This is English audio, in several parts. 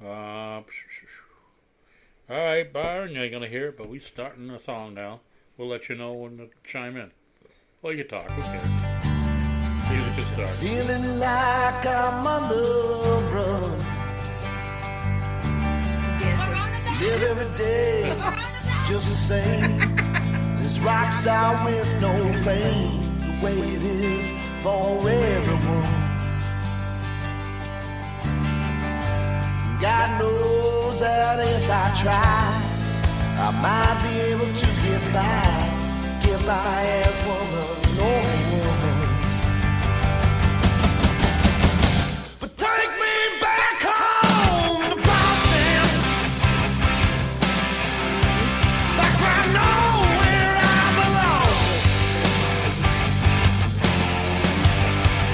All right, Byron, you ain't gonna hear it, but we starting the song now. We'll let you know when to chime in. Well, you talk. Who cares? Music is starting. Feeling like I'm on the run. Live every day just the same. This rock star with no fame, the way it is for everyone. God knows that if I try, I might be able to get by as one of the only ones. But take me back home to Boston, back where I know where I belong,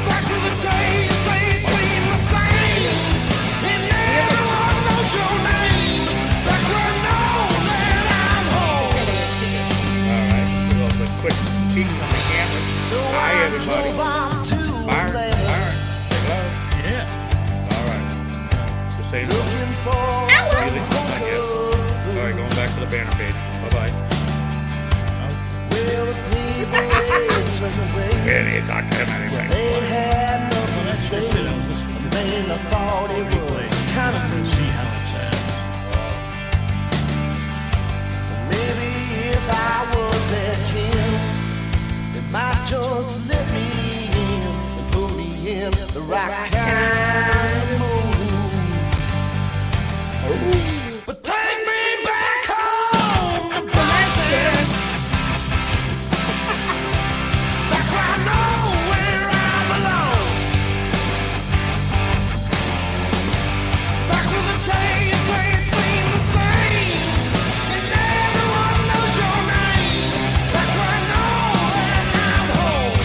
back where the days they seem the same, and everyone knows your name, back where I know that I'm home. All right, a quick peek on the camera. So Hi, I everybody. drove off to Byron, Atlanta, hello. Yeah. All right. Just say no. looking for Music's not done yet. All right, going back to the banner page. Bye-bye. well, the people they turned away. We didn't need to talk to him anyway. They had nothing to say. Man, I thought it was kind of neat. See how it's at. Maybe if I was their king, they might just let me in and put me in the right kind of mood. But take me back home to Boston, back where I know where I belong, back where the days they seem the same, and everyone knows your name, back where I know that I'm home.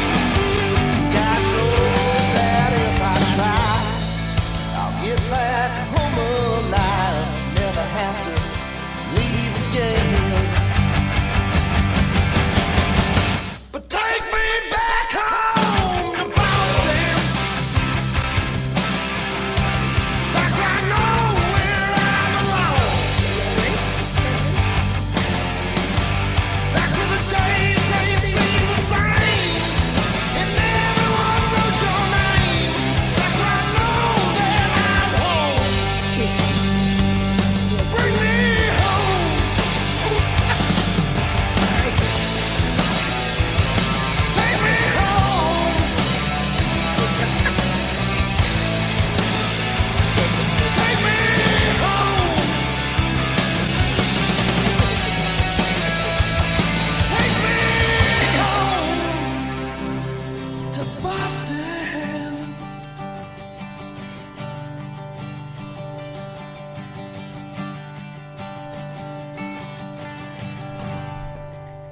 God knows that if I try, I'll get back home alive. Never have to leave again. But take me back home to Boston, back where I know where I belong, back where the days they seem the same, and everyone knows your name, back where I know that I'm home. Bring me home. Take me home. Take me home. Take me home to Boston.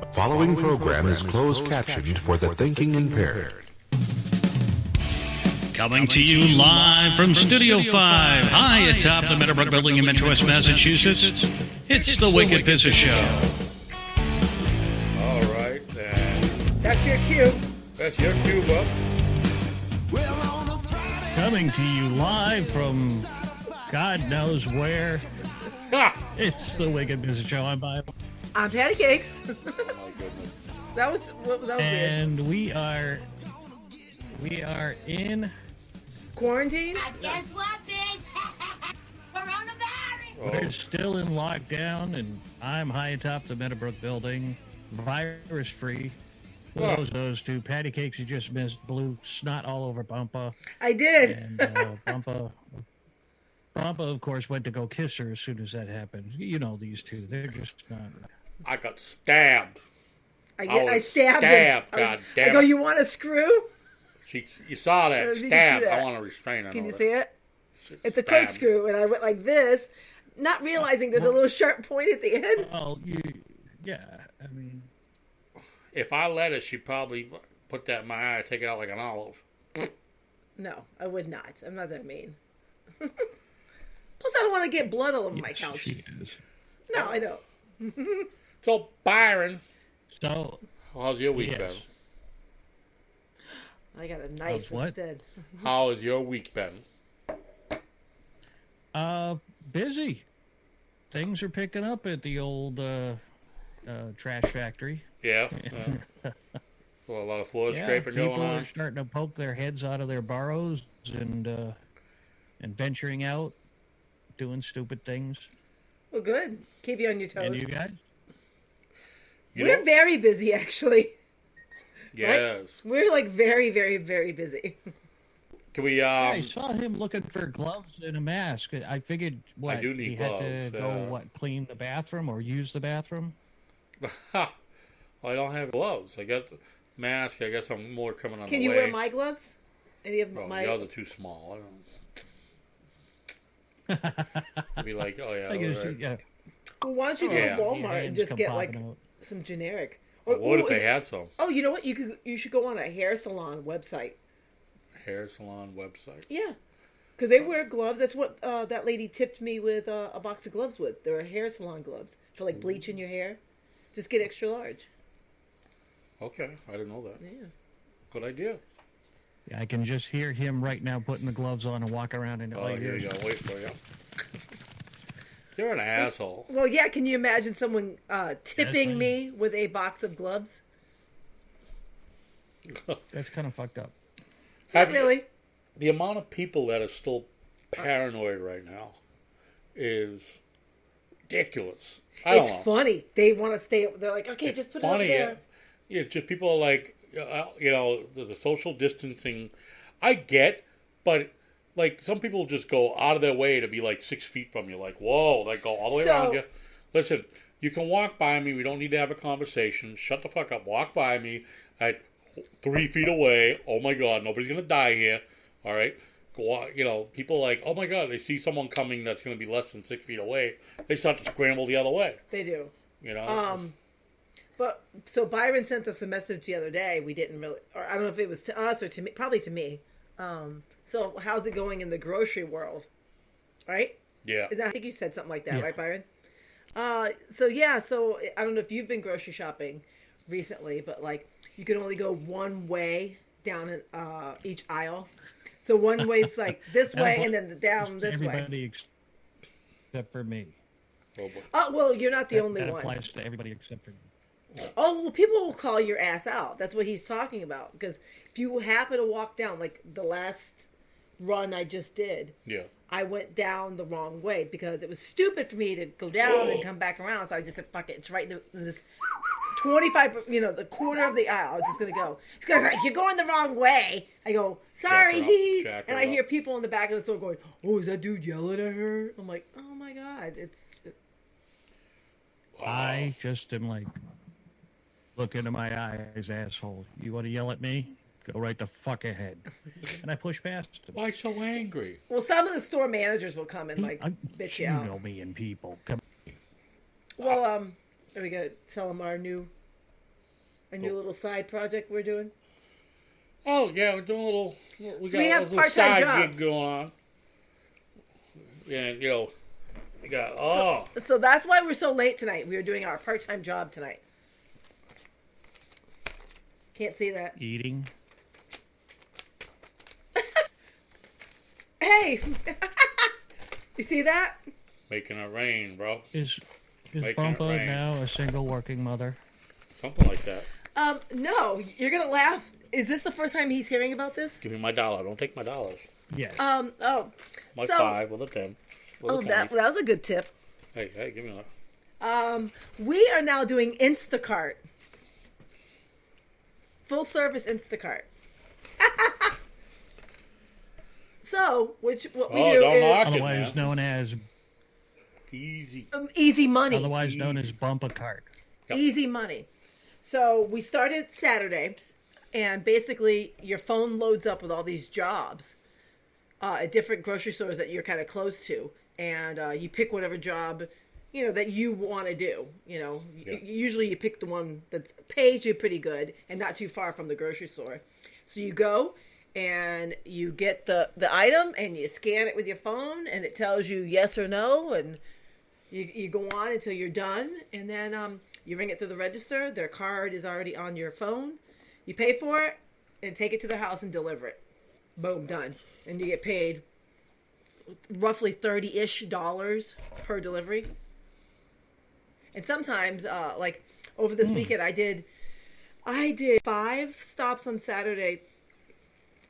The following program is closed captioned for the thinking impaired. Coming to you live from Studio 5, high atop the Meadowbrook Building in Metro West Massachusetts. It's the Wicked Business Show. All right, then. That's your cue. That's your cue, bub. Well, on a Friday. Coming to you live from God knows where. Ha! It's the Wicked Business Show. I'm Bob. I'm Patty Cakes. Oh, goodness. that was weird. And we are in Quarantine? Guess what, bitch? Coronavirus! Oh, we're still in lockdown, and I'm high atop the Meadowbrook Building, virus free. Oh. Those two patty cakes you just missed blew snot all over Bumpa, I did. and Bumpa, of course, went to go kiss her as soon as that happened. You know these two; they're just not. I got stabbed. I stabbed him. Stabbed, I God damn I go, it. you want a screw? You saw that. You can see Stab. that. I want to restrain her. Can you see it? She It's a stabbed. corkscrew, and I went like this. not realizing there's a little sharp point at the end. Oh, yeah. I mean, If I let her, she'd probably put that in my eye, take it out like an olive. No, I would not. I'm not that mean. Plus, I don't want to get blood all over my couch. she is. No, I don't. So, Byron, So, how's your week yes. been? I got a knife How's what? instead. How has your week been? Busy. Things are picking up at the old trash factory. Yeah. Well, a lot of floor scraping people going on. are starting to poke their heads out of their burrows and venturing out, doing stupid things. Well, good. Keep you on your toes. And you guys? We're very busy, actually. Yes. We're like very, very, very busy. Can we? I saw him looking for gloves and a mask. I figured, what, I do need he had to gloves, go, clean the bathroom or use the bathroom? Well, I don't have gloves. I got the mask. I got some more coming on Can the you way. wear my gloves? Any of Oh, my? yours are too small. I don't. Be like, oh yeah. I guess, all right. yeah. Well, why don't you go Yeah. to Your Walmart and hands just come get like popping out. some generic? What if ooh, they had some Oh, you know what? You should go on a hair salon website. hair salon website? Yeah, because they wear gloves. That's what that lady tipped me with a box of gloves with. They were hair salon gloves for like bleaching your hair. Just get extra large. Okay, I didn't know that. Yeah. Good idea. Yeah, I can just hear him right now putting the gloves on and walk around in Oh, my here ears. you go. Wait for you. You're an asshole. Well, yeah. Can you imagine someone tipping fine. me with a box of gloves? That's kind of fucked up. Have Not really. The amount of people that are still paranoid right now is ridiculous. I don't It's know. funny. They want to stay. They're like, okay, It's just put funny. it over there. Yeah, it's just people are like, the social distancing. I get, but like some people just go out of their way to be like 6 feet from you. Like, whoa, they go all the way So- around you. Listen, you can walk by me. We don't need to have a conversation. Shut the fuck up. Walk by me at 3 feet away. Oh my God, nobody's gonna die here. All right. People like, oh my God, they see someone coming that's going to be less than 6 feet away. They start to scramble the other way. They do. You know. But so Byron sent us a message the other day. We didn't really, or I don't know if it was to us or to me, probably to me. So how's it going in the grocery world? Right? Yeah. I think you said something like that, Yeah. right, Byron? So I don't know if you've been grocery shopping recently, but like you can only go one way down in, each aisle. So one way's like this way, and then down this way. Everybody except for me. Oh, boy. Oh well, you're not the only that one. applies to everybody except for me. Oh, well, people will call your ass out. That's what he's talking about. Because if you happen to walk down, like the last run I just did, Yeah. I went down the wrong way because it was stupid for me to go down and come back around. So I just said, fuck it. It's right in this 25, the quarter of the aisle. I was just going to go. It's because like, you're going the wrong way. I go, sorry. Jack her And I up. hear people in the back of the store going, oh, is that dude yelling at her? I'm like, oh my God. I just am like, look into my eyes, asshole. You want to yell at me? Go right the fuck ahead. And I push past him. Why so angry? Well, some of the store managers will come and like bitch you out. know me and people. Come. Well, are we gonna tell them our new little side project we're doing? Oh yeah, we're doing a little. We So we have a little part-time side jobs. gig going on. And we got So that's why we're so late tonight. We were doing our part-time job tonight. Can't see that. Eating. Hey, you see that? making it rain, bro. Is Making it Bumpa rain. now a single working mother? Something like that. No, you're gonna laugh. Is this the first time he's hearing about this? Give me my $1. Don't take my dollars. Yes. Oh, My So- 5 with a 10. With a oh, 20. that was a good tip. Hey, give me that. We are now doing Instacart. Full service Instacart. So, what we do don't is knock it, Otherwise man. known as Easy. easy money. otherwise known as Bumpa Cart. Yep. Easy money. So we started Saturday, and basically your phone loads up with all these jobs at different grocery stores that you're kind of close to. and you pick whatever job, that you want to do. Yeah. Usually you pick the one that pays you pretty good and not too far from the grocery store. So you go and you get the item and you scan it with your phone and it tells you yes or no, and you go on until you're done, and then you ring it through the register. Their card is already on your phone. You pay for it and take it to their house and deliver it. Boom, done. And you get paid roughly $30-ish per delivery. And sometimes, like over this weekend, I did 5 stops on Saturday,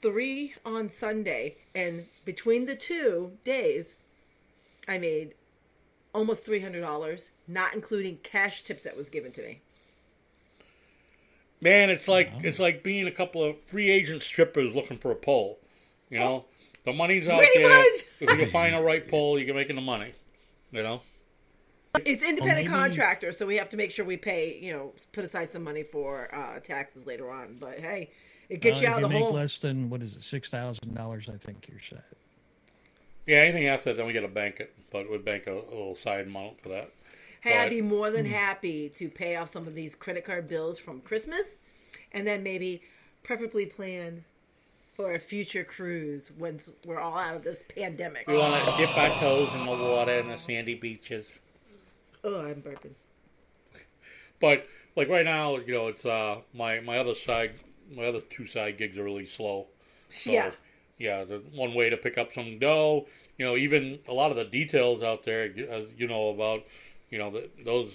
3 on Sunday, and between the 2 days, I made almost $300, not including cash tips that was given to me. Man, it's like being a couple of free agent strippers looking for a pole. The money's out Pretty there. much. If you can find the right pole, you're making the money. It's independent maybe- contractor, so we have to make sure we pay, put aside some money for taxes later on. But hey, it gets you out of the If you hole. make less than, $6,000, I think you're set. Yeah, anything after that, then we got to bank it. But we bank a little side amount for that. Hey, I'd But- be more than happy to pay off some of these credit card bills from Christmas, and then maybe preferably plan for a future cruise once we're all out of this pandemic. We want to dip our toes in the water and the sandy beaches. Oh, I'm burping. But like right now, it's my other side, my other 2 side gigs are really slow. So, Yeah. Yeah, the one way to pick up some dough. Even a lot of the details out there, as you know about, those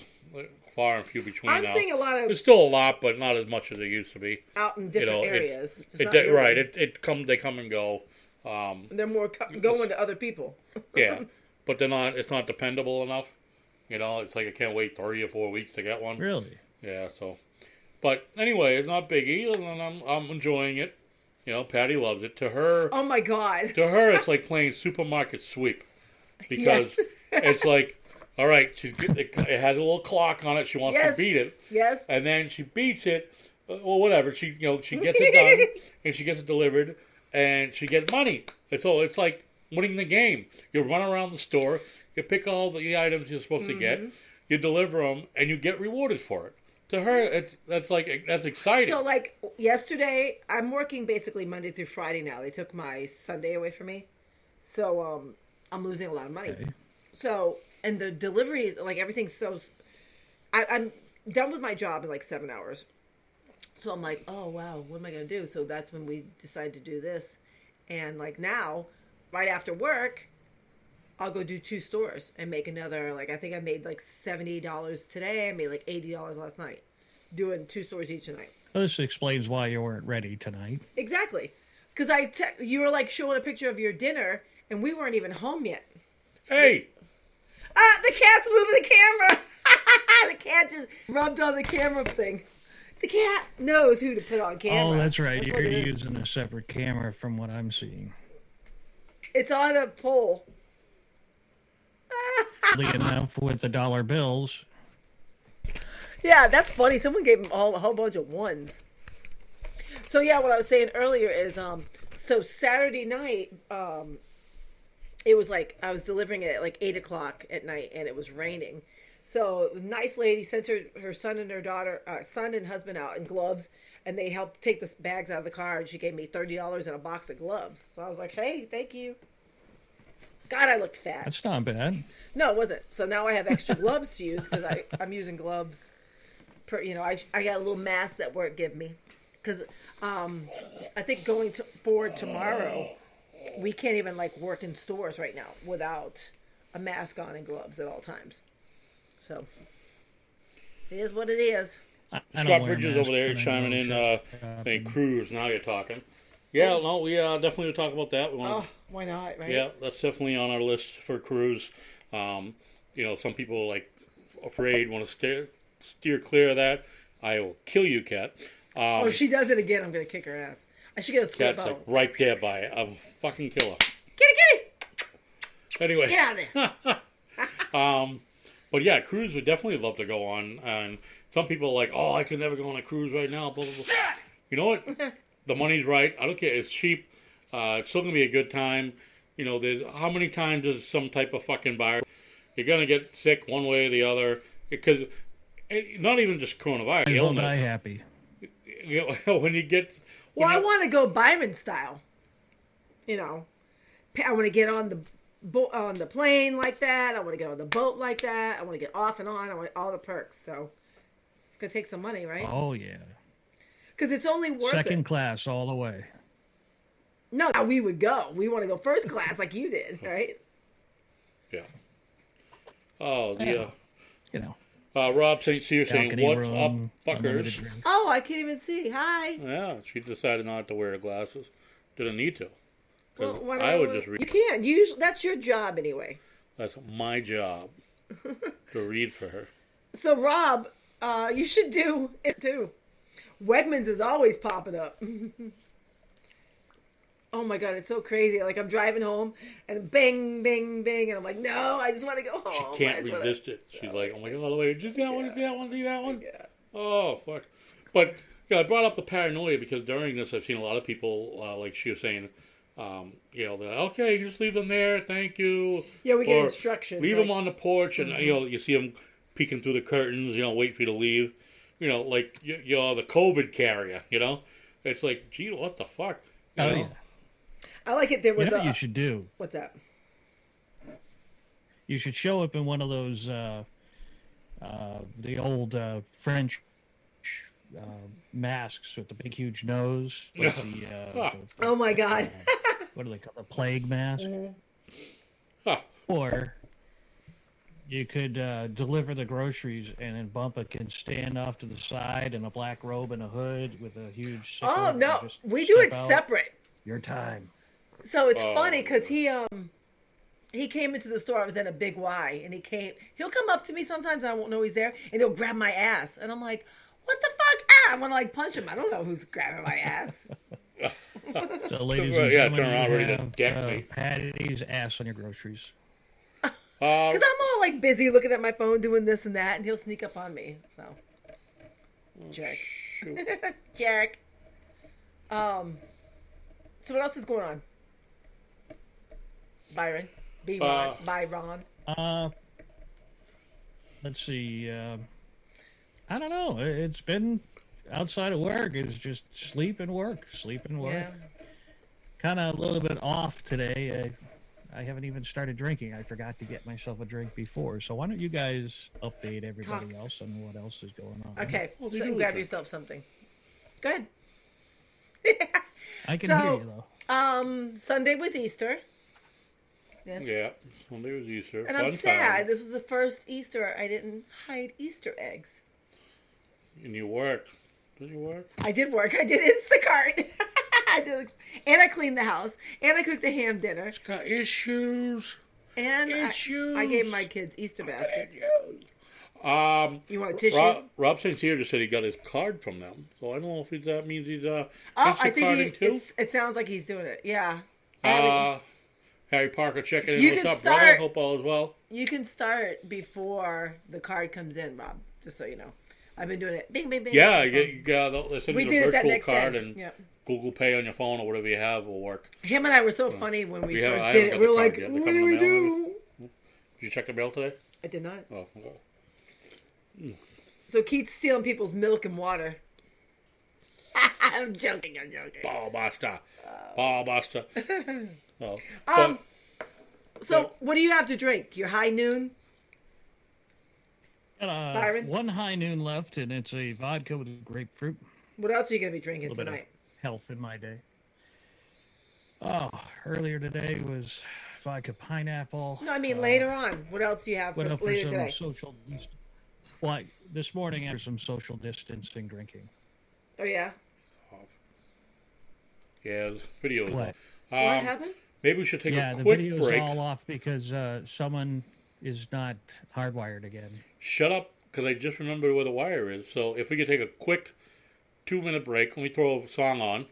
far and few between I'm now. seeing a lot There's of still a lot, but not as much as there used to be. out in different it- areas. Just It, not your right, one. they come and go. They're more going to other people. Yeah, but they're not. It's not dependable enough. It's like I can't wait 3 or 4 weeks to get one. Really? Yeah. So, but anyway, it's not biggie, and I'm enjoying it. Patty loves it. To her, Oh my God. it's like playing supermarket sweep because it's like, all right, it has a little clock on it. She wants to Yes. beat it, Yes. and then she beats it. Well, whatever. She gets it done, and she gets it delivered, and she gets money. It's like winning the game. You run around the store, you pick all the items you're supposed to get, you deliver them, and you get rewarded for it. To her, that's exciting. So, like, yesterday, I'm working basically Monday through Friday now. They took my Sunday away from me. So, I'm losing a lot of money. Okay. So, and the delivery, like, everything's so... I'm done with my job in, like, 7 hours. So, I'm like, oh, wow, what am I going to do? So, that's when we decided to do this. And, like, now, right after work, I'll go do 2 stores and make another, like, I think I made, like, $70 today. I made, like, $80 last night. Doing 2 stores each night. Well, this explains why you weren't ready tonight. Exactly. Because you were, like, showing a picture of your dinner, and we weren't even home yet. Hey, Ah, the cat's moving the camera. The cat just rubbed on the camera thing. The cat knows who to put on camera. Oh, that's right. what You're it is. using a separate camera from what I'm seeing. It's on a pole. Oddly enough, with the dollar bills, Yeah, that's funny. Someone gave him a whole bunch of ones. So yeah, what I was saying earlier is, so Saturday night, it was like I was delivering it at like 8:00 at night, and it was raining. So it was a nice lady sent her son and her daughter, son and husband out in gloves, and they helped take the bags out of the car, and she gave me $30 and a box of gloves. So I was like, hey, thank you. God, I looked fat. that's not bad. No, it wasn't. So now I have extra gloves to use because I'm using gloves. I got a little mask that work give me because I think going forward tomorrow, we can't even like work in stores right now without a mask on and gloves at all times. So it is what it is. I Scott don't wear a Bridges mask over there when I chiming go in. shopping. Saying cruise. Now you're talking. Yeah, no, we definitely will talk about that. We want Oh, why not? Right? Yeah, that's definitely on our list for cruise. Some people are like afraid, want to steer clear of that. I will kill you, Kat. Oh, if she does it again, I'm gonna kick her ass. I should get a square Kat's bow. like right there by it. I'll fucking kill her. Kitty! Anyway, Get out of there! but yeah, cruise would definitely love to go on. And some people are like, oh, I could never go on a cruise right now. Blah, blah, blah. You know what? The money's right. I don't care. It's cheap. It's still gonna be a good time. You know, how many times is some type of fucking virus? You're gonna get sick one way or the other because not even just coronavirus I'll illness. die happy. You know, when you get. Well, I want to go Byron style. You know, I want to get on the plane like that. I want to get on the boat like that. I want to get off and on. I want all the perks. So it's gonna take some money, right? Oh yeah. Because it's only worth Second it. class all the way. No, we would go. We want to go first class like you did, right? Yeah. Oh, yeah. You know. Rob St. Cyr saying, balcony "What's room, up, unlimited fuckers?" drinks. Oh, I can't even see. Hi. Yeah, she decided not to wear her glasses. Didn't need to. 'Cause Well, why I don't would we- just read. You can't. Usually, that's your job anyway. That's my job to read for her. So, Rob, you should do it too. Wegmans is always popping up. Oh my God, it's so crazy. Like, I'm driving home and bang, bang, bang. And I'm like, no, I just want to go She home. can't resist it. She's like, "Oh my god, wait, just that one, see that one, see that one." Yeah. Oh fuck! But yeah, I brought up the paranoia because during this, I've seen a lot of people, like she was saying, you know, they're, okay, just leave them there, thank you. Yeah, we get Or instructions. Leave like, them on the porch, and you know, you see them peeking through the curtains. You know, wait for you to leave. You know, like you're the COVID carrier. You know, it's like, gee, what the fuck? You Oh know? yeah. I like it. There was You know a. what you should do? What's that? You should show up in one of those the old French masks with the big huge nose, like Oh my God. what do they call the plague mask? Huh. Or you could deliver the groceries, and then Bumpa can stand off to the side in a black robe and a hood with a huge. Oh sickle no, and just we do it step out. separate. Your time. So it's Oh. funny because he came into the store. I was in a Big Y, and he'll come up to me sometimes, and I won't know he's there, and he'll grab my ass, and I'm like, "What the fuck?" I want to like punch him. I don't know who's grabbing my ass. So, ladies Yeah, and turn gentlemen, around, you ready to have deck me. Patty's ass on your groceries. Because I'm all like busy looking at my phone, doing this and that, and he'll sneak up on me. So, jerk, jerk. So what else is going on? Byron, Byron. Let's see. I don't know. It's been outside of work. It's just sleep and work. Yeah. Kind of a little bit off today. I haven't even started drinking. I forgot to get myself a drink before. So why don't you guys update everybody else on what else is going on? Okay, Well, so they do grab drink. yourself something. Go ahead. I can So- hear you though. Sunday was Easter. Yes. Yeah, Sunday was Easter. And I'm Fun sad. time. This was the first Easter I didn't hide Easter eggs. And you worked. Did you work? I did work. I did Instacart. I did, and I cleaned the house, and I cooked a ham dinner, It's got issues. and Issues. I gave my kids Easter baskets. You want a tissue? Rob St. Cyr just said he got his card from them. So I don't know if that means he's I think Instacarting too. it sounds like he's doing it. Yeah. I haven't- Harry Parker checking in. You What's can up, brother? start- Hope all is well. You can start before the card comes in, Rob. Just so you know, I've been doing it. Bing, bing, bing. Yeah, on the phone. you got they send We you did a it that virtual next card day. and Yep. Google Pay on your phone or whatever you have will work. Him and I were so funny when we We have- first I did haven't it. got We the were card like, yet. "What They do come we in the mail, do?" Did you check the mail today? I did not. Oh, okay. So Keith's stealing people's milk and water. I'm joking. Ball buster. Ball buster. Oh. So what do you have to drink? Your high noon? Got, Byron? one high noon left, and it's a vodka with grapefruit. What else are you gonna be A drinking little bit of tonight? health in my day. Oh, earlier today was vodka pineapple. No, I mean later on. What else do you have for Went up for later some today? social. Well, this morning after some social distancing drinking. Oh yeah. Yeah, the video. What? What happened? Maybe we should take Yeah, a the quick video's break. all off because someone is not hardwired again. Shut up, because I just remembered where the wire is. So if we could take a quick 2-minute break, let me throw a song on,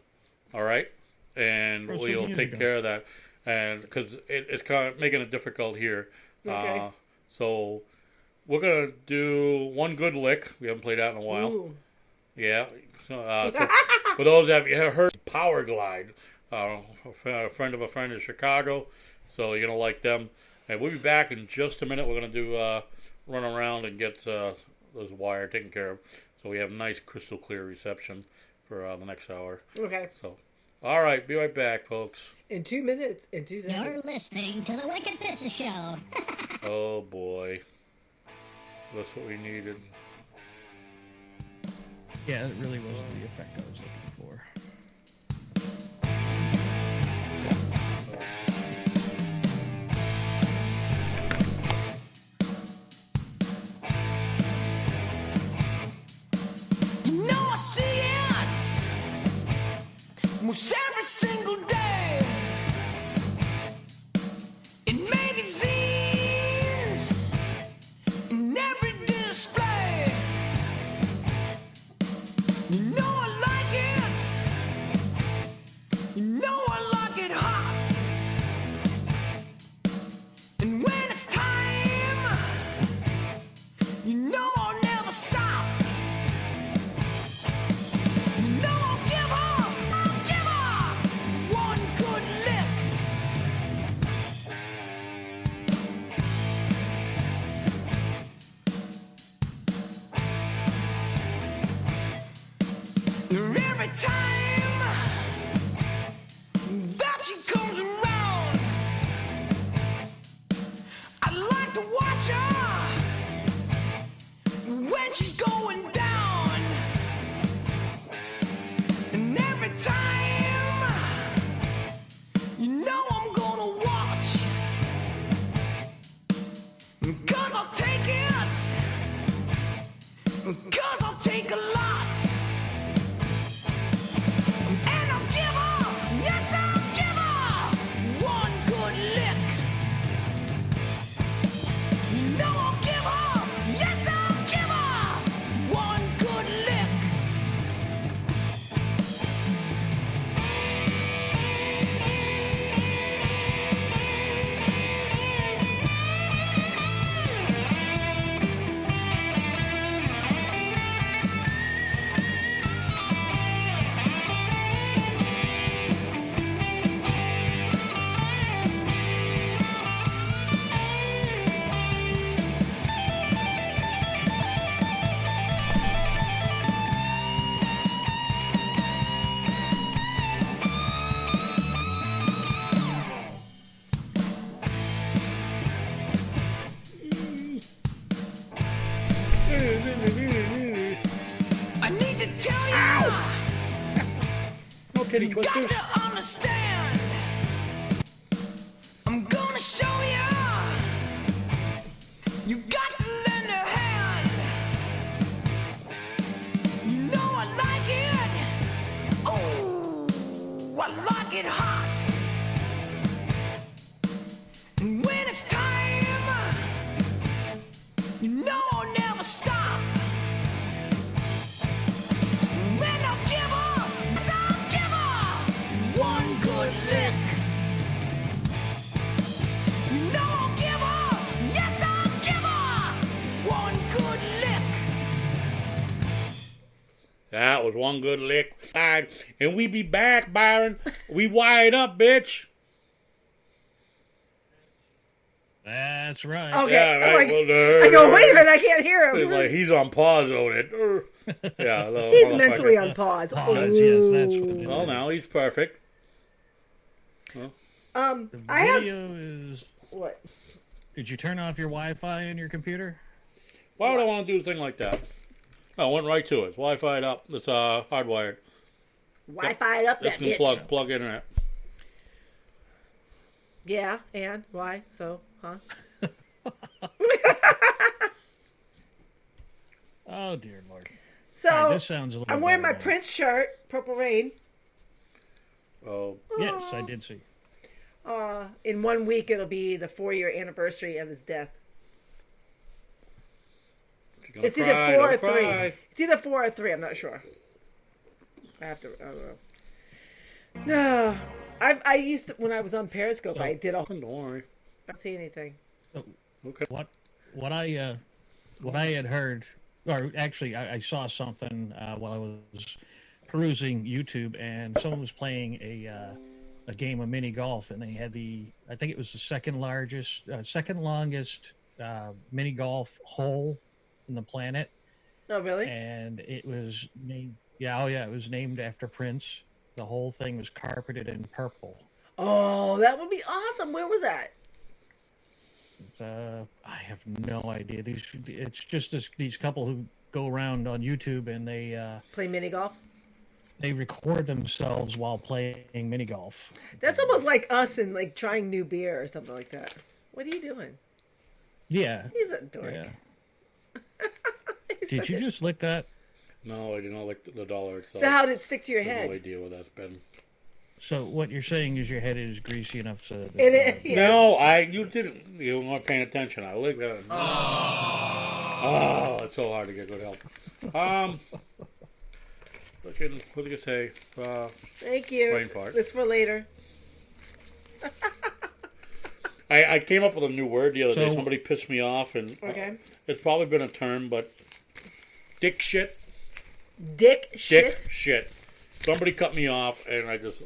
all right? And Throw some we'll music take on. care of that. And because it's kind of making it difficult here. Okay. So we're going to do One Good Lick. We haven't played that in a while. Ooh. Yeah. So, for those that have heard Power Glide, a friend of a friend in Chicago, So you're gonna like them. And we'll be back in just a minute. We're gonna do run around and get those wire taken care of, so we have nice crystal clear reception for the next hour. Okay. So, all right, be right back, folks. In 2 minutes, in 2 seconds. You're listening to the Wicked Pizza Show. Oh boy, that's what we needed. Yeah, it really wasn't the effect I was looking for. You know I see it most every single day in magazines, in every display. You know I like it. You know I like it hot. And when it's time, you know I'll never stop. No, I'll give her one good lick. Every time that she comes around, I like to watch her when she's going down. And every time, you know I'm gonna watch. 'Cause I'll take it. 'Cause I'll take a lot. And I'll give her, yes, I'll give her one good lick. You know I'll give her, yes, I'll give her one good lick. I need to tell you, No kitty you got twisters. to understand. I'm gonna show you. You got to lend a hand. You know I like it. Oh, I like it hot. And when it's time, you know I'll never stop. When I'll give her, yes, I'll give her one good lick. You know I'll give her, yes, I'll give her one good lick. That was one good lick. All right, and we be back, Byron. We wired up, bitch. That's right. Okay. Yeah, right. I'm like, Well, I go, wait a minute, I can't hear It's him. like he's on pause over there. Yeah, little He's motherfucker. mentally on pause. Pause, yes, that's what it is. Well, now he's perfect. The I have video is. what? Did you turn off your Wi-Fi on your computer? Why would I want to do a thing like that? No, I went right to it. It's Wi-Fi'd up. It's hardwired. Wi-Fi up This that can bitch. plug internet. Yeah, and why? So, huh? Oh dear Lord. So All right, this sounds a little. I'm wearing my better now. Prince shirt, Purple Rain. Oh, Yes, I did see. In 1 week, it'll be the 4-year anniversary of his death. she's gonna It's either cry, 4 or don't 3. cry. It's either 4 or 3. I'm not sure. I have to. I don't know. No, I used to when I was on Periscope. I did all. Don't worry. I don't see anything. Okay. What I had heard, or actually I saw something while I was perusing YouTube, and someone was playing a game of mini golf, and they had I think it was the second longest mini golf hole in the planet, Oh, really? and it was named. Yeah, oh yeah, it was named after Prince. The whole thing was carpeted in purple. Oh, that would be awesome. Where was that? I have no idea. It's just these couple who go around on YouTube and Play mini golf? they record themselves while playing mini golf. That's almost like us and like trying new beer or something like that. What are you doing? Yeah. He's a dork. Yeah. He's Did such you a- just lick that? No, I did not like the dollar itself. So how did it stick to your I have head? no idea what that's been. So what you're saying is your head is greasy enough so that, It is. Yeah. No, you didn't. You weren't paying attention. I licked that. Oh, it's so hard to get good help. Fucking, what do you say? Thank you. Brain fart. It's for later. I came up with a new word the other day. So- Somebody pissed me off, and Okay. it's probably been a term, but dick shit. Dick shit. Dick shit. Somebody cut me off, and I just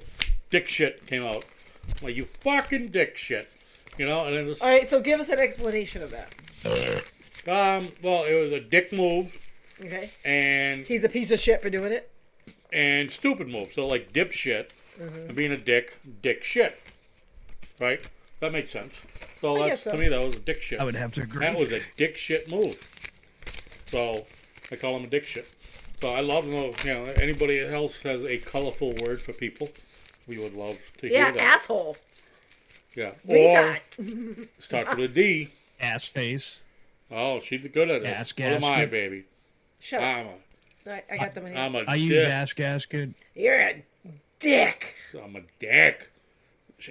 dick shit came out. I'm like, you fucking dick shit, you know. And it was All right, so give us an explanation of that. well, it was a dick move Okay. and He's a piece of shit for doing it. stupid move. So like dipshit and being a dick shit, right? That makes sense. So I that's guess so. to me that was a dick shit. I would have to agree. That was a dick shit move. So I call him a dick shit. So I love, anybody else has a colorful word for people, we would love to hear Yeah, that. asshole. Yeah. Retard. Or start with a D. Ass face. Oh, she's good at it. Ass What am I, gasket. baby? Shut up. I'm I got them in here. a I dick. use ass gasket. You're a dick. I'm a dick.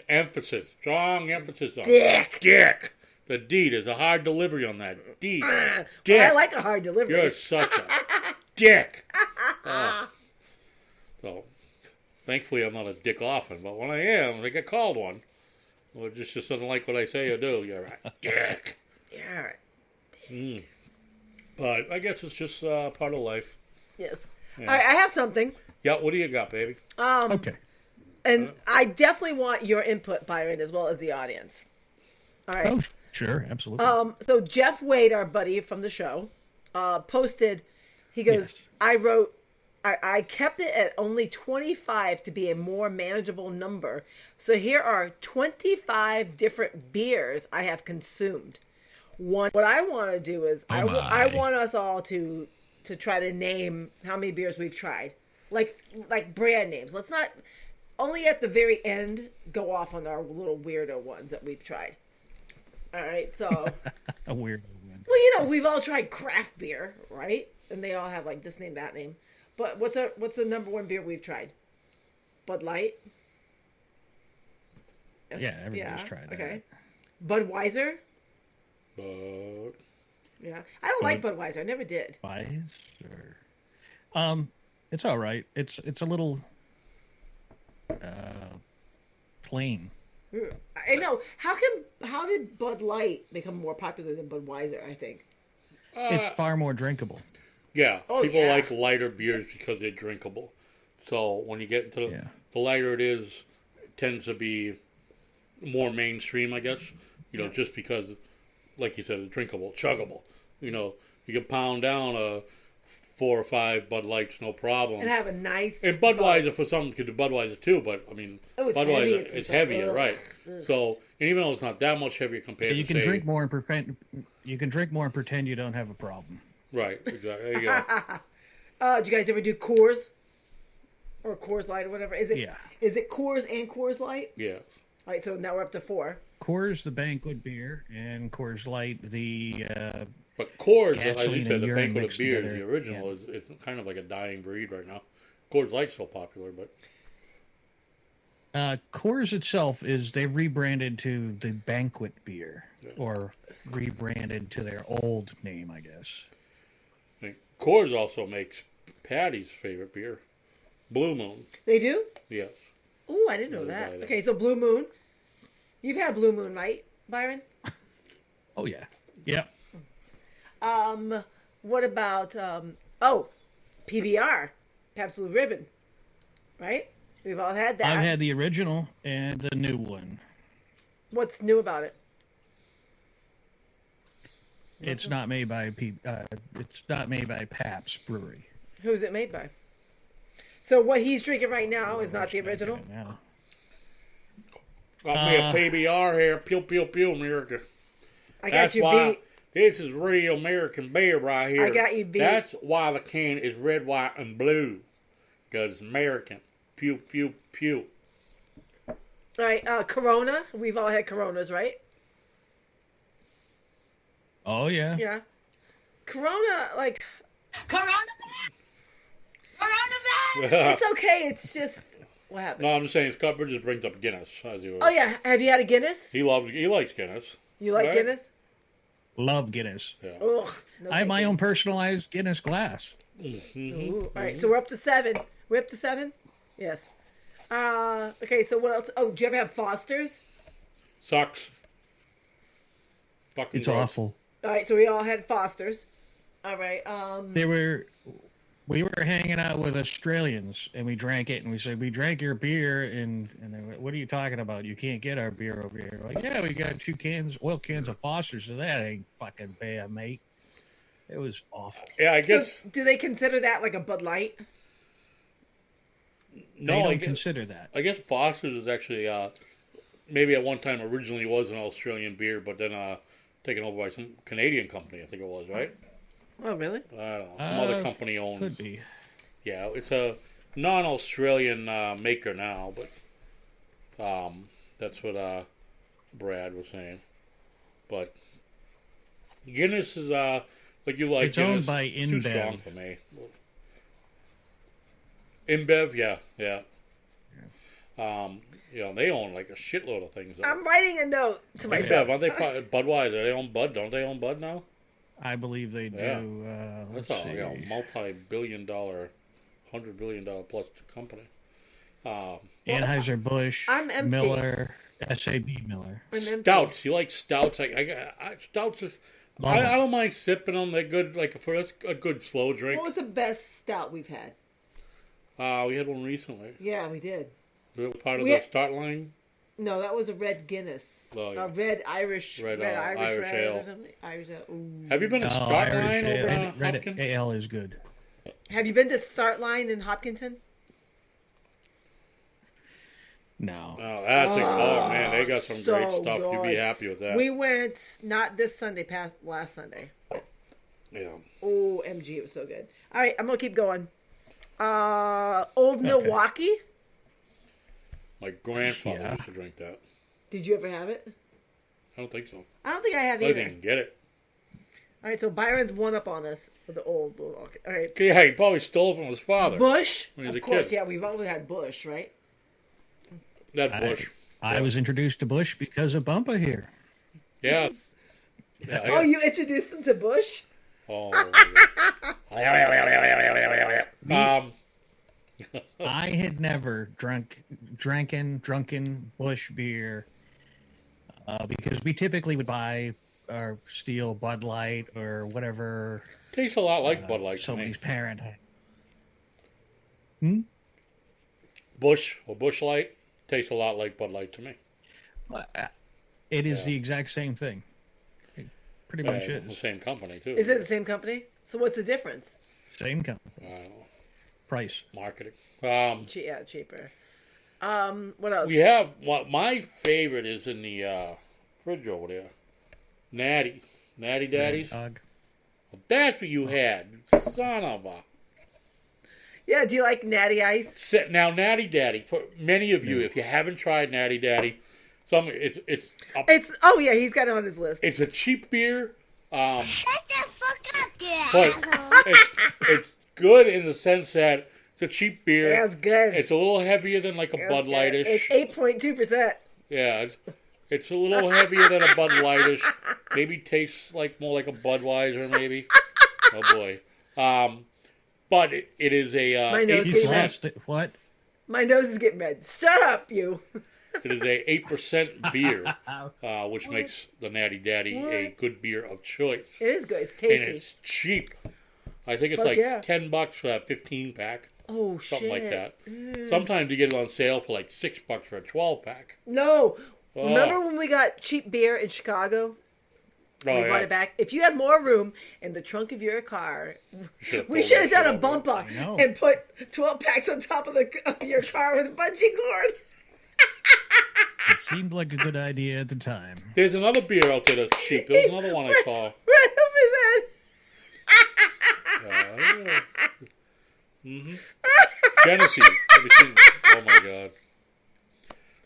Emphasis. Strong emphasis on Dick. dick. The D. There's a hard delivery on that. D. Well, Dick. I like a hard delivery. You're such a dick. Oh. So, thankfully, I'm not a dick often, but when I am, I get called one. Well, it just doesn't like what I say or do. You're a dick. Yeah. Mm. But I guess it's just part of life. Yes. Yeah. All right, I have something. Yeah, what do you got, baby? Okay. And I definitely want your input, Byron, as well as the audience. All right. Oh, sure. Absolutely. So Jeff Wade, our buddy from the show, posted, he goes, Yes. I kept it at only 25 to be a more manageable number. So here are 25 different beers I have consumed. What I want to do is I want us all to try to name how many beers we've tried. Like brand names. Let's not only at the very end go off on our little weirdo ones that we've tried. All right, so A weird one. well, we've all tried craft beer, right? And they all have like this name, that name. But what's the number one beer we've tried? Bud Light. Yeah, everybody's tried that. Okay. Budweiser. But Yeah, I don't like Budweiser. I never did. Weiser. It's all right. It's a little plain. I know. How did Bud Light become more popular than Budweiser? I think. It's far more drinkable. yeah, Oh, people yeah. like lighter beers because they're drinkable. So when you get into Yeah. the lighter it is, it tends to be more mainstream, I guess. Just because, like you said, it's drinkable, chuggable. You can pound down a 4 or 5 Bud Lights, no problem. And have a nice. And Budweiser, for some, could do Budweiser too, but I mean, Oh, it's heavy. Budweiser It's is so- heavier, ugh. right? So, and even though it's not that much heavier compared You to, can say, drink more and pretend. You can drink more and pretend you don't have a problem. right? Exactly. There you go. Did you guys ever do Coors? Or Coors Light or whatever? Is it? Yeah. Is it Coors and Coors Light? Yeah. All right, so now we're up to 4. Coors, the banquet beer, and Coors Light, the But Coors, as Gasoline you said, and the urine banquet of mixed beers, together. the original, is kind of like a dying breed right now. Coors Light's still popular, but Coors itself they've rebranded to the banquet beer, or rebranded to their old name, I guess. I mean, Coors also makes Patty's favorite beer, Blue Moon. They do? Yes. Ooh, I didn't know Really that. buy that. Okay, so Blue Moon. You've had Blue Moon, right, Byron? Oh yeah, yeah. What about PBR, Pabst Blue Ribbon, right? We've all had that. I've had the original and the new one. What's new about it? It's not made by it's not made by Pabst Brewery. Who's it made by? So what he's drinking right now is not the It's not original? good now. Got me a PBR here. Pew, pew, pew, America. I got That's you why beat. this is real American beer right here. I got you beat. That's why the can is red, white, and blue. Because it's American. Pew, pew, pew. All right, Corona. We've all had Coronas, right? Oh yeah. Yeah. Corona, like, it's okay. It's just, what happened? No, I'm just saying, Scott Bridges brings up Guinness. As he, Oh, yeah. Have you had a Guinness? he likes Guinness. You like Right? Guinness? Love Guinness. Yeah. Ugh, no I have my thank own personalized Guinness glass. you. Ooh, all right, so we're up to 7. We're up to 7? Yes. Okay, so what else? Oh, do you ever have Foster's? Sucks. Fucking It's gross. awful. All right, so we all had Foster's. All right. We were hanging out with Australians and we drank it and we said, we drank your beer and they went, what are you talking about? You can't get our beer over here. We're like, yeah, we got 2 oil cans of Foster's, so that ain't fucking bad, mate. It was awful. Yeah, I So guess. do they consider that like a Bud Light? No, They I don't guess, consider that. I guess Foster's is actually, maybe at one time originally was an Australian beer, but then taken over by some Canadian company, I think it was, right? Oh, really? I don't know. Some other company owns. Could be. Yeah, it's a non-Australian maker now, but that's what Brad was saying. But Guinness is like you like It's owned Guinness. by It's too InBev. strong for me. InBev, yeah. They own like a shitload of things. I'm writing a note to myself. InBev, aren't they? Budweiser, they own Bud, don't they own Bud now? I believe they Yeah. do. Let's That's see. a multi-billion-dollar, $100 billion plus company. Anheuser-Busch, I'm empty. Miller, SAB Miller. I'm empty. Stouts, you like stouts? Stouts is. Love I them. don't mind sipping them. They're good. That's a good slow drink. What was the best stout we've had? We had one recently. Yeah, we did. We were part of We the had- start line. No, that was a red Guinness. Oh, yeah. A red Irish. Red, Irish Irish red ale. or something. Irish ale. Ooh. Have you been to Oh, start Irish line over ale. at Red Hopkins? ale is good. Have you been to Start Line in Hopkinton? No. Oh, that's oh man, they got some great so stuff. You'd be good. happy with that. We went not this Sunday, past last Sunday. Yeah. Oh, MG, it was so good. All right, I'm gonna keep going. Old Milwaukee. My grandfather Yeah. used to drink that. Did you ever have it? I don't think so. I don't think I have I either. didn't get it. All right, so Byron's one up on us with the old Milwaukee. All right, Yeah, he probably stole it from his father. Bush. When he was Of a course, kid. yeah, we've always had Bush, right? That Bush. I was introduced to Bush because of Bumpa here. Yeah. Yeah, Oh, you introduced them to Bush? Oh, my God. I had never drunken Bush beer because we typically would buy or steal Bud Light or whatever Tastes a lot like Bud Light to me. somebody's parent had. Bush or Bush Light tastes a lot like Bud Light to me. It is the exact same thing. It pretty much The is. same company too. Is it the same company? So what's the difference? Same company. I don't know. Price. Marketing. Yeah, cheaper. What else? We have my favorite is in the fridge over there. Natty Daddies. Dog. That's what you had, son of a. Yeah, do you like Natty Ice? Now, Natty Daddy. For many of you, if you haven't tried Natty Daddy, it's It's yeah, he's got it on his list. it's a cheap beer. Shut the fuck up, yeah. But it's good in the sense that it's a cheap beer. Yeah, it's good. It's a little heavier than like a Bud Lightish. It's 8.2%. Yeah, it's a little heavier than a Bud Lightish. Maybe tastes more like a Budweiser, maybe. Oh boy. But it is a My nose He's getting red. lost it. What? My nose is getting red. Shut up, you. it is a 8% beer, which makes the Natty Daddy a good beer of choice. It is good. It's And tasty. it's cheap. I think it's Fuck like yeah. $10 for that 15 pack. Oh, something like shit. that. Sometimes you get it on sale for like $6 for a 12-pack. No. Oh. Remember when we got cheap beer in Chicago? Oh, We yeah. brought it back. If you had more room in the trunk of your car, Should've we pulled should that have done shit a over. bumper know. and put 12 packs on top of your car with bungee cord. It seemed like a good idea at the time. There's another beer out there that's cheap. There's another one I saw. Right over Yeah. Mm-hmm. Genesee. Have you seen? Oh my God.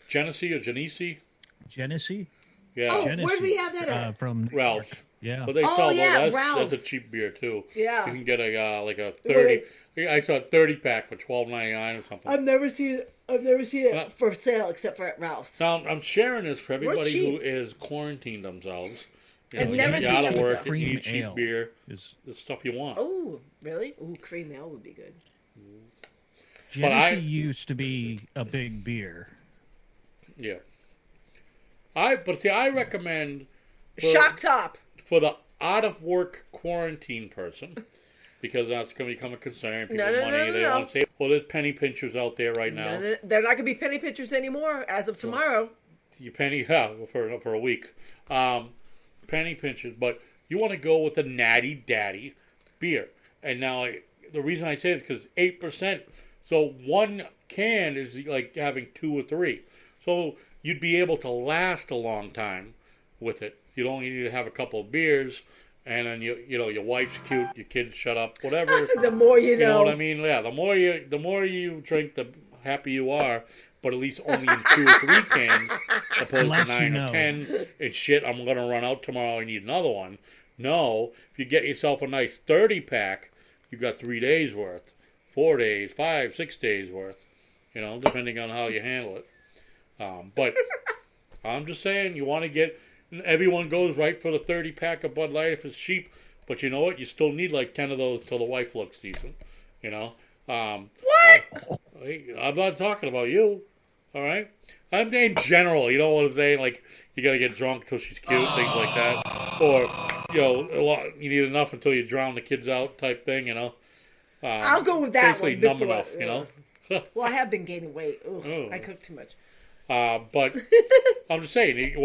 Genesee or Genesee? Genesee? Yeah. Oh, Genesee. where do we have that at? From New Ralph's. York. Yeah. But they Oh, sell yeah, that's Ralph's. a cheap beer too. Yeah. You can get a like a 30. I saw a 30-pack for $12.99 or something. I've never seen it for sale except for at Ralph's. Now I'm sharing this for everybody who cheap. is quarantined themselves. You I've know, never you out seen of it. work, you Cream need cheap ale beer. is The stuff you want. Oh, really? Ooh, cream ale would be good. Genesee used to be a big beer. Yeah. I recommend for, Shock top. for the out of work quarantine person because that's going to become a concern. People have money, they want to save. Well, there's penny pinchers out there right now. No, they're not going to be penny pinchers anymore as of tomorrow. You penny for a week. Penny pinchers, but you want to go with the Natty Daddy beer. And now the reason I say it is because 8%. So one can is like having 2 or 3. So you'd be able to last a long time with it. You'd only need to have a couple of beers, and then your wife's cute, your kids shut up, whatever. The more you know. You know what I mean? Yeah. The more you drink, the happy you are. But at least only in 2 or 3 cans, opposed Less to 9 you or know. 10. It's shit. I'm gonna run out tomorrow. I need another one. No, if you get yourself a nice 30-pack, you got 3 days worth, 4 days, 5, 6 days worth. Depending on how you handle it. But I'm just saying, you want to get. Everyone goes right for the 30-pack of Bud Light if it's cheap. But you know what? You still need like 10 of those till the wife looks decent. What? I'm not talking about you. All right? I'm in general, you know what I'm saying? Like, you got to get drunk till she's cute, things like that. Or, you need enough until you drown the kids out type thing, I'll go with that basically one. numb before- enough, Well, I have been gaining weight. Ugh, Oh. I cook too much. But I'm just saying,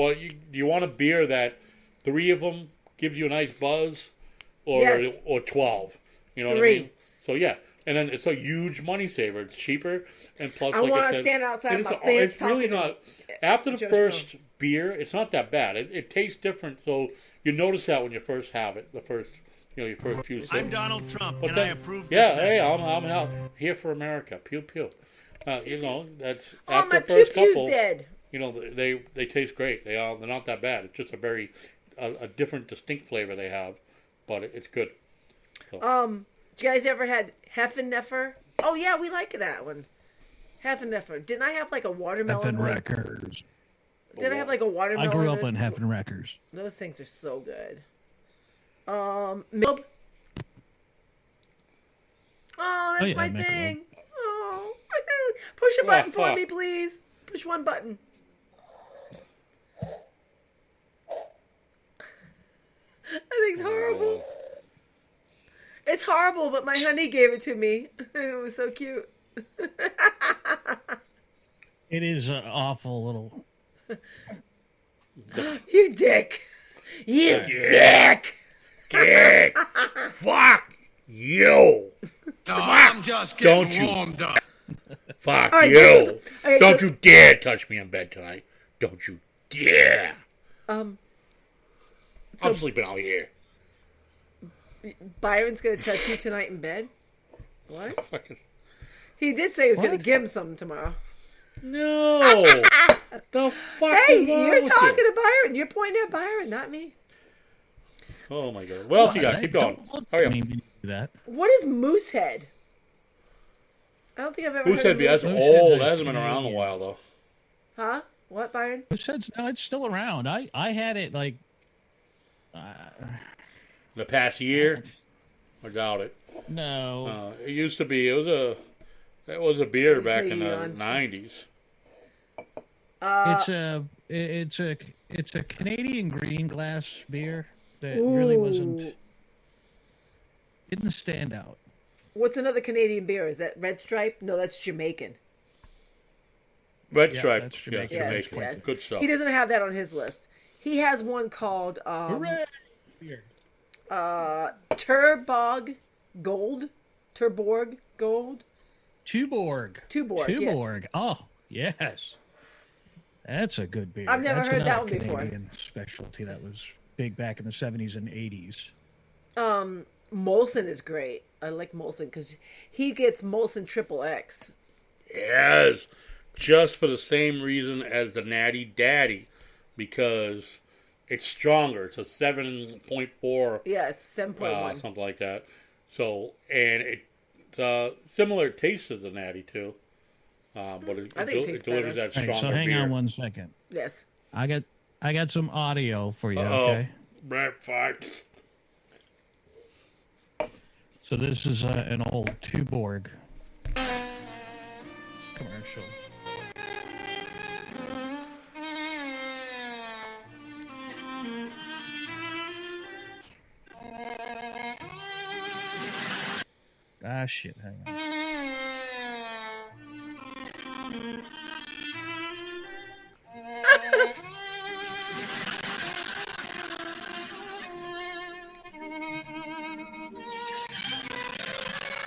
you want a beer that 3 of them gives you a nice buzz, or Yes. or 12. You know what I 3. mean? So, yeah. And then it's a huge money saver. It's cheaper, and plus, I like want I to said, stand outside it's, my fence it's really talking not. After the Joe first beer, it's not that bad. It tastes different, so you notice that when you first have it. The first, your first few sips. I'm Donald Trump, But and I then- approve Yeah, this hey, message. I'm out here for America. Pew pew. That's Oh, after my the first pew-pew's couple. dead. They taste great. They're not that bad. It's just a different, distinct flavor they have, but it's good. So. You guys ever had Heffeneffer? Oh, yeah, we like that one. Heffeneffer. Didn't I have like a watermelon one? Heffenreckers. Did I have like a I watermelon? grew up one? on Heffenreckers. Those things are so good. Milb. Oh, that's yeah, my Michelob. thing. Oh, push a button for me, please. Push one button. That thing's horrible. It's horrible, but my honey gave it to me. It was so cute. It is an awful little. You dick. You dick. Dick. Fuck you. I'm just Don't you- warmed up. Fuck All right, you. this is- okay, Don't so- you dare touch me in bed tonight. Don't you dare. So- I'm sleeping out here. Byron's gonna touch you tonight in bed. What? Fucking- He did say he was gonna What? give him something tomorrow. No. The fuck Hey, is wrong you're with talking you? to Byron. You're pointing at Byron, not me. Oh my god. What else you got? Hey, Keep going. don't look Hurry at up. me when you do that. What is Moosehead? I don't think I've ever Who heard said of that's Moosehead. Moosehead's old? a That hasn't been around a Canadian. while though. Huh? What, Byron? Who said no? It's still around. I had it like. The past year? I doubt it. No. It used to be. It was a beer He's back in leading the on. 90s. It's a Canadian green glass beer that really wasn't Ooh. didn't stand out. What's another Canadian beer? Is that Red Stripe? No, that's Jamaican. Red Yeah, Stripe. that's Yeah, Jamaican. Jamaican. Yes. Good stuff. He doesn't have that on his list. He has one called Hooray! Beer. Tuborg Gold. Tuborg Gold. Tuborg. Tuborg. Yeah. Tuborg. Oh, yes. That's a good beer. I've never That's heard that another one before. Canadian specialty that was big back in the 70s and 80s. Molson is great. I like Molson because he gets Molson Triple X. Yes. Just for the same reason as the Natty Daddy. Because it's stronger. It's a 7.4. Yes, 7.1. Something like that. So, and it's similar taste to the Natty, too. But I think it tastes delivers better. that stronger Hey, so hang beer. on one second. Yes. I got some audio for you, Uh-oh. okay? Right, fine. So this is an old Tuborg commercial. Ah, shit, hang on.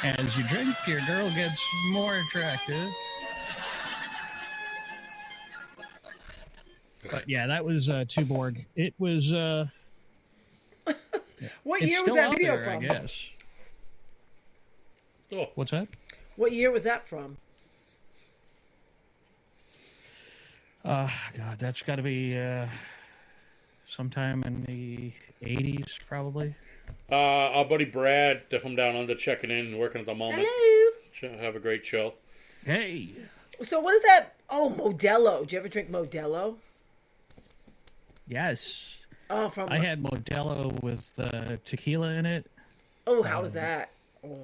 As you drink, your girl gets more attractive. But yeah, that was Tuborg. It was What it's year was still that out video there, from? I guess. Oh, What's that? What year was that from? God, that's got to be sometime in the 80s, probably. our buddy Brad from down under checking in and working at the moment. Hello. Have a great show. Hey, So what is that? Oh, Modelo. Did you ever drink Modelo? yes. Oh, from. I had Modelo with tequila in it. Oh, how was that? Oh.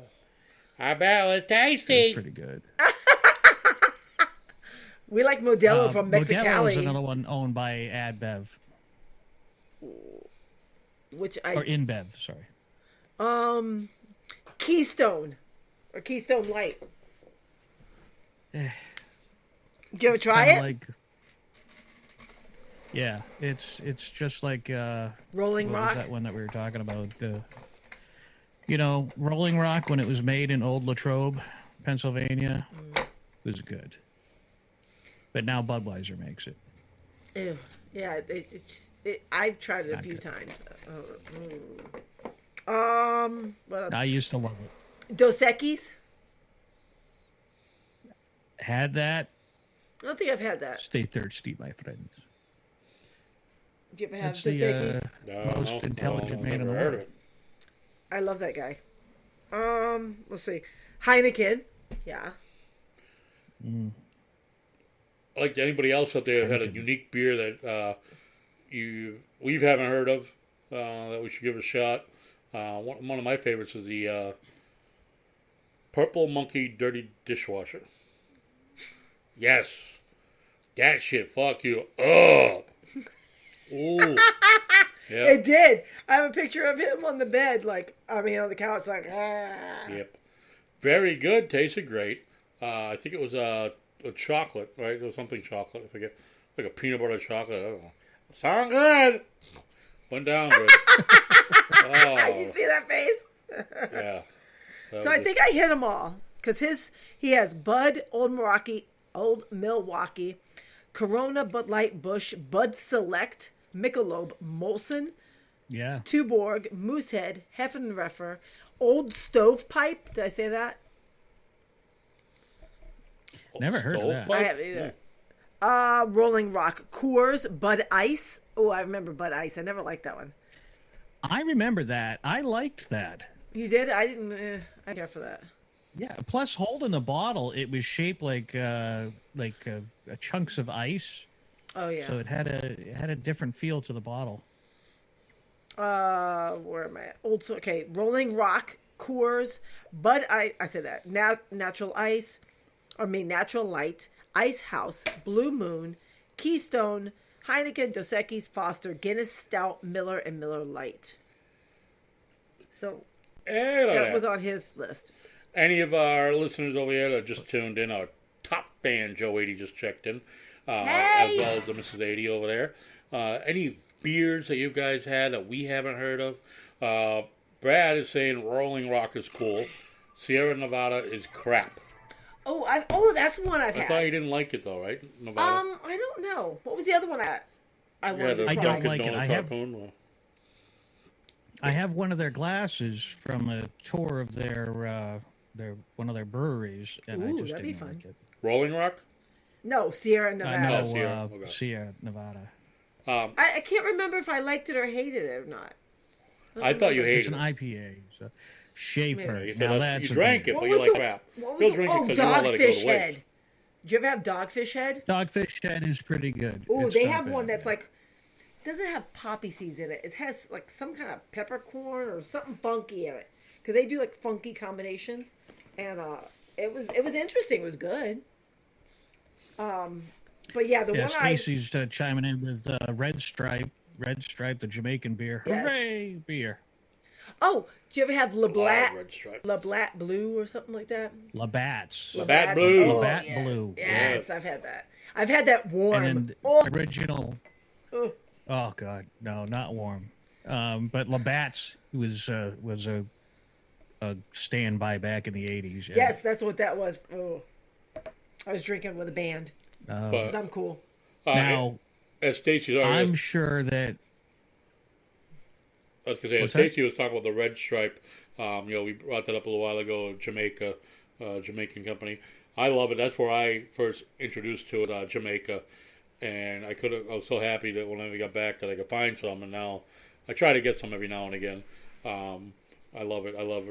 I bet it was It tasty. was pretty good. We like Modelo from Modelo is Mexicali, another one owned by AdBev. which Or I InBev, sorry. Keystone or Keystone Light. Eh. Did you ever try Kinda it? Like, yeah, it's just like Rolling what Rock. was that one that we were talking about? Rolling Rock when it was made in Old Latrobe, Pennsylvania, was good. But now Budweiser makes it. Ew. Yeah, I've tried it a Not few good. times. What else? I used to love it. Dos Equis? Had that. I don't think I've had that. Stay thirsty, my friends. Did you ever have That's Dos Equis? the most intelligent man in the never heard world. of it. I love that guy. Let's see. Heineken. Yeah. Like anybody else out there had a unique beer that we haven't heard of that we should give a shot. One of my favorites is the Purple Monkey Dirty Dishwasher. Yes, that shit fuck you up. Ooh, yeah, It did. I have a picture of him on the bed, on the couch, yep. Very good. Tasted great. I think it was a chocolate, right? It was something chocolate. I forget, like a peanut butter chocolate. I don't know. Sound good. Went down good. You see that face? Yeah. So I think I hit them all because he has Bud, Old Milwaukee, Corona, Bud Light, Busch, Bud Select, Michelob, Molson, Yeah. Tuborg, Moosehead, Heffenreffer, Old Stovepipe. Did I say that? Never heard of that. Stovepipe? I haven't either. Rolling Rock, Coors, Bud Ice. Oh, I remember Bud Ice. I never liked that one. I remember that. I liked that. You did? I didn't. I didn't care for that. Yeah. Plus, holding the bottle, it was shaped like chunks of ice, Oh yeah. so it had a different feel to the bottle. Where am I at? Okay, Rolling Rock, Coors, Bud I said that. Natural Light, Ice House, Blue Moon, Keystone, Heineken, Dos Equis, Foster, Guinness Stout, Miller, and Miller Lite. So Hey, look at that that. was on his list. any of our listeners over here that just tuned in, our top fan Joe 80 just checked in, Hey! as well as the Mrs. 80 over there. Any beers that you guys had that we haven't heard of? Brad is saying Rolling Rock is cool. Sierra Nevada is crap. Oh, that's one I've I had. thought you didn't like it though, right? Nevada. I don't know. What was the other one I wanted to I try? don't like it. Harpoon. I have one of their glasses from a tour of their one of their breweries, and I Ooh, just that'd be didn't fun. like it. Rolling Rock? No, Sierra Nevada. No, Sierra. Okay. Sierra Nevada. I can't remember if I liked it or hated it or not. I thought you It's hated an it. IPA. So. Schaefer. You said Now that's- that's you drank it, What but was you like the- crap. What was You'll the- drink it because you won't let it go Dogfish to waste. Head. Did you ever have Dogfish Head? Dogfish Head is pretty good. Oh, It's they not have bad, one that's yeah. like doesn't have poppy seeds in it. It has like some kind of peppercorn or something funky in it because they do like funky combinations, and it was interesting. It was good. But yeah, the Yeah, one Stacy's chiming in with Red Stripe, the Jamaican beer. Yes. Hooray, beer. oh, did you ever have Wild Lablat Red Stripe. Lablat Blue or something like that? Labatt's. Labatt Blue. Oh, Labatt yeah. Blue. Yes, I've had that. I've had that warm. And then Oh, original. oh. Oh God, no, not warm. But Labatt's was a standby back in the 80s. Yeah. Yes, that's what that was. Oh. I was drinking with a band. Uh, 'Cause I'm cool. now As Stacy's already, I'm sure that I was going to say, as What's that? Stacy was talking about the Red Stripe, we brought that up a little while ago, Jamaica, Jamaican company. I love it. That's where I first introduced to it, Jamaica. And I was so happy that when I got back that I could find some, and now I try to get some every now and again. I love it. I love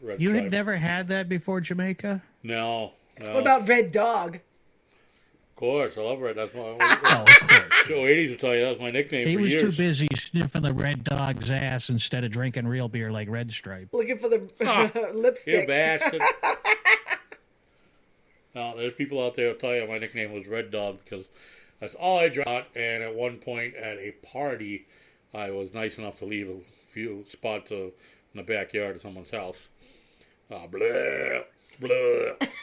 Red you Stripe. had never had that before Jamaica. No. What about Red Dog? Of course, I love Red. That's my Oh, of course. Joe 80s will tell you that's my nickname He for was years. too busy sniffing the Red Dog's ass instead of drinking real beer like Red Stripe. Looking for the You lipstick. bastard. Now, there's people out there who tell you my nickname was Red Dog because that's all I drank. And at one point at a party, I was nice enough to leave a few spots in the backyard of someone's house. Blah, blah.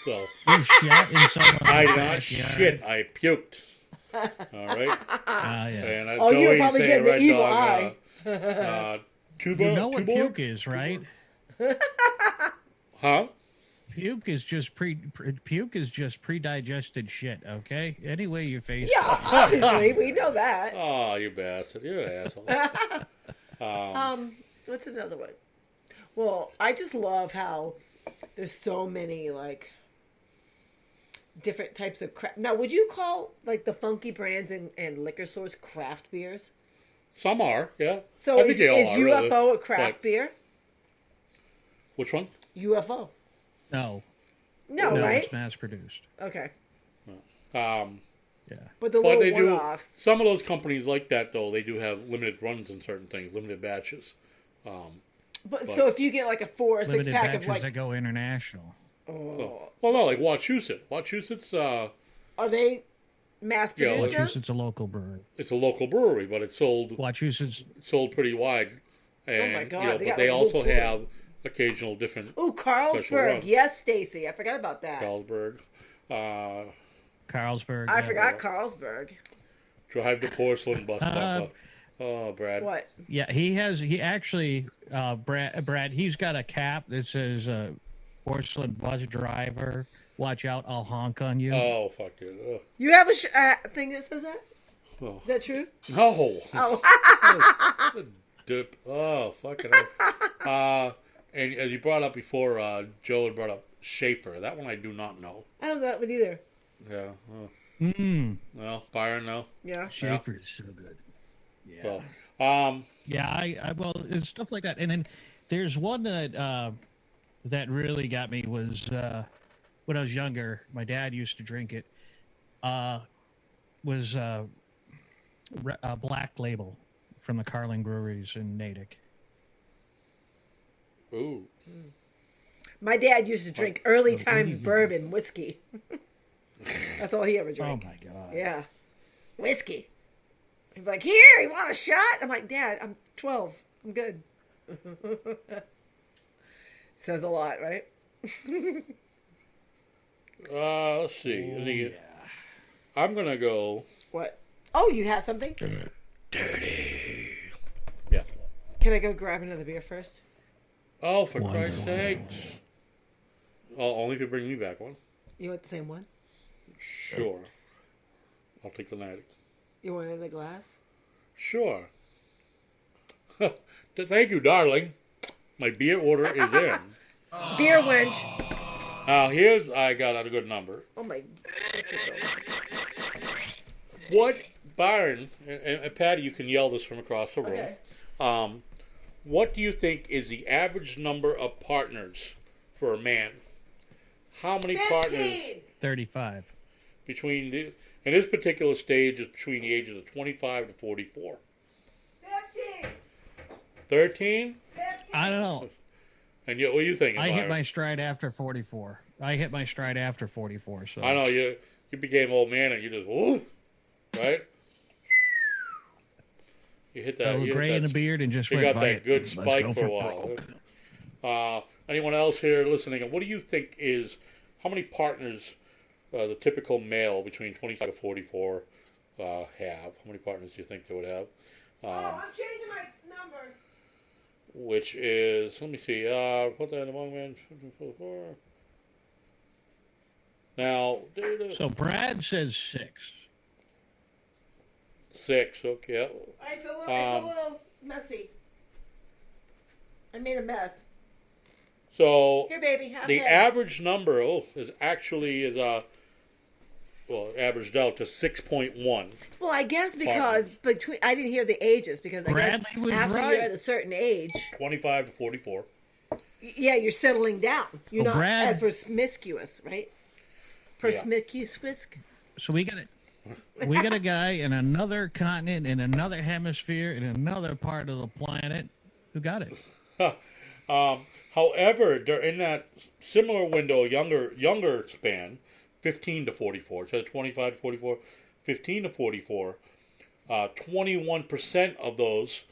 So You shot in someone's I not backyard. shit. I puked. All right. Yeah. And Oh, you were Joey probably saying getting the Red evil Dog, eye. Tuba, You know what Tuborg? puke is, right? Huh? Puke is just pre-digested shit. Okay. Any way you face Yeah, obviously we know that. Oh, you bastard. You're an asshole. What's another one? Well, I just love how there's so many like different types of craft. Now, would you call like the funky brands and liquor stores craft beers? Some are, yeah. So I think is they all UFO really, a craft but- beer? Which one? UFO. No, No, no, right? it's mass-produced. Okay. Um, Yeah. But the but little they do. one-offs. Some of those companies like that, though, they do have limited runs in certain things, limited batches. But so if you get like a 4 or 6 Limited pack batches of like, that go international. oh, Well, no, like Wachusett. Wachusett, are they mass Yeah, produced? now? Wachusett's a local brewery. it's a local brewery, but it's Wachusett's sold pretty wide. And, Oh my God, you know, they but got they like a whole also pool. have occasional different Ooh, Special Carlsberg. runs. Yes, Stacy. I forgot about that. Carlsberg. Carlsberg. I yeah. forgot Carlsberg. Drive the porcelain bus. Uh, Oh, Brad. What? Yeah, he actually, Brad, he's got a cap that says porcelain bus driver. Watch out, I'll honk on you. Oh, fuck you. You have a thing that says that? Oh. Is that true? No. Oh, Dip. Oh, fucking hell. And as you brought up before, Joe had brought up Schaefer. That one I do not know. I don't know that one either. Yeah. Well, Byron, no. Yeah. Schaefer's so good. Yeah. Well, Yeah, I well, it's stuff like that. And then there's one that that really got me was when I was younger. My dad used to drink it. Was a Black Label from the Carling Breweries in Natick. ooh. My dad used to drink early times bourbon whiskey. That's all he ever Oh drank. my god! Yeah. Whiskey. He'd be like, here, you want a shot? I'm like, Dad, I'm 12. I'm good. Says a lot, right? Let's see. I'm going to go What? Oh, you have something? dirty. Can I go grab another beer first? Oh, for Wonderful. Christ's sakes. Oh, only if you bring me back one. You want the same one? Sure. I'll take the night. You want it in a glass? Sure. Thank you, darling. My beer order is in. Beer wench. Now, I got a good number. Oh my. What, Byron, and Patty, you can yell this from across the room. Okay. What do you think is the average number of partners for a man? How many partners 15. 35. in this particular stage is between the ages of 25 to 44? 15. 13? I don't know. And what are you thinking, I hit Byron? my stride after 44. So I know, you became old man and you just, whoa, right? You hit that. a little gray in the beard and just You went got that "Viet, good let's spike go for a while. broke." Anyone else here listening? What do you think is, how many partners the typical male between 25 to 44 have? How many partners do you think they would have? I'm changing my number. Which is, let me see, put that among men, 44. Now, So Brad says 6. 6, okay. It's a little messy. I made a mess. So, Here, baby, have the this. average number is averaged out to 6.1. Well, I guess because I didn't hear the ages because I Bradley guess was after right. you're at a certain age, 25 to 44. yeah, you're settling down. You're Well, not Brad- as promiscuous, right? Promiscuous. So we got a guy in another continent, in another hemisphere, in another part of the planet who got it. However, in that similar window, younger span, 15 to 44, instead of 25 to 44, 15 to 44, 21% of those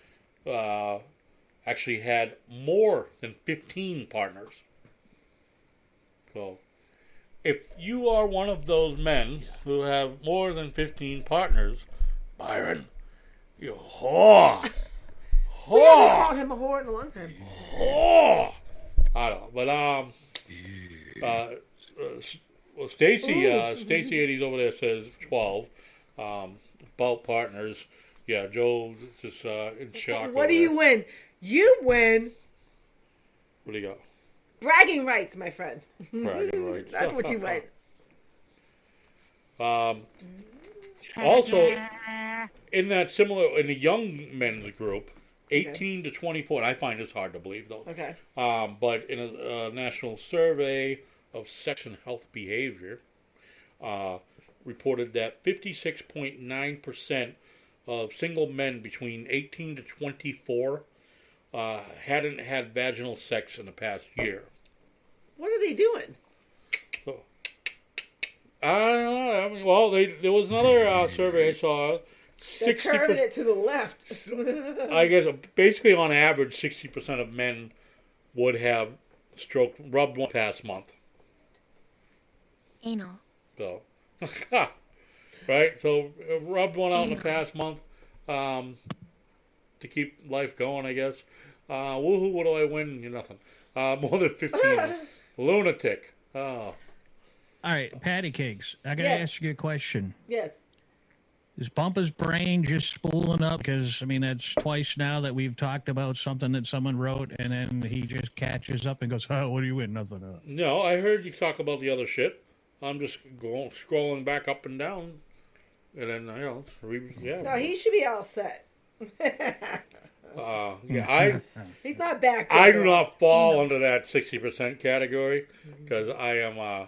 actually had more than 15 partners. So, if you are one of those men who have more than 15 partners, Byron, you whore. We haven't called him a whore in a long time. Oh, I don't know, but well, Stacy 80's over there says 12. About partners, yeah. Joe's just in shock. What over do you there. win? You win What do you got? bragging rights, my friend. Bragging rights. That's what you win. Also, in the young men's group, 18 to 24, and I find this hard to believe though. Okay. But in a national survey of sex and health behavior, reported that 56.9% of single men between 18 to 24 hadn't had vaginal sex in the past year. What are they doing? I don't know. I mean, well, there was another survey I saw. They're 60%. curving it to the left. I guess basically on average, 60% of men would have rubbed one past month. Anal. So, right? So, rubbed one out in the past month to keep life going, I guess. Woohoo, what do I win? Nothing. More than 15. Lunatic. Oh. All right, patty cakes. I gotta Yes. ask you a question. Yes. Is Bumpa's brain just spooling up? Because, I mean, that's twice now that we've talked about something that someone wrote, and then he just catches up and goes, oh, what do you win? Nothing. No, I heard you talk about the other shit. I'm just scrolling back up and down. And then, yeah. No, he should be all set. Yeah, He's not back. I there. do not fall under that 60% category because I am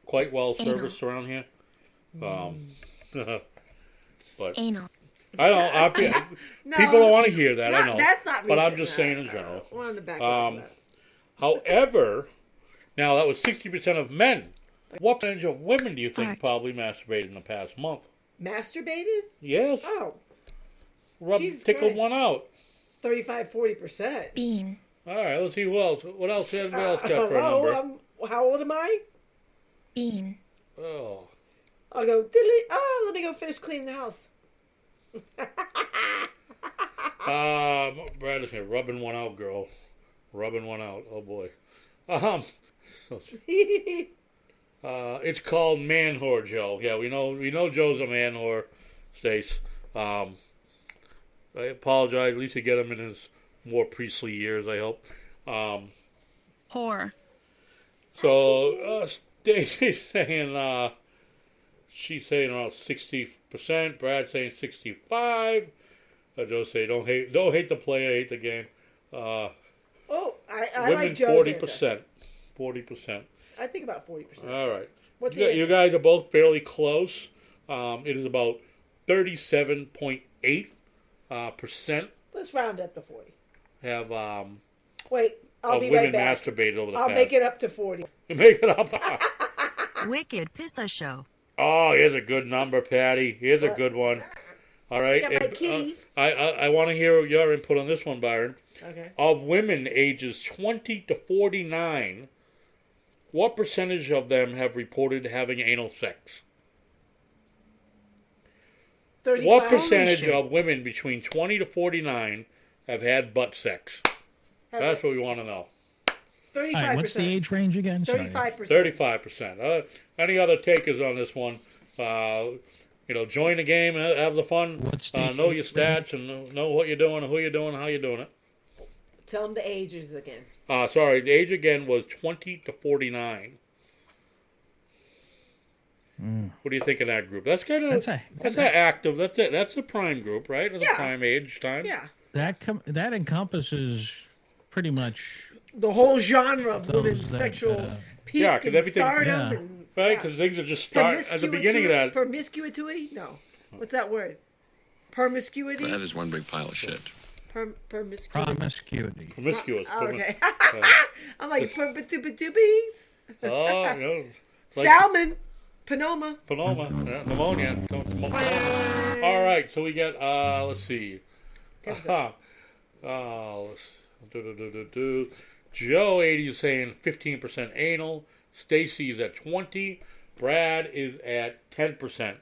quite well serviced around here. But Anal. I don't. No, People don't want to hear that. I not- know. That's not. But I'm recent, just no, saying in no. general. We're on the back. However, now that was 60% of men. What percentage of women do you think Alright. probably masturbated in the past month? Masturbated? Yes. Oh, Jesus Tickled Christ. one out. 35-40%. Bean. All right, let's see who else. What else? Anybody else got for a Hello, number? How old am I? Bean. Oh. I'll go, diddly. Oh, let me go finish cleaning the house. Brad is here. Rubbing one out, girl. Rubbing one out. Oh, boy. It's called man whore, Joe. Yeah, we know Joe's a man whore, Stace. I apologize. At least you get him in his more priestly years, I hope. Whore. So, Stacy's saying, she's saying around 60%. Brad's saying 65%. Joe say, don't hate the player, hate the game. I Women, like Joe's 40%. answer. 40%. I think about 40%. All right. What's You guys are both fairly close. It is about 37.8% Let's round up to 40. have Wait, I'll of be women right back. masturbated over the I'll past. make it up to 40. Make it up. Wicked Pissa Show. Oh, here's a good number, Patty. Here's a good one. All right. I got my And, kitty. I want to hear your input on this one, Byron. Okay. Of women ages 20 to 49, what percentage of them have reported having anal sex? 35. What percentage of women between 20 to 49 have had butt sex? That's what we want to know. 35%. All right, what's the age range again? Sorry. 35%. 35%. Any other takers on this one? Join the game and have the fun. What's the Know your stats and know what you're doing, who you're doing, how you're doing it. Tell them the ages again. Sorry, the age again was 20 to 49. What do you think of that group? That's kind of that's active. That's it. That's the prime group, right? That's the prime age time. Yeah. That encompasses pretty much The whole genre of Those women's that, sexual peak Yeah, 'cause and everything- stardom. Yeah. And, Right, because things are just start at the beginning of that. Promiscuity? No. What's that word? Promiscuity? That is one big pile of shit. Promiscuity. promiscuity. Promiscuous. Okay. I'm like, perpetupities. Oh, like Salmon. Panoma. pneumonia. All right, so we get, let's see. Joe 80 is saying 15% anal. Stacy is at 20. Brad is at 10%.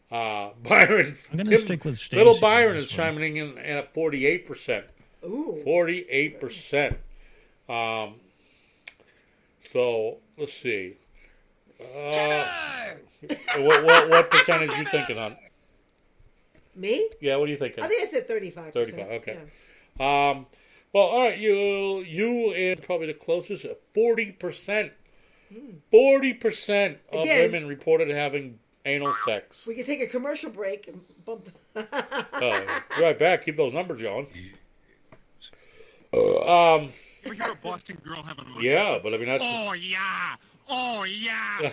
Byron. I'm going to stick with Stacy. Little Byron on is this one. chiming in at 48%. Ooh. 48%. So let's see. What percentage you thinking on? Me? Yeah, what are you thinking? I think I said 35%. 35, okay. Yeah. Well, all right, you is probably the closest at 40%. 40% of Again. women reported having anal sex. We can take a commercial break and bump. Be right back. Keep those numbers going. We hear a Boston girl having a Yeah, but I mean that's. Oh yeah! Oh yeah!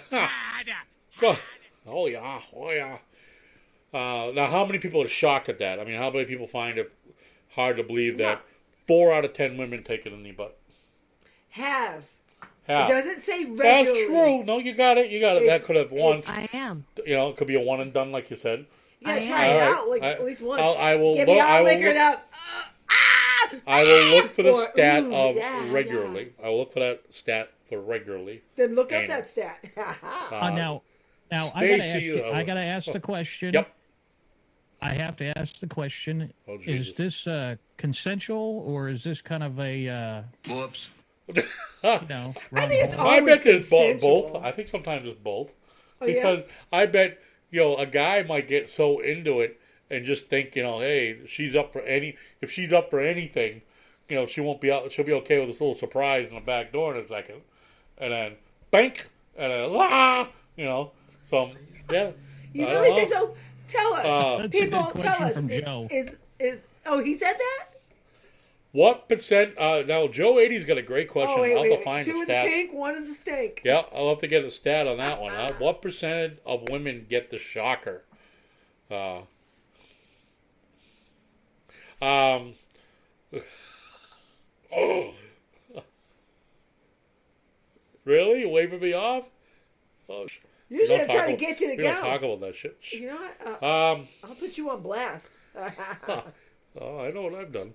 Oh yeah! Oh yeah! Now, how many people are shocked at that? I mean, how many people find it hard to believe that 4 out of 10 women take it in the butt? Have. Have. It doesn't say regularly. That's true. No, you got it. That could have once. I am. It could be a one and done, like you said. You gotta I try am. it All out like, right. at least once. I will. Get me all liquored look, up. I will look for the Or, stat ooh, of yeah, regularly. I will look for that stat for regularly. Then look up Anal. that stat. Now Stacy, I gotta ask the question. Yep. I have to ask the question: Oh, Jesus. is this consensual, or is this kind of a Whoops. wrong I think it's ball? I bet there's consensual. both. I think sometimes it's both. Oh, yeah? Because I bet, a guy might get so into it and just think, hey, if she's up for anything, she won't be out, she'll be okay with this little surprise in the back door in a second. And then, bank, and then, so, yeah. You I really don't think know. so? Tell us. That's a People, good tell question us. from Joe. Oh, he said that? What percent, now Joe 80's got a great question. Oh, I'll have wait. to find 2 the in the stat. pink, 1 in the stink. Yeah, I'll have to get a stat on that one. What percentage of women get the shocker? Really? You waving me off? Oh, Usually I'm don't trying talk to get you to we don't go. talk about that shit. You know what? I'll I'll put you on blast. I know what I've done.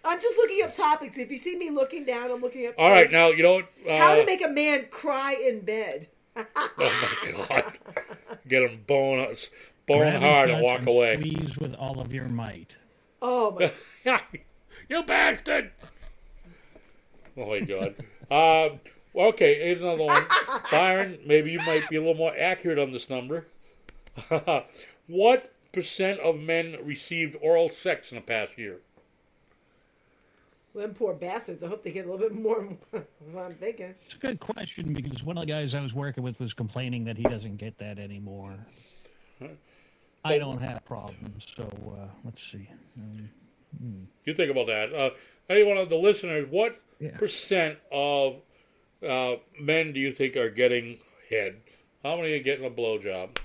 I'm just looking up topics. If you see me looking down, I'm looking up. All right, now you know what? How to make a man cry in bed. Oh my God! Get him bone Grab his hard and nuts walk away. Squeeze with all of your might. Oh my! You bastard! Oh my God. Well, okay, here's another one. Byron, maybe you might be a little more accurate on this number. What percent of men received oral sex in the past year? Them poor bastards. I hope they get a little bit more than what I'm thinking. It's a good question because one of the guys I was working with was complaining that he doesn't get that anymore. I don't have problems, so let's see. You think about that. Any one of the listeners, what Yeah. percent of men do you think are getting head? How many are getting a blowjob?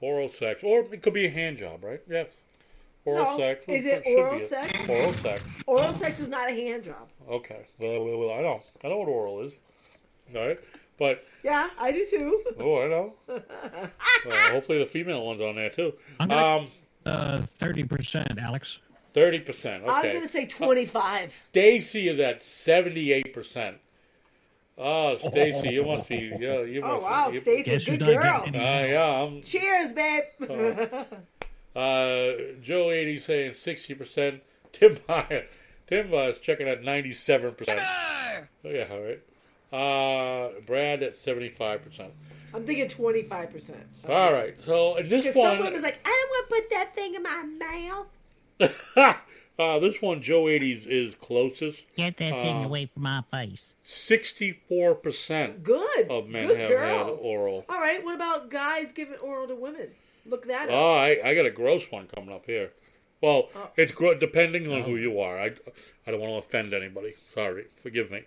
Oral sex. Or it could be a hand job, right? Yes. Oral No, sex. is it should oral be sex? Oral sex. Oral sex is not a hand job. Okay. Well, I know. I know what oral is. All right. But, Yeah, I do too. oh, I know. Hopefully the female one's on there too. I'm gonna 30%, Alex. 30%. Okay. I'm going to say 25. Stacy is at 78%. Oh, Stacy, you must be. Yeah, you Oh, must wow. be. Stacy's Guess a who's good not girl. getting any? Yeah, Cheers, babe. Joe 80 saying 60%. Tim is checking at 97%. Yeah, all right. Brad at 75%. I'm thinking 25%. All right. So in this Because one, some women's like, I don't want to put that thing in my mouth. this one, Joe 80 is closest. Get that thing away from my face. 64% Good. of men Good have girls. had oral. All right. What about guys giving oral to women? Look that up. Oh, I got a gross one coming up here. Well, it's depending on who you are. I don't want to offend anybody. Sorry, forgive me.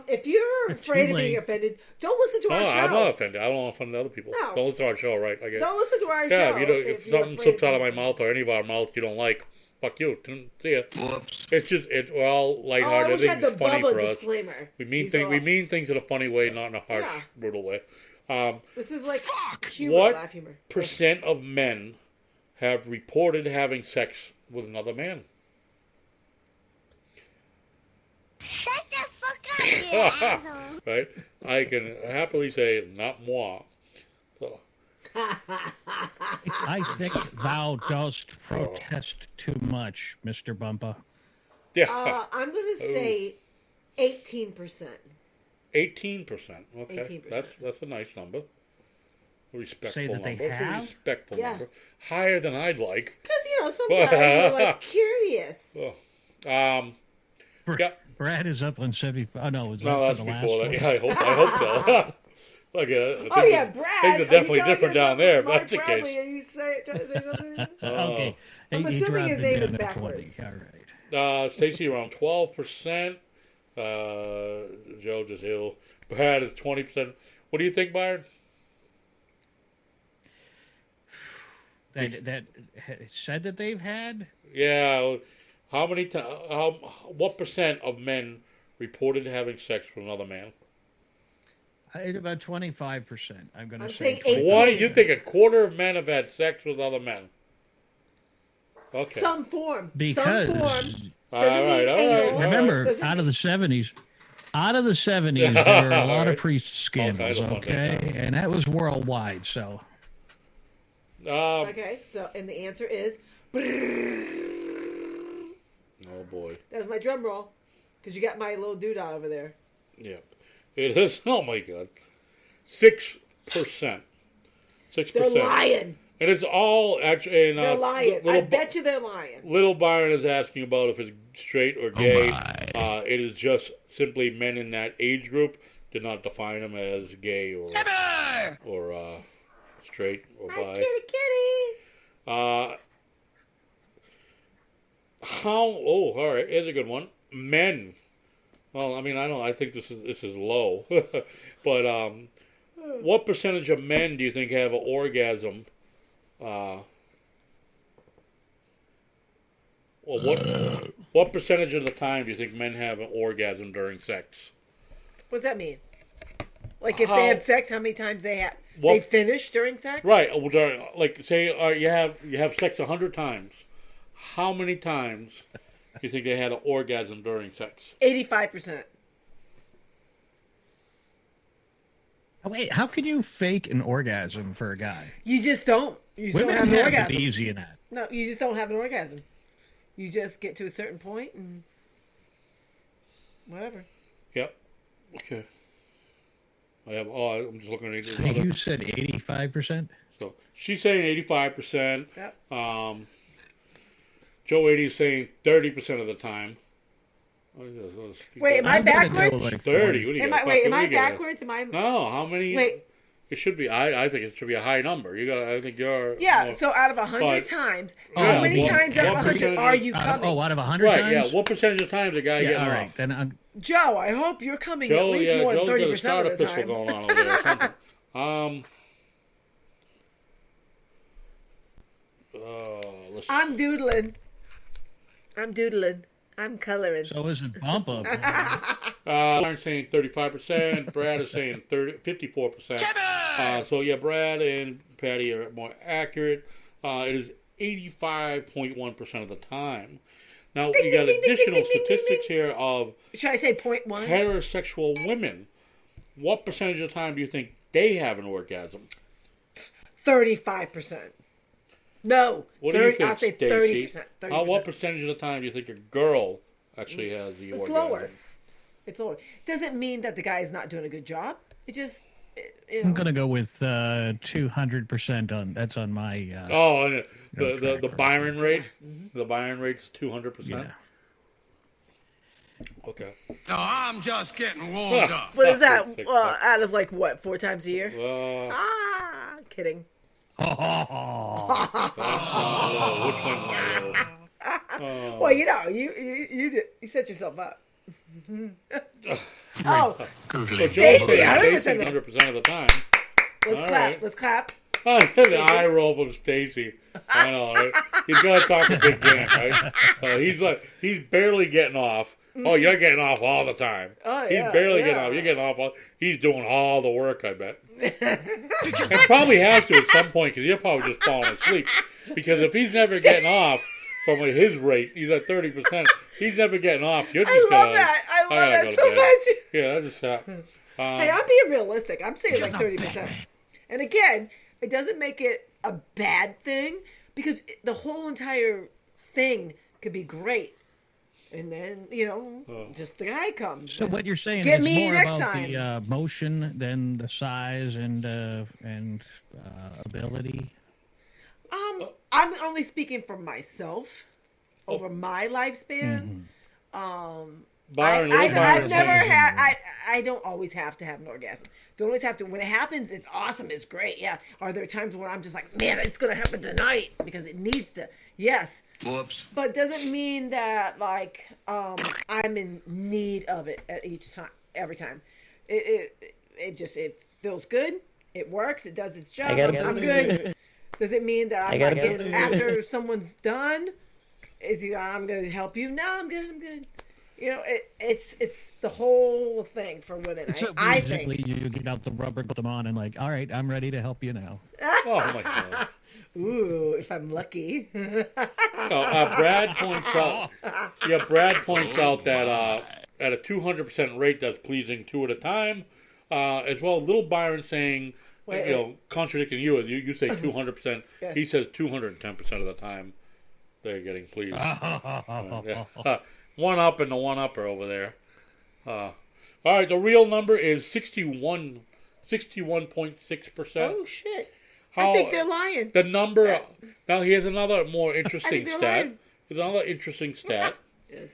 If you're It's afraid too of being late. offended, don't listen to No, our show. I'm not offended. I don't want to offend other people. No. Don't listen to our show, right? I guess. Don't listen to our Yeah, show. if you're something afraid slips out of my being- mouth or any of our mouths you don't like, fuck you. See ya. Whoops. It's just we're all Oh, I lighthearted. wish I had the Everything's funny Bubba for us. disclaimer. We mean These things. are We all- mean things in a funny way, not in a harsh, Yeah. brutal way. This is like humor, What laugh humor. percent of men have reported having sex with another man? Shut the fuck up, you asshole. Right? I can happily say, not moi. So, I think thou dost protest too much, Mr. Bumpa. yeah, I'm going to say 18%. 18%. Okay, 18%. that's a nice number. A respectful Say that they number. It's a have? respectful Yeah. number. Higher than I'd like. Because, some guys are like curious. Oh. Yeah. Brad is up on 75. Oh, no, was No, that that's for the last before that. one? Yeah, I hope so. Look, Oh, yeah, Brad. Things are definitely different down there, if Mark that's the Bradley, case. Are you trying to say something? Okay. I'm He assuming dropped his it name down is to backwards. 20. All right. Stacey around 12%. Joe just ill. Brad is 20%. What do you think, Byron? That said that they've had? Yeah. How many times? What percent of men reported having sex with another man? About 25%. I'm going to I'm say saying 18. What? You think a quarter of men have had sex with other men? Okay. Some form. Because Some form. all right. remember, Doesn't out of mean- the 70s, there were a lot of Alright. priest scandals, All kinds of fun okay? things. And that was worldwide, so. Okay, so, and the answer is. Oh boy. That was my drum roll. Because you got my little doodah over there. Yeah. It is. Oh my God. 6%. 6%. They're lying. And it's all actually. They're lying. I bet you they're lying. Little Byron is asking about if it's straight or gay. my. It is just simply men in that age group. Did not define them as gay or straight or Hi, bi. kitty. Oh, all right. Here's a good one. Men. Well, I mean, I think this is low, but what percentage of men do you think have an orgasm? Well, what percentage of the time do you think men have an orgasm during sex? What's that mean? Like if How- they have sex, how many times they What- finish during sex? Right. Well, like say you have sex 100 times. How many times you think they had an orgasm during sex? 85%. Oh, wait, how can you fake an orgasm for a guy? You just don't. You just Women don't have an have orgasm. it easy in that. No, you just don't have an orgasm. You just get to a certain point and whatever. Yep. Okay. I'm just looking at So it. you said 85%? So she's saying 85%. Yep. Joe 80 is saying 30% of the time. Wait, am I I'm gonna go backwards? like 30. What do you Am got? I, wait, am What do I you got? backwards? Am I? No, how many? Wait. It should be. I think it should be a high number. I think you're. Yeah. more- So out of 100 but- times, Yeah, how many what- times out of what 100 percentage are of- you coming? Out of 100 right. times? Yeah. What percentage of times a guy Yeah, getting all right. off? Then Joe, I hope you're coming Joe, at least more than Joe's got a 30% starter of the pistol time. going on over there or something. Let's I'm doodling. I'm coloring. so is it bump up? Lauren's saying 35%. Brad is saying 54%. So yeah, Brad and Patty are more accurate. It is 85.1% of the time. Now Ding, we got ding, ding, additional ding, ding, ding, statistics ding. here of Should I say 0.1? heterosexual women. What percentage of the time do you think they have an orgasm? 35%. No. What do you think, I'll say Stacey? 30%. 30%. What percentage of the time do you think a girl actually has the It's orgasm? lower. It's lower. Doesn't mean that the guy is not doing a good job. It just, you know. I'm gonna go with 200% on that's on my. And No the track for Byron rate. The Byron rate's 200%. Yeah. Okay. No, I'm just getting warmed up. What is that? Sick Out of like what? 4 times a year? Kidding. That's not low. Which one? Oh. Well, you know, you set yourself up. Oh, So Stacey, Joe's saying 100%. Stacey 100% of the time. let's All clap. right. Let's clap. Oh, the eye roll from Stacy. I know. Right? He's gonna talk a big game, right? He's barely getting off. Oh, you're getting off all the time. Oh, He's yeah, barely yeah. getting off. You're getting off. He's doing all the work, I bet. And probably has to at some point because you're probably just falling asleep. Because if he's never getting off from his rate, he's at 30%. He's never getting off. You're just I love gonna, that. I love gotta that go to so bed. much. Yeah, that just happened. Hey, I'm being realistic. I'm saying like 30%. And again, it doesn't make it a bad thing because the whole entire thing could be great. And then, just the guy comes. So what you're saying Get is me more next about time. the motion than the size and ability. I'm only speaking for myself over my lifespan. Byron, I've never had. I don't always have to have an orgasm. Don't always have to. When it happens, it's awesome. It's great. Yeah. Are there times when I'm just like, man, it's gonna happen tonight because it needs to? Yes. Whoops. But doesn't mean that like I'm in need of it at each time, every time. It feels good. It works. It does its job. I'm good. Does it mean that I'm like after someone's done? I'm going to help you? No, I'm good. I'm good. It's the whole thing for women. So I basically, think. you get out the rubber, put them on, and like, all right, I'm ready to help you now. Oh my God. Ooh, if I'm lucky. Brad points out. Yeah, Brad points out that at a 200% rate, that's pleasing 2 at a time. As well, Little Byron saying, contradicting you. You say 200%. Yes. He says 210% of the time they're getting pleased. One up and the one upper over there. All right, the real number is 61.6%. Oh shit! I think they're lying. The number. Now here's another more interesting they're stat. lying. Here's another interesting stat. Yes.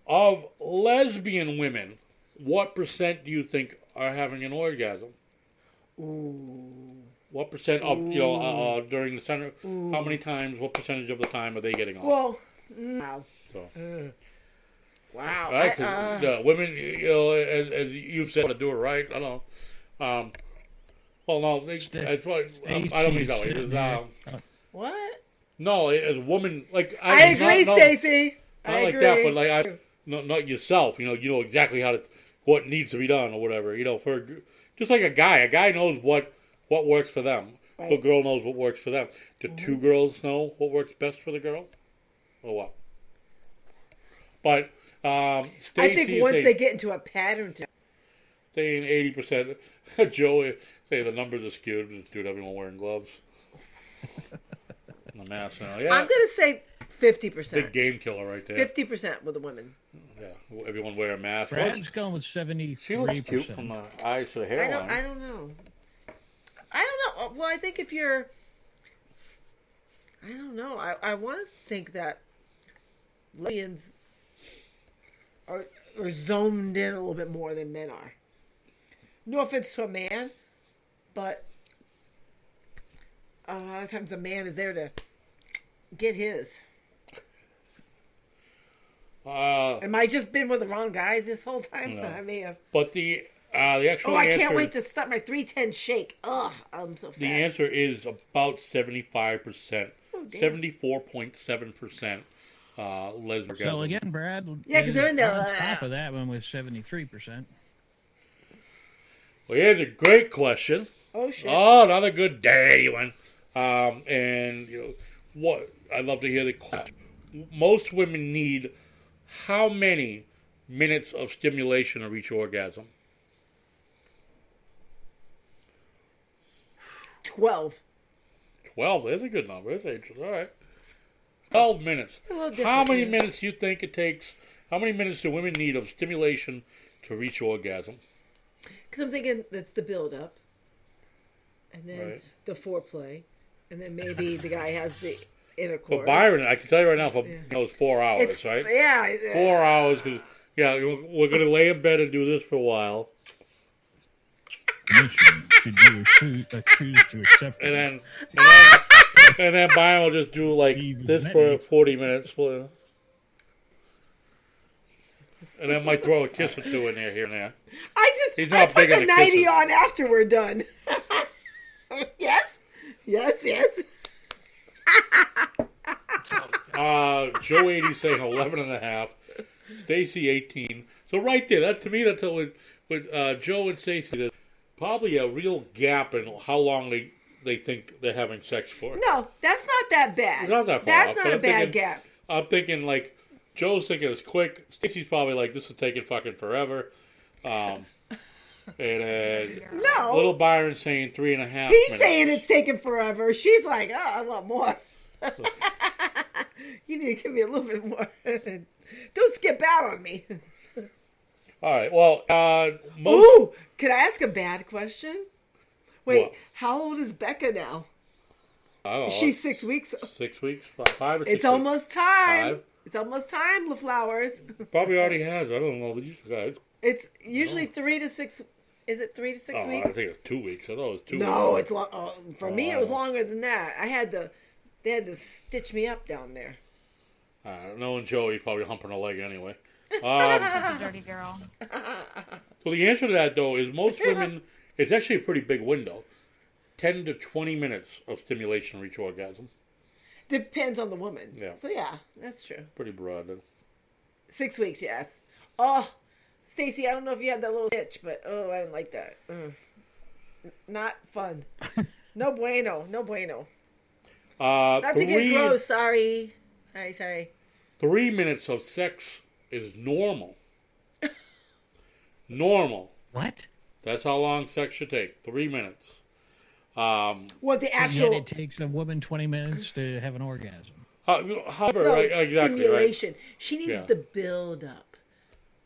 Of lesbian women, what percent do you think are having an orgasm? Ooh. What percent of during the center? Ooh. How many times? What percentage of the time are they getting off? Well, wow. So, Wow. right? 'Cause, women, as you've said, to do it right. I don't know. Well, no, that's what I don't mean that way. It's, What? no, as a woman, like I agree, Stacey. Not I like agree. that, but like not yourself. You know exactly what needs to be done or whatever. For just like a guy knows what works for them. Right. The girl knows what works for them. Do two girls know what works best for the girl, or what? But I Stacy think once they get into a pattern, saying 80%. Joe say the numbers are skewed. Just dude, everyone wearing gloves. The mask now. Yeah. I'm gonna say 50%. Big game killer right there. 50% with the women. Yeah, everyone wear a mask. Brad's going with 73%. She looks cute from the eyes to the hairline. I don't know. Well, I think if you're, I don't know. I want to think that lesbians are zoned in a little bit more than men are. No offense to a man, but a lot of times a man is there to get his. Am I just been with the wrong guys this whole time? No. I may have. But the actual I answer, can't wait to start my 310 shake. Ugh, I'm so fat. the answer is about 75%. Oh, damn. 74.7% lesbian. So again, Brad. Yeah, 'cause they're in there. On top of that one with 73%. Well, here's a great question. Oh shit. Oh, another good day one. And what I'd love to hear the question. Most women need how many minutes of stimulation to reach orgasm? 12. 12. There's a good number. That's interesting. All right. 12 minutes. A little different, How many yeah. minutes do you think it takes? How many minutes do women need of stimulation to reach orgasm? Because I'm thinking that's the build up, and then Right. the foreplay, and then maybe the guy has the intercourse. For Byron, I can tell you right now, it's 4 hours, It's right? yeah. 4 hours, because, we're going to lay in bed and do this for a while. Should you choose to accept And it? then Byron will just do like He was this met for me. 40 minutes. And then might throw a kiss or two in there here and there. He's I not put big the on the 90 kisses. on after we're done. Yes. Joe 80 saying 11 and a half. Stacy 18. So right there, to me, that's with Joe and Stacy, there's probably a real gap in how long they think they're having sex for. No, that's not that bad. It's not that far That's off, not but a I'm bad thinking- gap. I'm thinking like Joe's thinking it's quick. Stacy's probably like, this is taking fucking forever. And No. little Byron saying 3.5 He's minutes. saying it's taking forever. She's like, oh, I want more. You need to give me a little bit more. Don't skip out on me. All right. Well, Ooh, can I ask a bad question? Wait, What? how old is Becca now? I don't know, She's 6 weeks. 6 weeks, 5 or 6 It's weeks. almost time. 5? It's almost time, LaFlowers. Probably already has. I don't know. You guys. It's usually 3 to 6. Is it 3 to 6 Oh, weeks? I think it's 2 weeks. I thought it was 2 No, weeks. it's long. For me, it was longer than that. They had to stitch me up down there. Knowing Joey, probably humping a leg anyway. Dirty girl. So the answer to that, though, is most women, it's actually a pretty big window. 10 to 20 minutes of stimulation to reach orgasm. Depends on the woman. Yeah. So yeah, that's true. Pretty broad, then. 6 weeks, yes. Oh, Stacy, I don't know if you had that little itch, but I didn't like that. Not fun. No bueno. No bueno. Not to get gross. Sorry. 3 minutes of sex is normal. Normal. What? That's how long sex should take. 3 minutes. What the And actual yet it takes a woman 20 minutes to have an orgasm. However, no, right, exactly, right. stimulation. She needs Yeah. the build up.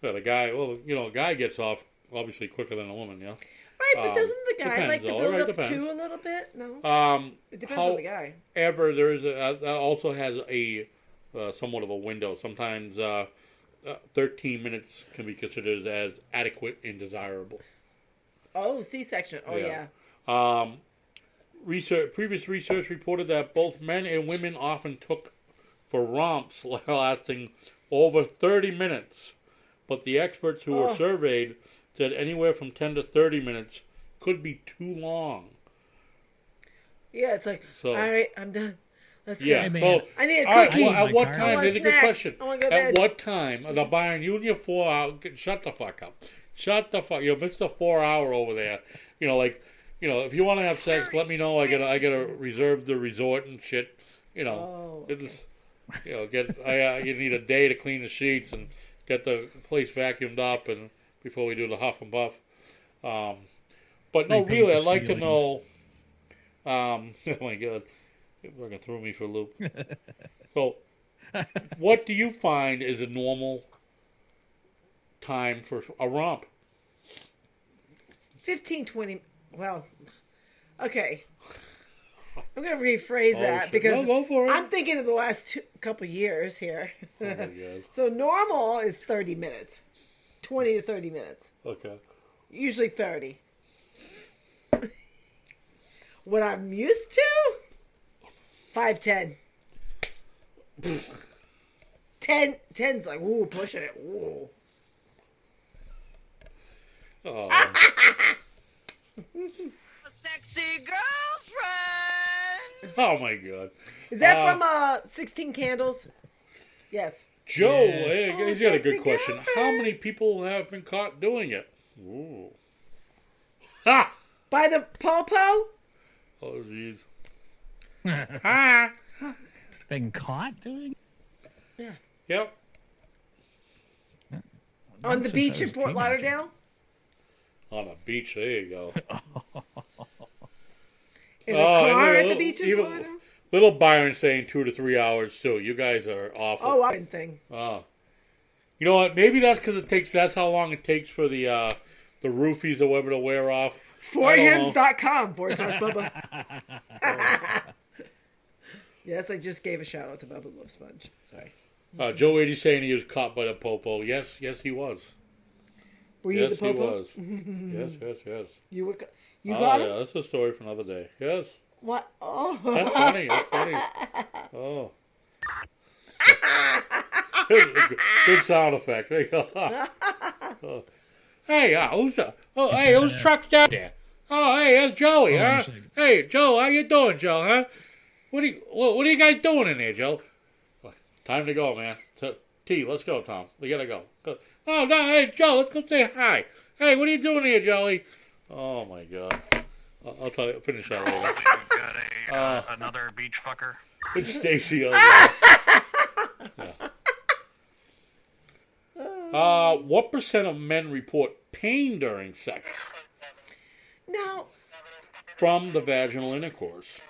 Yeah, the guy, a guy gets off obviously quicker than a woman, yeah. Right, but doesn't the guy depends, like to though. build Right, up depends. too a little bit? No. It depends on the guy. However, there is that also has a somewhat of a window. Sometimes 13 minutes can be considered as adequate and desirable. Oh, C-section. Oh Yeah. yeah. Previous research reported that both men and women often took for romps lasting over 30 minutes, but the experts who were surveyed said anywhere from 10 to 30 minutes could be too long. Yeah, it's like, So- all right, I'm done. Let's go. Yeah, Hey, man. so I need a all right, cookie. well, at what I I time? want There's a good snack. question. I wanna go to At bed. what time? Now, Byron, you and your 4 hour. Shut the fuck up. Shut the fuck. You're Mr. 4 hour over there. If you want to have sex, let me know. I gotta reserve the resort and shit. Oh, It's You know, you need a day to clean the sheets and get the place vacuumed up, and before we do the huff and puff. But no, Repaint really, the I'd like to ceilings. know. Oh my God, it fucking threw me for a loop. So, what do you find is a normal time for a romp? 15, 20. Well, okay. I'm going to rephrase that shit. because No, go for it. I'm thinking of the last couple years here. Oh my God. So normal is 30 minutes, 20 to 30 minutes. Okay. Usually 30. What I'm used to? 5-10. 10's like, ooh, pushing it. Ooh. Oh. Sexy girlfriend. Oh my God. Is that from 16 Candles? Yes. Joe, Yes. hey, he's got a sexy good question. girlfriend. How many people have been caught doing it? Ooh. Ha! By the Popo? Oh, jeez. Ha! Been caught doing? Yep. On Not the since beach I in was a Fort teenager. Lauderdale? On a beach, there you go. In a Oh, car and at the beach in even- Fort Lauderdale? Little Byron saying 2 to 3 hours, too. You guys are awful. Oh, I didn't think. Oh. You know what? Maybe that's because that's how long it takes for the roofies or whatever to wear off. Forhims.com, /Bubba. Yes, I just gave a shout out to Bubba Love Sponge. Sorry. Joe 80 saying he was caught by the popo. Yes, he was. Were you Yes, the Popo? he was. Yes. You were. You Oh, got yeah, him? that's a story for another day. Yes. What? Oh. That's funny. Oh. Good sound effect. There you go. Oh. Hey, who's truck down there? Oh, hey, that's Joey, Hold on a huh? second. Hey, Joe, how you doing, Joe, huh? What are you guys doing in there, Joe? Time to go, man. T, let's go, Tom. We gotta go. Oh, no, hey, Joe, let's go say hi. Hey, what are you doing here, Joey? Oh, my God. I'll tell you, finish that later. You got another beach fucker? It's Stacy over there. Yeah. What % of men report pain during sex Now, from the vaginal intercourse?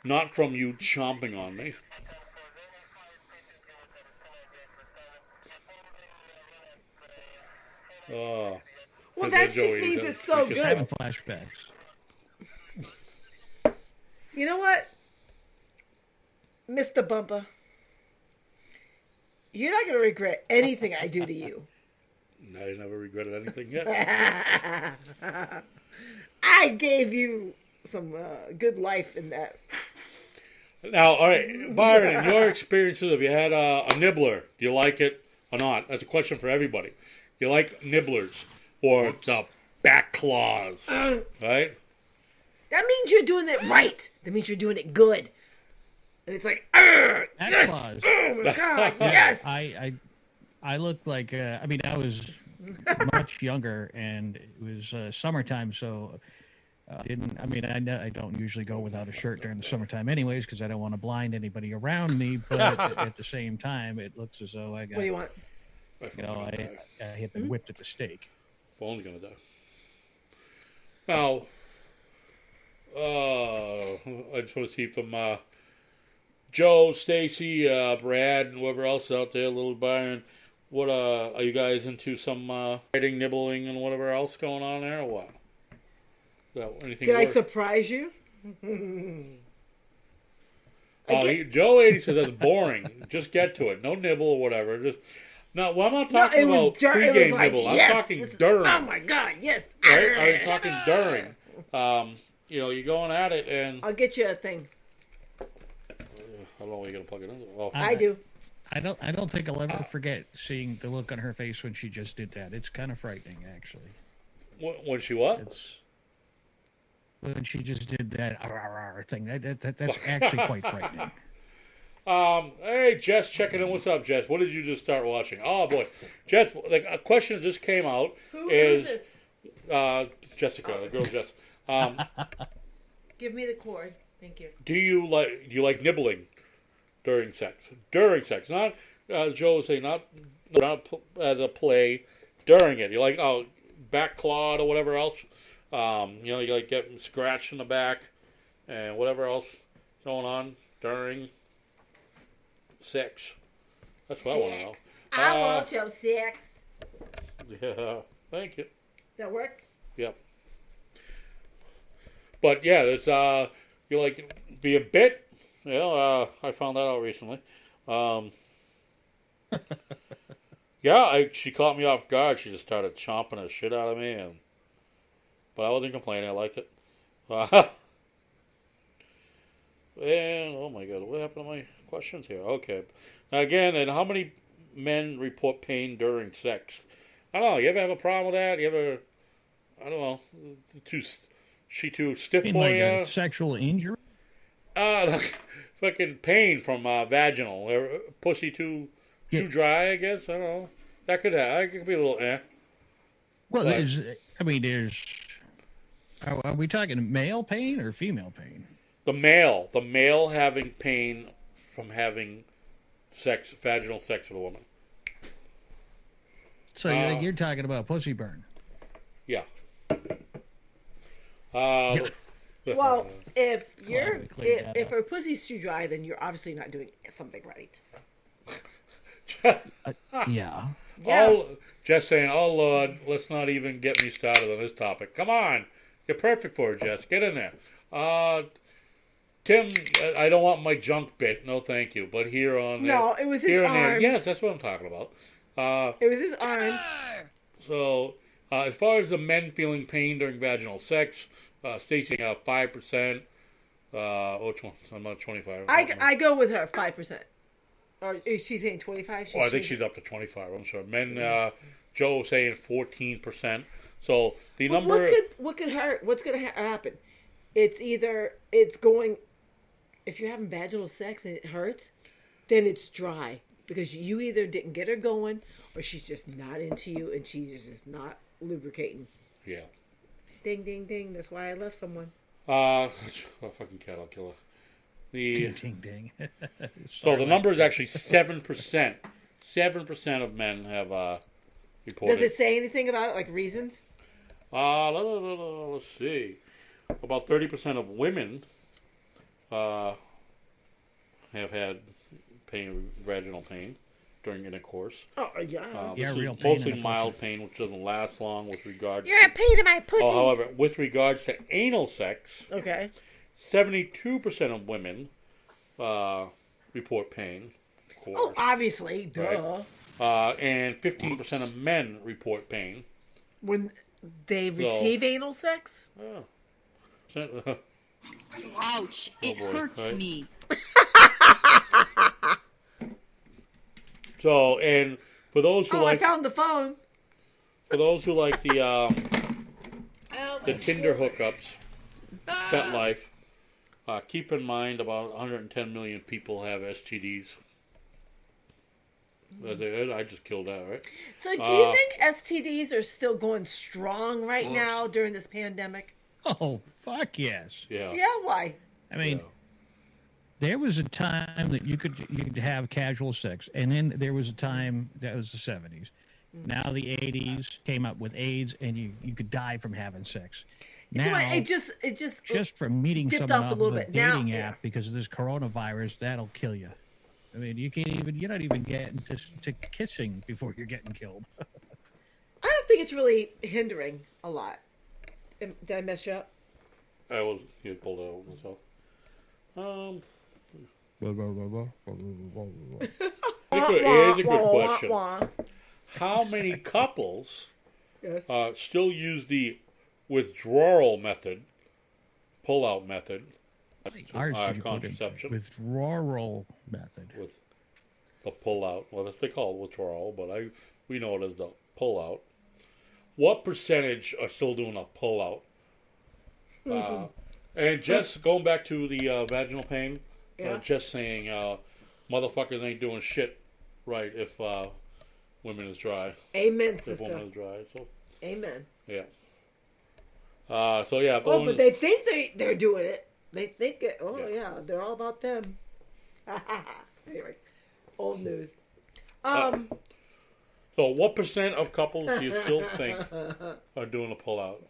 Not from you chomping on me. Oh. well, There's that no just Joey. means He's it's so just Having good. flashbacks. You know what? Mr. Bumper, you're not going to regret anything I do to you. I never regretted anything yet. I gave you some good life in that. Now, all right, Byron, in your experiences, have you had a nibbler? Do you like it or not? That's a question for everybody. You like nibblers or the back claws, right? That means you're doing it right. That means you're doing it good. And it's like, Back yes! claws. Oh my God, yes! I looked like I was much younger, and it was summertime, so I don't usually go without a shirt during the summertime, anyways, because I don't want to blind anybody around me. But at the same time, it looks as though I got, What do you want? I had been whipped at the stake. Phone's gonna die. Now, I just want to see from Joe, Stacy, Brad, and whoever else out there, little Byron. What are you guys into? Some writing, nibbling, and whatever else going on there, or what? Anything? Did I work? surprise you? Joe 80 says that's boring. Just get to it. No nibble or whatever. Just no. Well, I'm not No, talking it was about it was pre-game like, nibble. yes, I'm talking this is- during. Oh my God, yes. Right? I'm talking during. You're going at it, and I'll get you a thing. I don't know where you're gonna plug it in. Oh, I do. I don't think I'll ever forget seeing the look on her face when she just did that. It's kind of frightening, actually. when she what? It's when she just did that thing. That's actually quite frightening. Hey, Jess, checking in. What's up, Jess? What did you just start watching? Oh boy, Jess. A question that just came out Who is is Jessica, the girl Jess. Give me the cord. Thank you. Do you like nibbling during sex. During sex, not Joe was saying, not as a play. During it, you're like, oh, back clawed or whatever else. You like getting scratched in the back and whatever else going on during sex. That's what I want to know. I want your sex. Yeah, thank you. Does that work? Yep. But yeah, it's you like be a bit. I found that out recently. She caught me off guard. She just started chomping the shit out of me, but I wasn't complaining. I liked it. And oh my god, what happened to my questions here? Okay, now again, and how many men report pain during sex? I don't know. You ever have a problem with that? You ever? I don't know. She too stiff for like you? a sexual injury? Fucking pain from vaginal or pussy too dry. I guess I don't know. That could be a little Well, there's. Are we talking male pain or female pain? The male having pain from having vaginal sex with a woman. So you're talking about pussy burn? Yeah. Well, if her pussy's too dry, then you're obviously not doing something right. Yeah. Jess saying, "Oh Lord, let's not even get me started on this topic. Come on, you're perfect for it, Jess. Get in there." Tim, I don't want my junk bit. No, thank you. But here on it was his arms. Yes, that's what I'm talking about. It was his arms. So, as far as the men feeling pain during vaginal sex, Stacey 5%. Which one? I'm not 25. I go with her 5%. Or is she saying 25? I think she's up to 25. I'm sorry. Men, Joe was saying 14%. So the number. What could hurt? What's going to happen? It's going. If you're having vaginal sex and it hurts, then it's dry because you either didn't get her going or she's just not into you and she's just not lubricating. Yeah. Ding, ding, ding. That's why I left someone. A fucking cat, I'll kill her. Ding, ding, ding. So the number is actually 7%. 7% of men have reported. Does it say anything about it, like reasons? Let's see. About 30% of women have had vaginal pain during intercourse. Oh, yeah. Real pain. Mostly mild pain, which doesn't last long with regards You're a pain in my pussy. however, with regards to anal sex, Okay. 72% of women report pain. Of course. Oh, obviously. Duh. Right? And 15% of men report pain. When they receive anal sex? Oh. Ouch. It hurts me. So, and for those who I found the phone. For those who like the Tinder hookups, FetLife, keep in mind about 110 million people have STDs. I just killed that, right? So do you think STDs are still going strong right now during this pandemic? Oh, fuck yes. Yeah. Yeah, why? I mean, there was a time that you'd have casual sex, and then there was a time that was the 70s. Now the 80s came up with AIDS, and you could die from having sex. Now, so it just from meeting dipped someone off a off little of a bit. dating Now, app because of this coronavirus, that'll kill you. I mean, you're not even getting to kissing before you're getting killed. I don't think it's really hindering a lot. Did I mess you up? You pulled it over myself. Here's a good question. How many couples still use the withdrawal method, pull-out method, Ours contraception? Withdrawal method. With the pull-out. Well, they call it withdrawal, but we know it as the pull-out. What percentage are still doing a pull-out? And just going back to the vaginal pain, just saying, motherfuckers ain't doing shit right if women is dry. Amen, If woman sister. is dry, so Amen. yeah. So yeah. But they think they're doing it. They think it. Oh yeah, they're all about them. Anyway, old news. So what percent of couples do you still think are doing a pullout?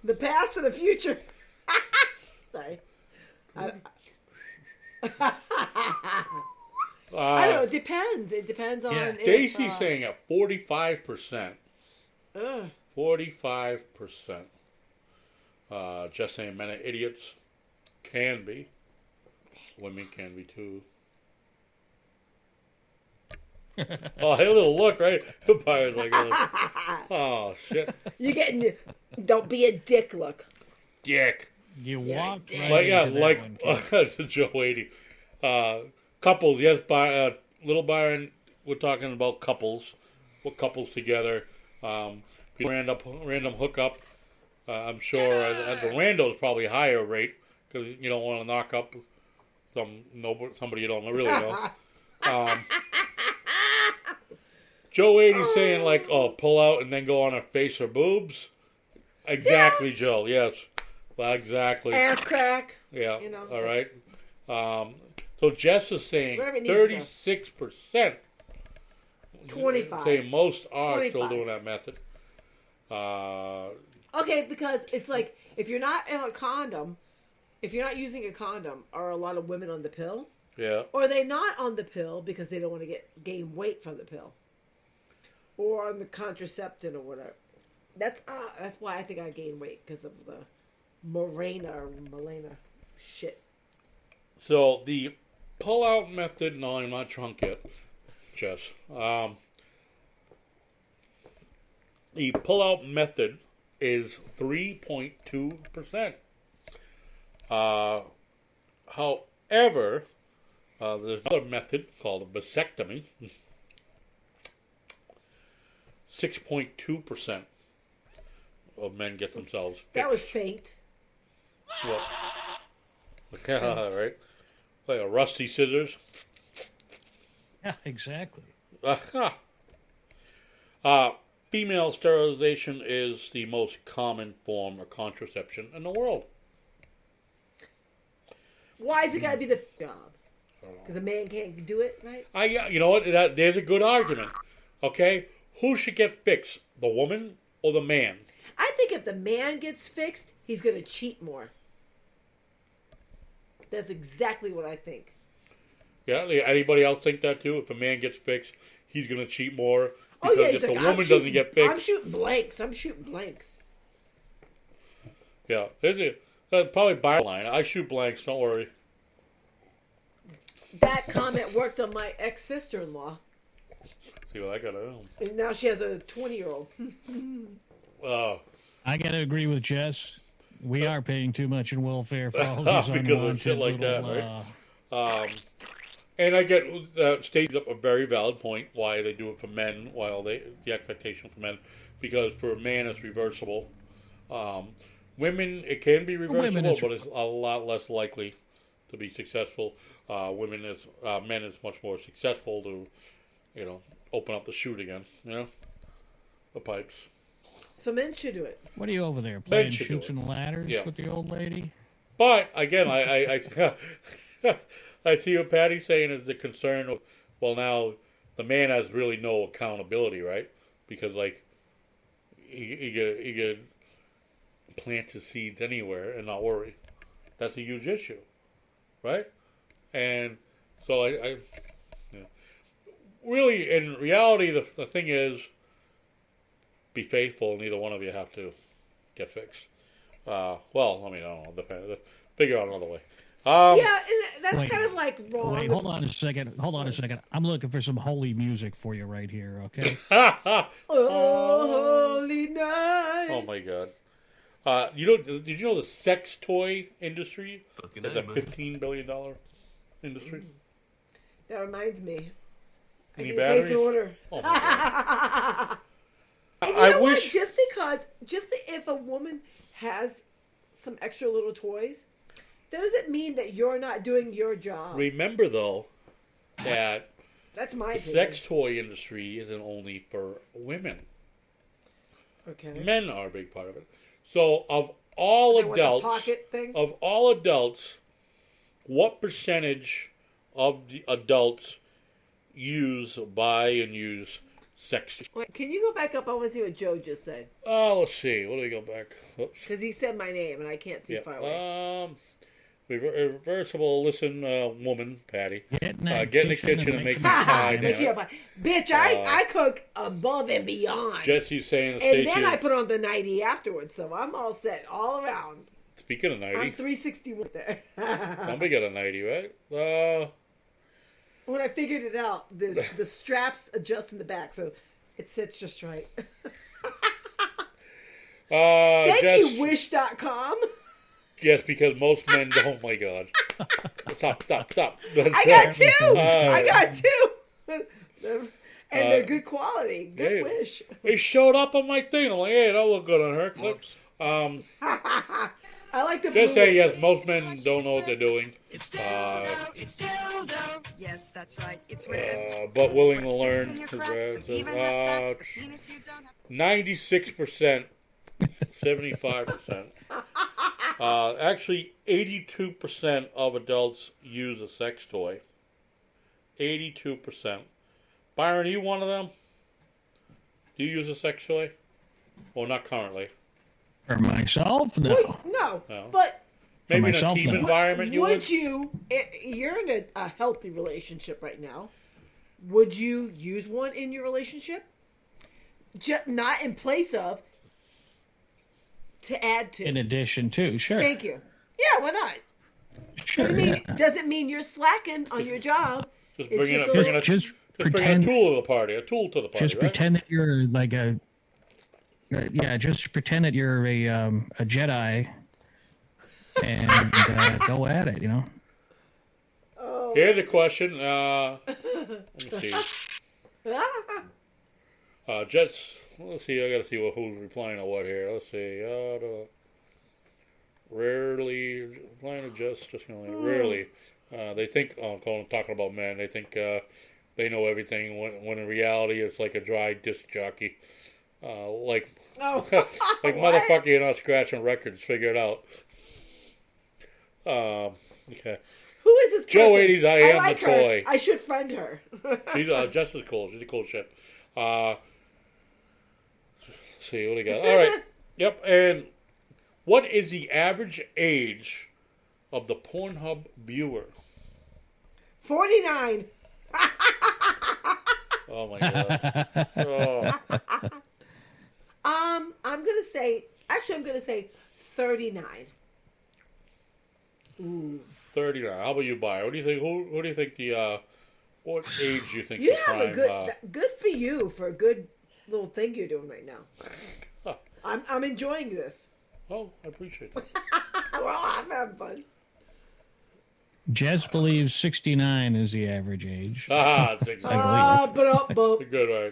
The past or the future? Sorry. I don't know. It depends. It depends on. Yeah. Stacy's saying at 45%. Ugh. 45%. Just saying men are idiots. Can be. Women can be too. Oh, hey, a little look, right? The buyer's like, oh, shit. You're getting the don't be a dick look. Dick. You Yeah, walked yeah. right Like, yeah, into like that one, kid. Joe 80. Couples, yes, Little Byron, we're talking about couples. What couples together. Random hookup. I'm sure at the rando's probably a higher rate because you don't want to knock up somebody you don't really know. Joe 80's saying like, oh, pull out and then go on her face or boobs. Exactly, yeah. Joe. Yes, well, exactly. Ass crack. Yeah. You know. All right. So Jess is saying 36%. 25. Saying most are 25. still doing that method. Okay, because it's like if you're not in a condom, if you're not using a condom, are a lot of women on the pill? Yeah. Or are they not on the pill because they don't want to gain weight from the pill? Or on the contraceptive or whatever. That's why I think I gained weight because of the Morena shit. So the pull-out method. No, I'm not drunk yet, Jess. The pull-out method is 3.2%. However, there's another method called a vasectomy. 6.2% of men get themselves fixed. That was faint. What? Yeah, right. Like a rusty scissors. Yeah, exactly. Female sterilization is the most common form of contraception in the world. Why is it got to be the job? Because a man can't do it, right? You know what? There's a good argument. Okay, who should get fixed, the woman or the man? I think if the man gets fixed, he's going to cheat more. That's exactly what I think. Yeah, anybody else think that too? If a man gets fixed, he's going to cheat more. Because He's if like, the woman doesn't get fixed, I'm shooting blanks. Yeah, that's probably byline. I shoot blanks. Don't worry. That comment worked on my ex-sister-in-law. See what I got to do. And now she has a 20-year-old. I got to agree with Jess. We are paying too much in welfare for all these because of shit like that, right? And I get states up a very valid point why they do it for men, the expectation for men, because for a man it's reversible. Women, it can be reversible, but it's a lot less likely to be successful. Men is much more successful to, open up the chute again, the pipes. So men should do it. What are you over there playing shoots and ladders with the old lady? But again, I see what Patty's saying is the concern of, well, now the man has really no accountability, right? Because he could plant his seeds anywhere and not worry. That's a huge issue, right? And so I really, in reality, the thing is, be faithful. Neither one of you have to get fixed. I don't know. Figure out another way. Yeah, and that's kind of like wrong. Wait, hold on a second. I'm looking for some holy music for you right here, okay? Holy night. Oh my God. Did you know the sex toy industry is a $15 billion industry? That reminds me. Any I batteries? placed an order. Oh my God. And you know what? Just if a woman has some extra little toys, doesn't mean that you're not doing your job. Remember, though, that that's my the sex toy industry isn't only for women. Okay. Men are a big part of it. So, of all adults, what percentage of the adults buy and use sex toys. Wait, can you go back up? I want to see what Joe just said. Oh, let's see. What do we go back? Oops. Because he said my name and I can't see far away. Reversible, listen, woman, Patty. Get in the kitchen and make me pie. Bitch, I cook above and beyond. Jesse's saying, and Stacey, then I put on the 90 afterwards, so I'm all set all around. Speaking of 90, I'm 361 there. somebody got a 90, right? When I figured it out, the straps adjust in the back, so it sits just right. Thank you, Wish.com. Yes, because most men don't. Oh my God! Stop! I got two. And they're good quality. Good Wish. They showed up on my thing. I'm like, hey, that look good on her. Clips. I like the just say yes. Most men don't know what they're doing. It's dildo. Yes, that's right. It's ribbed. But willing to learn. In your cracks, and even have sex, the penis you don't have. 96%, 75%. Actually, 82% of adults use a sex toy. 82%. Byron, are you one of them? Do you use a sex toy? Well, not currently. For myself, no. Wait, no. But maybe in a team environment you would. You're in a healthy relationship right now. Would you use one in your relationship? Not in place of. To add to. In addition to, sure. Thank you. Yeah, why not? Sure. Doesn't mean you're slacking on your job. Just bring a tool to the party. Just pretend that you're like just pretend that you're a Jedi and go at it, you know. Oh. Here's a question. Let me see. Let's see. I gotta see who's replying to what here. Let's see. Rarely replying to just rarely. They think talking about men. They think they know everything when in reality it's like a dry disc jockey. Like motherfucker, you're not scratching records. Figure it out. Okay. Who is this person? Joe 80s, I am like the toy. I should friend her. She's just as cool. She's a cool shit. Let's see what we got. All right. Yep. And what is the average age of the Pornhub viewer? 49. Oh my God. Oh. I'm gonna say 39. Ooh. 39. How about you, Byron? What do you think? Who do you think what age do you think you the have prime? Good for you for a good little thing you're doing right now. Huh. I'm enjoying this. Oh, I appreciate that. Well, I'm having fun. Jess believes 69 is the average age. 69. Good,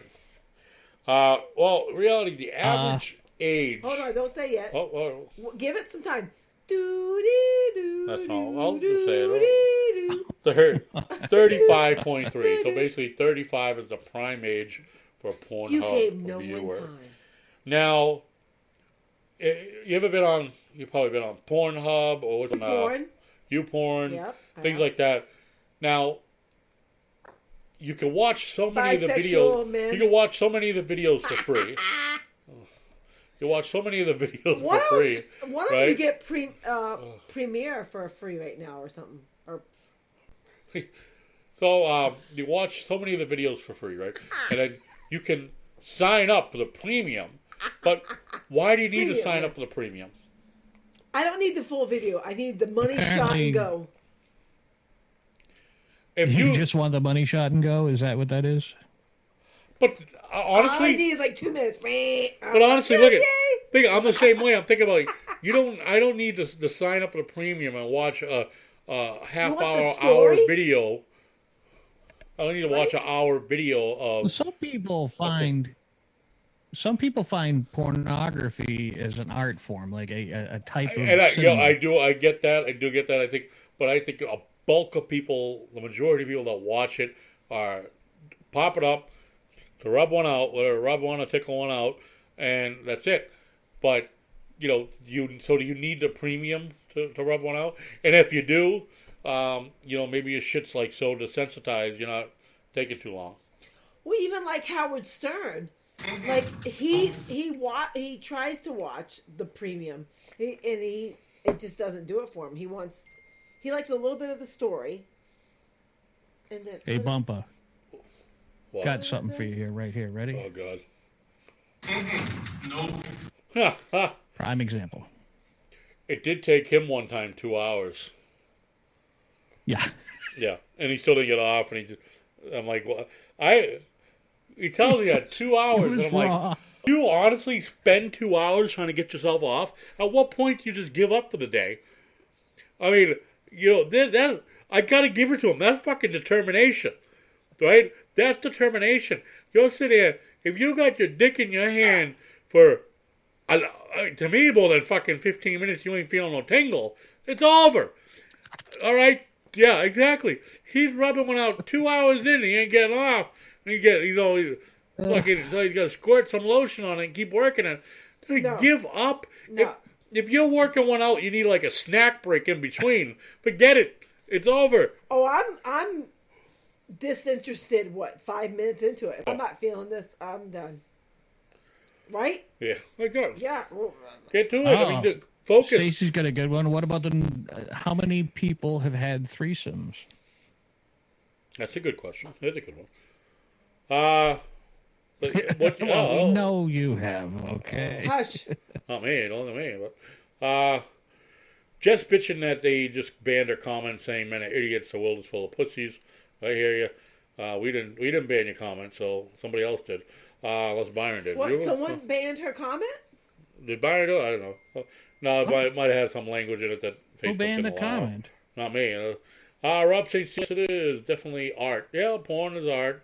right. Well, reality, the average age. Hold on, don't say yet. Oh. Give it some time. That's all. I'll just say it. 35.3. So basically, 35 is the prime age for a Pornhub You gave no viewer. one time. Now, you've probably been on Pornhub or Porn. YouPorn, Yep, things like that. Now, you can watch so many of the videos. Men. You can watch so many of the videos for free. You watch so many of the videos for free. Why don't we get Premiere for free right now or something? Or so you watch so many of the videos for free, right? And then you can sign up for the premium. But why do you need to sign up for the premium? I don't need the full video. I need the money shot and go. If you just want the money shot and go, is that what that is? But honestly, all I need is like 2 minutes. But honestly, look I'm the same way. I'm thinking about I don't need to sign up for the premium and watch a hour video. I don't need to watch an hour video of. Some people find pornography as an art form, like a type of cinema. I get that. I do get that. I think a bulk of people, the majority of people that watch it, are pop it up to rub one out, or tickle one out, and that's it. But do you need the premium to rub one out? And if you do, maybe your shit's like so desensitized, you're not taking too long. Well, even like Howard Stern, like he tries to watch the premium, it just doesn't do it for him. He likes a little bit of the story, and then Hey, Bumpa. What? Got something for you here, right here. Ready? Oh God. Nope. Prime example. It did take him one time 2 hours. Yeah. Yeah, and he still didn't get off, and I'm like, well, he tells me that 2 hours, and I'm raw. like, you honestly spend 2 hours trying to get yourself off? At what point do you just give up for the day? I mean, that I gotta give it to him. That's fucking determination, right? That's determination. You'll sit here, if you got your dick in your hand for, to me, more than fucking 15 minutes, you ain't feeling no tingle, it's over. All right? Yeah, exactly. He's rubbing one out 2 hours in, he ain't getting off. And he's fucking, so he's got to squirt some lotion on it and keep working it. No. Give up. No. If you're working one out, you need like a snack break in between. Forget it. It's over. Oh, I'm disinterested. 5 minutes into it? If I'm not feeling this, I'm done. Right? Yeah. Like that. Yeah. Get to it. Oh. I mean, focus. Stacy's got a good one. What about how many people have had threesomes? That's a good question. That's a good one. What, Well, we know you have, okay? Hush. Not me, don't me. But, just bitching that they just banned their comments saying men are idiots, the world is full of pussies. I hear you. We didn't ban your comment, so somebody else did. Unless Byron did. What? Someone banned her comment? Did Byron do it? I don't know. No, it might have had some language in it that Facebook Who banned the didn't allow. comment? Not me. Rob says yes, it is definitely art. Yeah, porn is art.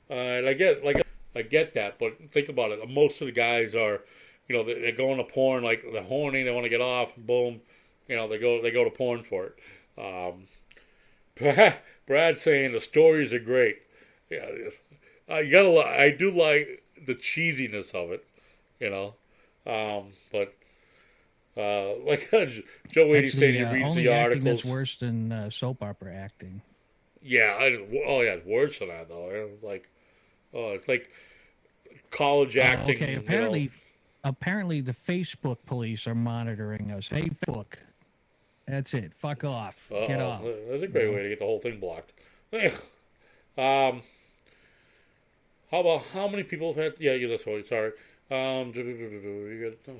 And I get that, but think about it. Most of the guys are, they're going to porn, like they're horny, they want to get off, boom, they go to porn for it. Brad's saying the stories are great. Yeah, I do like the cheesiness of it, but like Joe Wadey saying he reads only the acting articles. that's worse than soap opera acting. Yeah, it's worse than that though. It's like college acting. Okay, apparently the Facebook police are monitoring us. Hey, Facebook. That's it. Fuck off. Get off. That's a great way to get the whole thing blocked. How many people have had? Yeah, that's right. Sorry. You got,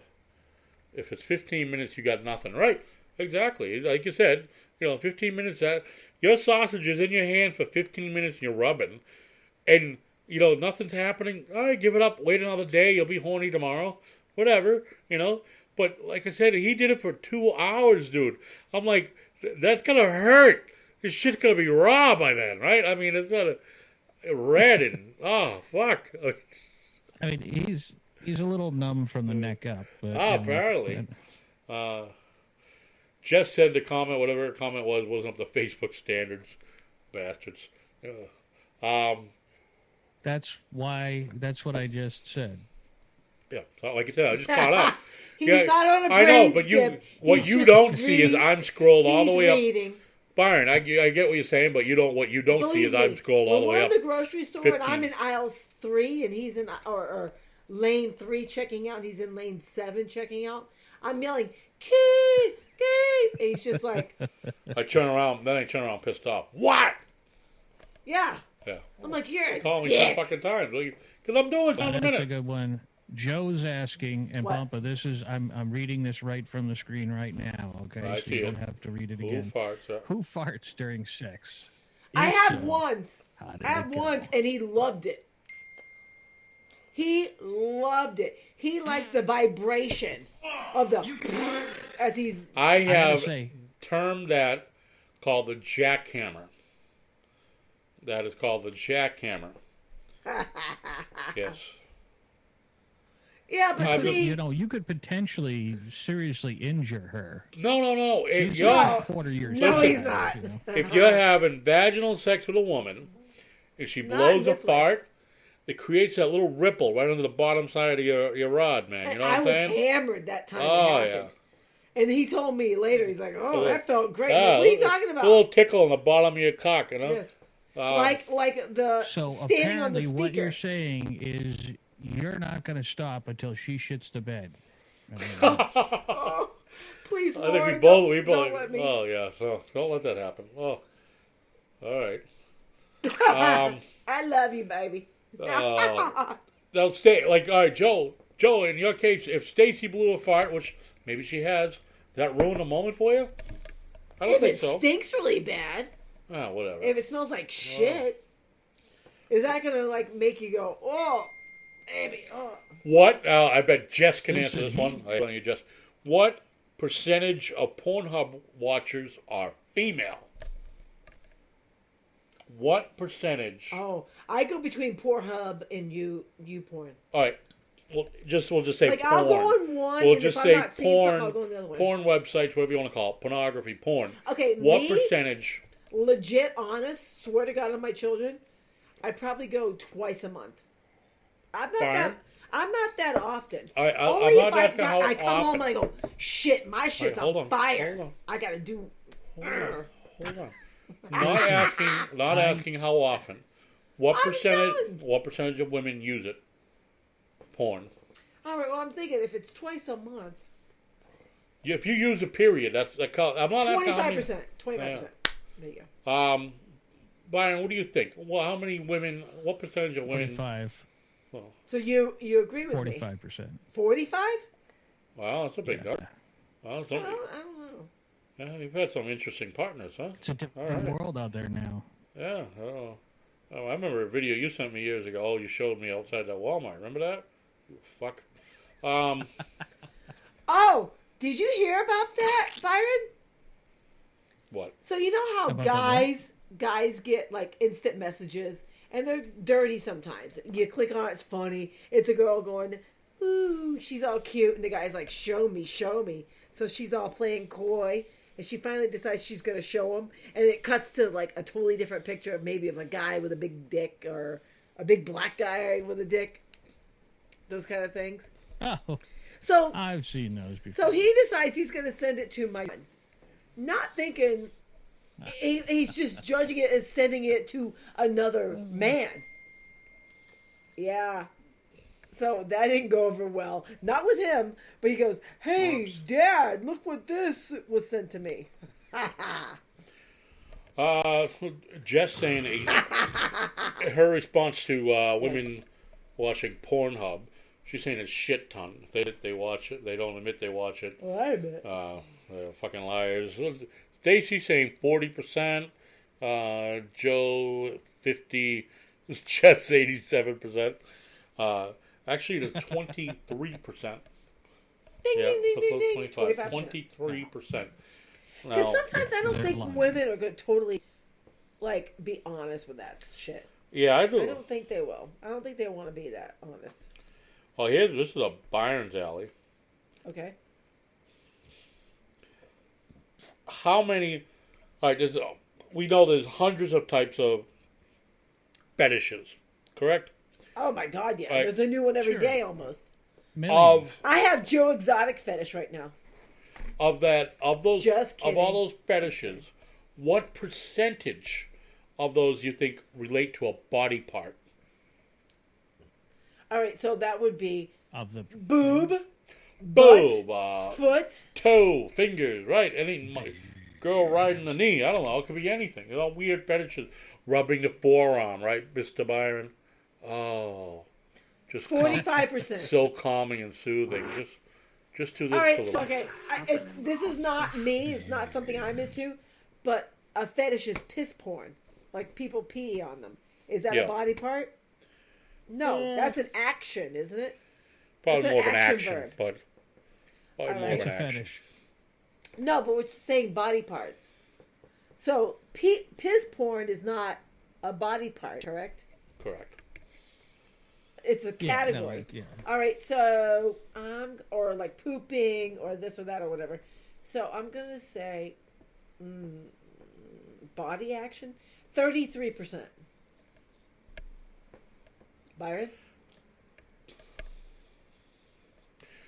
if it's 15 minutes, you got nothing. Right? Exactly. Like you said, 15 minutes. Your sausage is in your hand for 15 minutes, and you're rubbing, and nothing's happening. All right, give it up. Wait another day. You'll be horny tomorrow. Whatever. But like I said, he did it for 2 hours, dude. I'm like, that's gonna hurt. This shit's gonna be raw by then, right? I mean, it's not red and fuck. I mean, he's a little numb from the neck up. But, apparently. Jess said the comment, whatever her comment was, wasn't up to Facebook standards. Bastards. That's what I just said. Yeah, so like I said, I just caught up. He's not on a brain I know, but skip. What you don't see is I'm scrolled all the way reading. up. Byron, I get what you're saying, but what you don't see is I'm scrolled all the way up. We're in the grocery store 15. and I'm in aisle 3 and he's in or lane 3 checking out and he's in lane 7 checking out. I'm yelling, Keith, Keith, and he's just like. I turn around pissed off. What? Yeah. Yeah. I'm like, you're a Call me dick. 10 fucking times because I'm doing something a That's a minute. good one. Joe's asking, and What? Bumpa, I'm reading this right from the screen right now, okay? I So see you don't it. have to read it Who again. farts? Who farts during sex? I If have so, once. how did I have it go? once, and he loved it. He loved it. He liked the vibration of the as he's. I I gotta have say, termed that called the jackhammer. That is called the jackhammer. Yes. Yeah, but I've see, you could potentially seriously injure her. No. If She's you're, got 40 years. no, old, he's not. if you're having vaginal sex with a woman, and she Not blows a this way. fart, it creates that little ripple right under the bottom side of your rod, man. You know what I I'm was saying? hammered that time Oh, it happened. And he told me later, he's like, "Oh, that felt great." Yeah, What are you talking about? A little tickle on the bottom of your cock, you know? Yes. Like the So standing on the apparently, speaker. what you're saying is you're not going to stop until she shits the bed. Oh, please, I Lord, think we both. don't let me. Oh yeah, so don't let that happen. Oh, all right. I love you, baby. Now stay like all right, Joe. Joe, in your case, if Stacy blew a fart, which maybe she has, does that ruin the moment for you? I don't If think it so. stinks really bad, Whatever. if it smells like shit, is that gonna like make you go, "Oh, baby"? Oh. What? I bet Jess can answer this one. I want you, Jess. What percentage of Pornhub watchers are female? What percentage? Oh, I go between Pornhub and you porn. All right. We'll just say Like porn. I'll go on one. We'll and just if say I'm not seeing something, I'll porn. go on the other one. Porn websites, whatever you want to call it, pornography, porn. Okay, What me, percentage? legit, honest, swear to God on my children, I probably go twice a month. I'm not Fine. that often. I'm Only not if asking how I come home often. and I go, shit, my shit's hold on on, fire. hold on. I gotta do. Hold on. Not asking how often. What I'm percentage? telling. What percentage of women use it? Porn. All right, well, I'm thinking if it's twice a month, If you use a period, I'm not asking how many. 25%. 25%. There you go. Byron, what do you think? Well, how many women? What percentage of women? 45. So you agree with me? 45%. 45? Wow, that's a big number. Wow, I don't know. yeah, you've had some interesting partners, huh? It's a different All right. world out there now. Yeah. Oh, I remember a video you sent me years ago. Oh, you showed me outside that Walmart. Remember that? You fuck. Oh, did you hear about that, Byron? What? So you know how About guys get like instant messages and they're dirty sometimes. You click on it, it's funny. It's a girl going, ooh, she's all cute, and the guy's like, show me, show me. So she's all playing coy, and she finally decides she's gonna show him, and it cuts to like a totally different picture, maybe of a guy with a big dick or a big black guy with a dick. Those kind of things. Oh, So I've seen those before. So he decides he's going to send it to my son, not thinking he's just judging it as sending it to another man. Yeah. So that didn't go over well. Not with him, but he goes, "Hey, Dad, look what this was sent to me." Jess saying her response to women watching Pornhub. She's saying it's shit ton. They watch it. They don't admit they watch it. Well, I admit. They're fucking liars. Stacy saying 40%. Joe 50. Jess 87%. Actually, it's 23%. Ding, Yeah, ding, ding, so ding, ding. 25. 25%. 23%. Because Now, sometimes I don't They're think lying. women are going to totally, like, be honest with that shit. yeah, I I do. don't think they will. I don't think they want to be that honest. Oh, this is a Byron's alley. Okay. How many? All right, we know there's hundreds of types of fetishes, correct? Oh my God, yeah. Right. There's a new one every Sure. day almost. Millions. I have Joe Exotic fetish right now. Of those Just of all kidding. those fetishes, what percentage of those you think relate to a body part? All right, so that would be Of the boob, Boob, foot. toe, fingers, right? Any girl riding the knee. I don't know. It could be anything. There's all weird fetishes. Rubbing the forearm, right, Mr. Byron? Oh, just 45%. so calming and soothing. Just do this. All right, for so them. okay. This is not me. It's not something I'm into, but a fetish is piss porn. Like people pee on them. Is that Yeah. a body part? No, that's an action, isn't it? Probably it's an more of an action action, verb. but probably All more right. it's of a an action. fetish. No, but we're saying body parts. So piss porn is not a body part, correct? Correct. It's a Yeah, no, category. like, yeah. All right, so or like pooping or this or that or whatever. So I'm gonna say body action, 33%. Byron,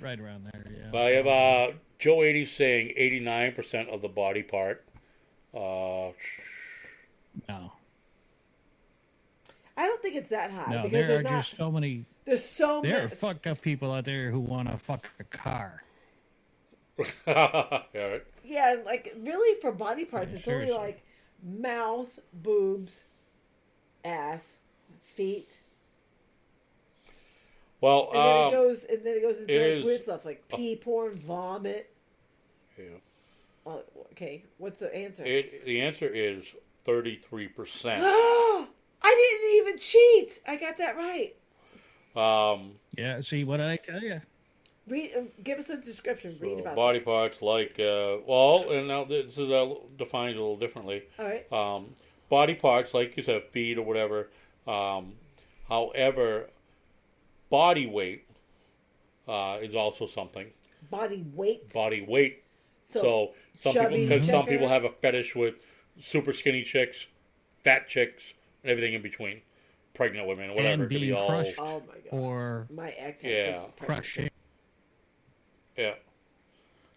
Right around there, yeah. I have Joe 80's saying 89% of the body part. No. I don't think it's that high. No, because there there's are not, just so many. There's so There many. are fucked up people out there who want to fuck a car. Yeah, right. Yeah, like really for body parts, Yeah, it's only seriously. like mouth, boobs, ass, feet, Well, and then it goes into it like is weird stuff like pee, porn, vomit. yeah. Okay, what's the answer? The answer is 33%. I didn't even cheat. I got that right. Yeah, see, what did I tell you? Read. Give us a description. Read about body parts like and now this is defined a little differently. that. All right. Body parts like you said, feet or whatever. However, body weight is also something. Body weight. Body weight. So some people, chubby because some checker? people have a fetish with super skinny chicks, fat chicks, and everything in between, pregnant women, whatever. And It could be being all. crushed. Oh my god. Or My ex. had Yeah. big crushing. Yeah.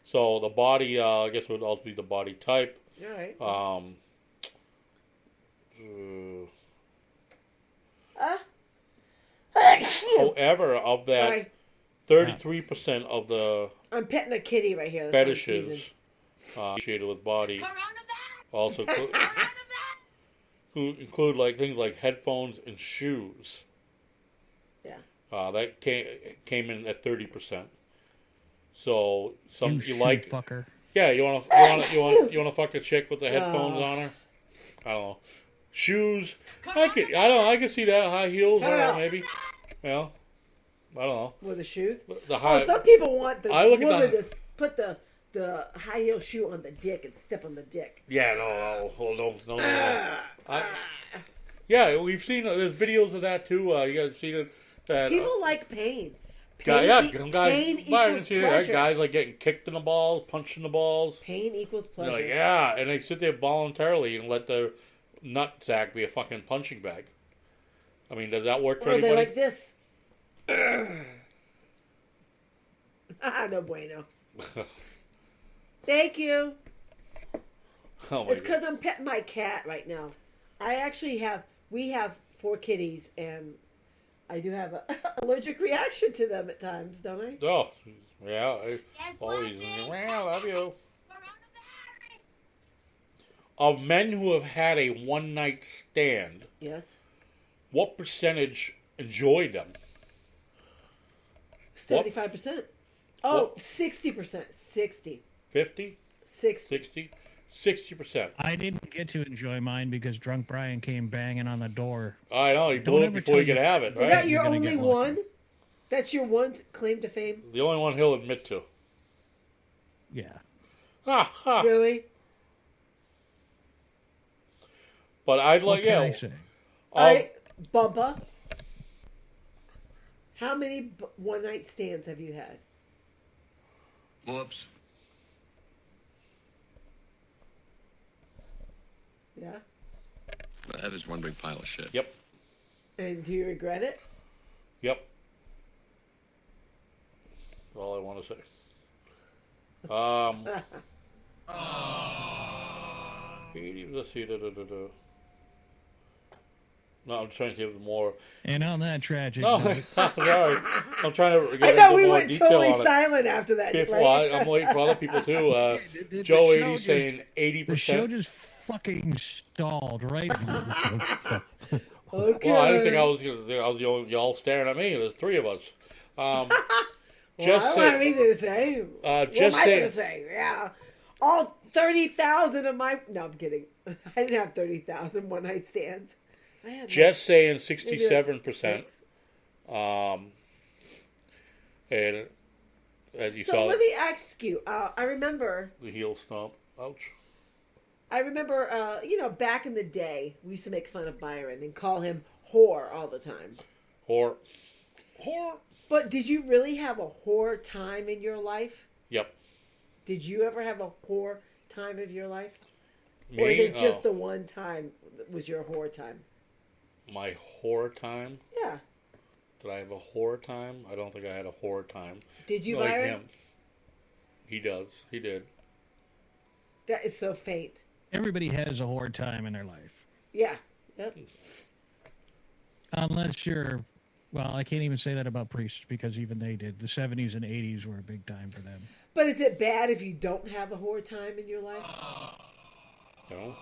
So the body, I guess, would also be the body type. All right. However, of that, Sorry. 33% of the I'm petting a kitty right here. That's why I'm fetishes sneezing. associated with body Coronavirus! also include like things like headphones and shoes. Yeah. That came in at 30%. So some You you like fucker. yeah you want to fuck a chick with the headphones on her. I don't know. Shoes. I could see that. High heels. I don't know, maybe. Well, I don't know. With the shoes. The high. Oh, some people want the I look at woman the- to put the high heel shoe on the dick and step on the dick. Yeah, no. Yeah, we've seen there's videos of that too. You guys seen it? That People like pain. some guys, pain I equals see that. pleasure. Guys like getting kicked in the balls, punched in the balls. Pain equals They're pleasure. like, yeah, and they sit there voluntarily and let their nut sack be a fucking punching bag. I mean, does that work for Or they anybody? like this. No bueno. Thank you. Oh my It's God. because I'm petting my cat right now. We have 4 kitties, and I do have an allergic reaction to them at times, don't I? Oh, yeah. Guess what, Always. bitch? Well, love you. Coronavirus! Of men who have had a one-night stand, Yes. what percentage enjoyed them? 75%. Oh, 60%. 60. 50? 60. 60? 60%. I didn't get to enjoy mine because drunk Brian came banging on the door. I know, he Don't blew it ever before tell he could you- have it, Is right? that your You're gonna only get lucky. one? That's your one claim to fame? The only one he'll admit to. Yeah. Ha, ha. Really? But I'd What like, can yeah. I say? All right, Bumpa. How many one-night stands have you had? Whoops. Yeah? That is one big pile of shit. Yep. And do you regret it? Yep. That's all I want to say. Let's see. No, I'm trying to give more. And on that tragic No, note, sorry. I'm trying to I get thought into we more went detail totally on it. silent after that. Before, right? I'm waiting for other people too. The Joe show 80 just- saying the show 80%. just fucking stalled right now. Okay. Well, I didn't think I was the only y'all staring at me. There's 3 of us. Well, Just I don't say- have anything to say. What just am I going to saying. say? Yeah. All 30,000 of my... No, I'm kidding. I didn't have 30,000 one-night stands. I had Just saying maybe like 67%. 6. And as you So saw let me ask you. I remember... the heel stomp. Ouch. back in the day, we used to make fun of Byron and call him whore all the time. Whore. But did you really have a whore time in your life? Yep. Did you ever have a whore time of your life? Me? Or is it just Oh, the one time that was your whore time? my whore time? Yeah. Did I have a whore time? I don't think I had a whore time. Did you, Like Byron? him. He does. He did. That is so faint. Everybody has a hard time in their life. Yeah. Yep. Unless you're, well, I can't even say that about priests because even they did. The 70s and 80s were a big time for them. But is it bad if you don't have a hard time in your life? No.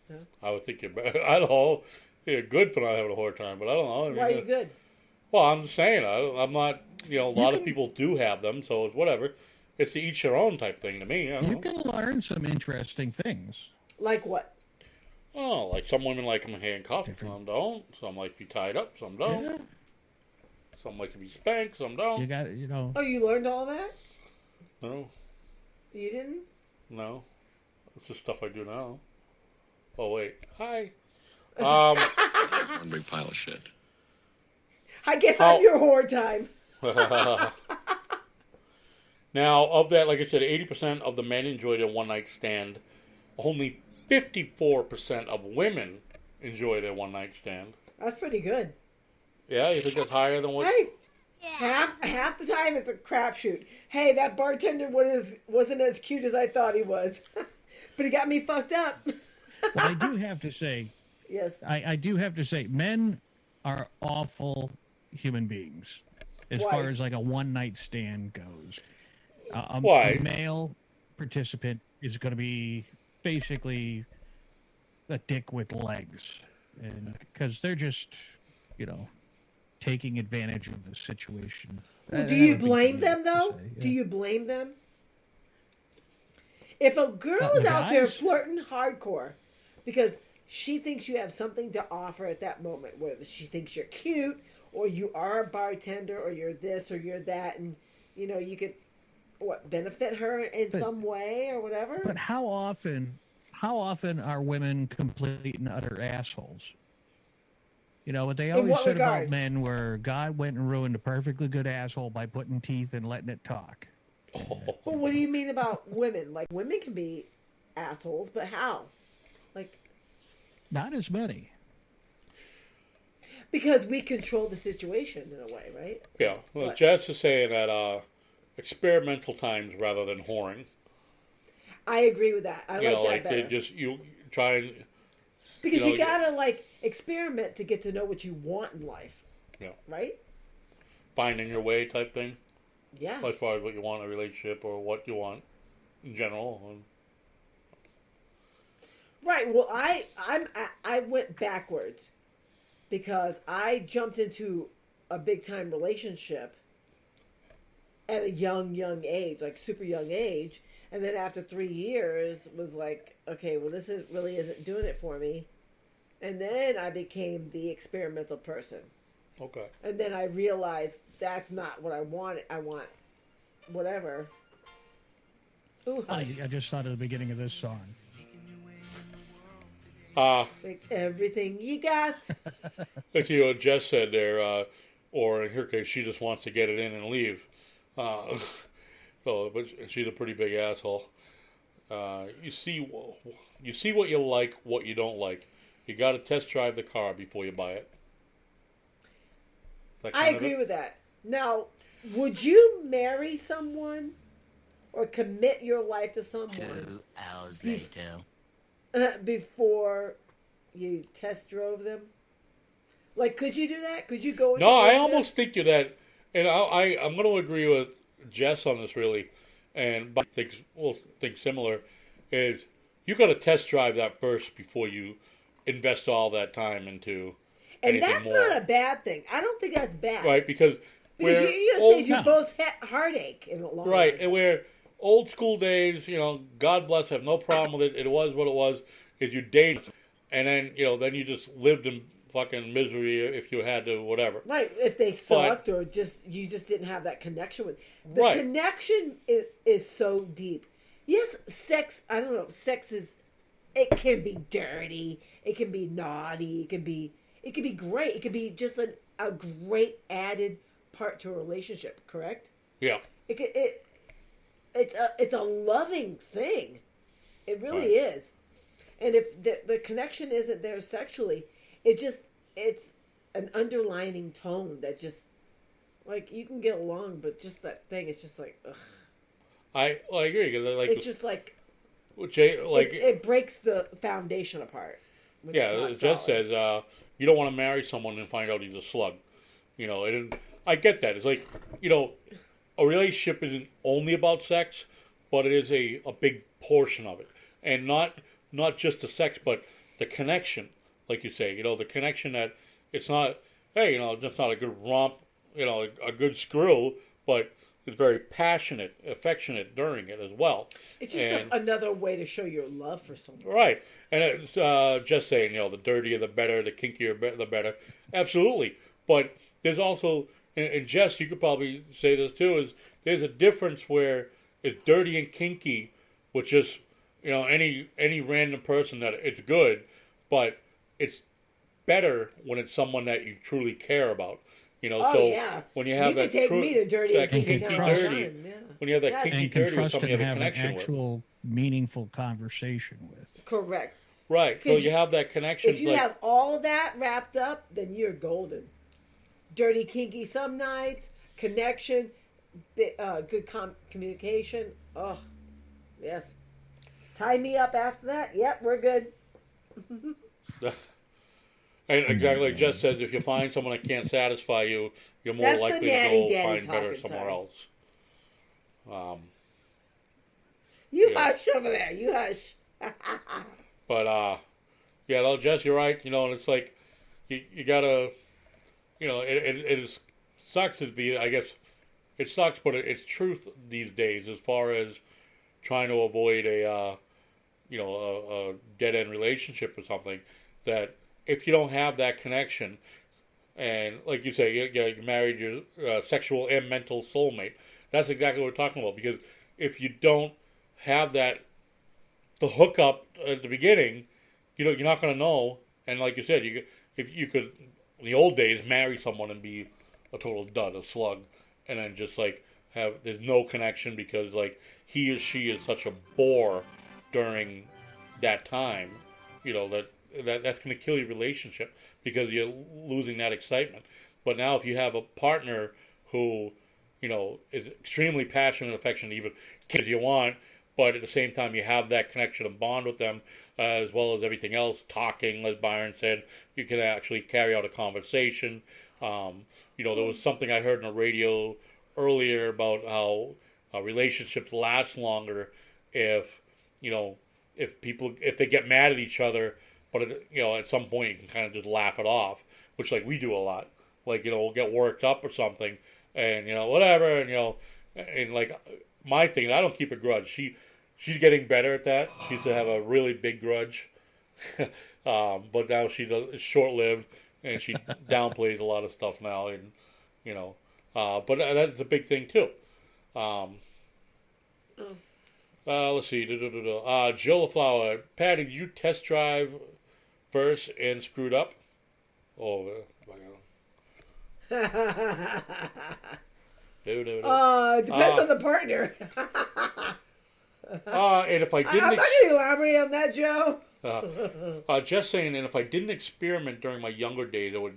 No? I would think you're bad. I don't know. You're good for not having a hard time, but I don't know. I mean, Why are you good? Well, I'm just saying. I'm not. A lot of people do have them, so it's whatever. It's to each their own type thing to me. I don't You know. can learn some interesting things. Like what? Oh, like some women like them handcuffed, some don't. Some like to be tied up, some don't. Yeah. Some like to be spanked, some don't. You got, you know. Oh, you learned all that? No, You didn't? no. It's just stuff I do now. Oh wait, hi. One big pile of shit. I guess I'm your whore time. Now, of that, like I said, 80% of the men enjoyed a one-night stand. Only 54% of women enjoy their one-night stand. That's pretty good. Yeah, you think that's higher than what? Hey, half the time it's a crapshoot. Hey, that bartender wasn't as cute as I thought he was, but he got me fucked up. Well, I do have to say, Yes. I do have to say, men are awful human beings as Why? far as like a one-night stand goes. Why? A male participant is going to be basically a dick with legs, and because they're just, taking advantage of the situation. Well, do you blame them though? Do you blame them? If a girl is the out there guys? flirting hardcore because she thinks you have something to offer at that moment, whether she thinks you're cute or you are a bartender or you're this or you're that, and you could benefit her in some way or whatever. But how often are women complete and utter assholes? What they always what said regard? about men were God went and ruined a perfectly good asshole by putting teeth and letting it talk. But what do you mean about women? Like, women can be assholes, but how? Like, Not as many. because we control the situation in a way, right? Yeah. Well, What? Jess is saying that experimental times rather than whoring. I agree with that. I like that they better. just you try and Because you know, you gotta experiment to get to know what you want in life. Yeah. Right? finding your way type thing. Yeah. As far as what you want in a relationship or what you want in general. Right. Well, I went backwards because I jumped into a big time relationship at a young age, like super young age, and then after 3 years was like, okay, well, this really isn't doing it for me, and then I became the experimental person, Okay. and then I realized that's not what I wanted. I want whatever. Ooh, I just thought of the beginning of this song. Take everything you got. Let's see what Jess said there, or in her case, she just wants to get it in and leave. So, but she's a pretty big asshole. You see what you like, what you don't like. You got to test drive the car before you buy it. I agree with that. Now, would you marry someone or commit your life to someone 2 hours later before you test drove them? Like, could you do that? Could you go into No, a I relationship? almost think you're that, and I'm going to agree with Jess on this really, and but we'll think similar. Is you got to test drive that first before you invest all that time into And anything that's more. not a bad thing. I don't think that's bad. Right, because Because we're you're going to old- save you both heartache in the long Right, run. and where old school days, God bless, have no problem with it. It was what it was. Is you date, and then then you just lived in fucking misery if you had to, whatever. Right, if they sucked or you just didn't have that connection with. The Right. connection is so deep. Yes, sex, I don't know, it can be dirty, it can be naughty, it can be great. It can be just a great added part to a relationship, correct? Yeah. It's a loving thing. It really is. And if the connection isn't there sexually, it's an underlining tone that just, like, you can get along, but just that thing, it's just like, ugh. I agree. 'Cause It's just like like it breaks the foundation apart. when it's yeah, not it just solid. says you don't want to marry someone and find out he's a slug. You know, and I get that. It's like, you know, a relationship isn't only about sex, but it is a big portion of it, and not just the sex, but the connection, like you say. You know, the connection that it's not, hey, you know, just not a good romp, you know, a good screw, but it's very passionate, affectionate during it as well. It's just another way to show your love for someone. Right. And it's just saying, you know, the dirtier the better, the kinkier the better. Absolutely. But there's also, and Jess, you could probably say this too, is there's a difference where it's dirty and kinky, which is, you know, any random person that it's good, but it's better when it's someone that you truly care about. You know, Oh, so yeah. when you have You that could take me to dirty that and kinky kinky all the dirty, time, yeah. when you have that Yes. kinky And can dirty with trust someone and you have a have an connection with. actual meaningful conversation with. Correct. Right. So 'Cause you have that connection. If you like, have all that wrapped up, then you're golden. Dirty, kinky some nights, connection, good communication. Oh, yes. Tie me up after that. Yep, we're good. and exactly like Jess says, if you find someone that can't satisfy you, you're more That's the likely to nanny go daddy find better talking, somewhere sorry. else. You Yeah. hush over there. You hush. But yeah, no, Jess, you're right. You know, and it's like you gotta, you know, it is sucks to be. I guess it sucks, but it's truth these days as far as trying to avoid a you know a dead end relationship or something. That if you don't have that connection, and like you say, you married your sexual and mental soulmate. That's exactly what we're talking about. Because if you don't have that, the hookup at the beginning, you know, you're not going to know. And like you said, if you could, in the old days, marry someone and be a total dud, a slug, and then just like there's no connection because like he or she is such a bore during that time, you know, that's going to kill your relationship because you're losing that excitement. But now if you have a partner who, you know, is extremely passionate and affectionate, even kids you want, but at the same time you have that connection and bond with them, as well as everything else, talking, as Byron said, you can actually carry out a conversation. You know, there was something I heard on the radio earlier about how relationships last longer if, you know, if they get mad at each other, but you know, at some point you can kind of just laugh it off, which like we do a lot. Like, you know, we'll get worked up or something, and you know, whatever, and you know, and like my thing, I don't keep a grudge. She's getting better at that. She used to have a really big grudge, but now it's short-lived, and she downplays a lot of stuff now, and you know, but that's a big thing too. Let's see. Jill LaFlower, Patty, did you test drive first and screwed up? Oh, Depends on the partner. And if I I'm didn't, not going to elaborate on that, Joe. just saying, and if I didn't experiment during my younger days, I would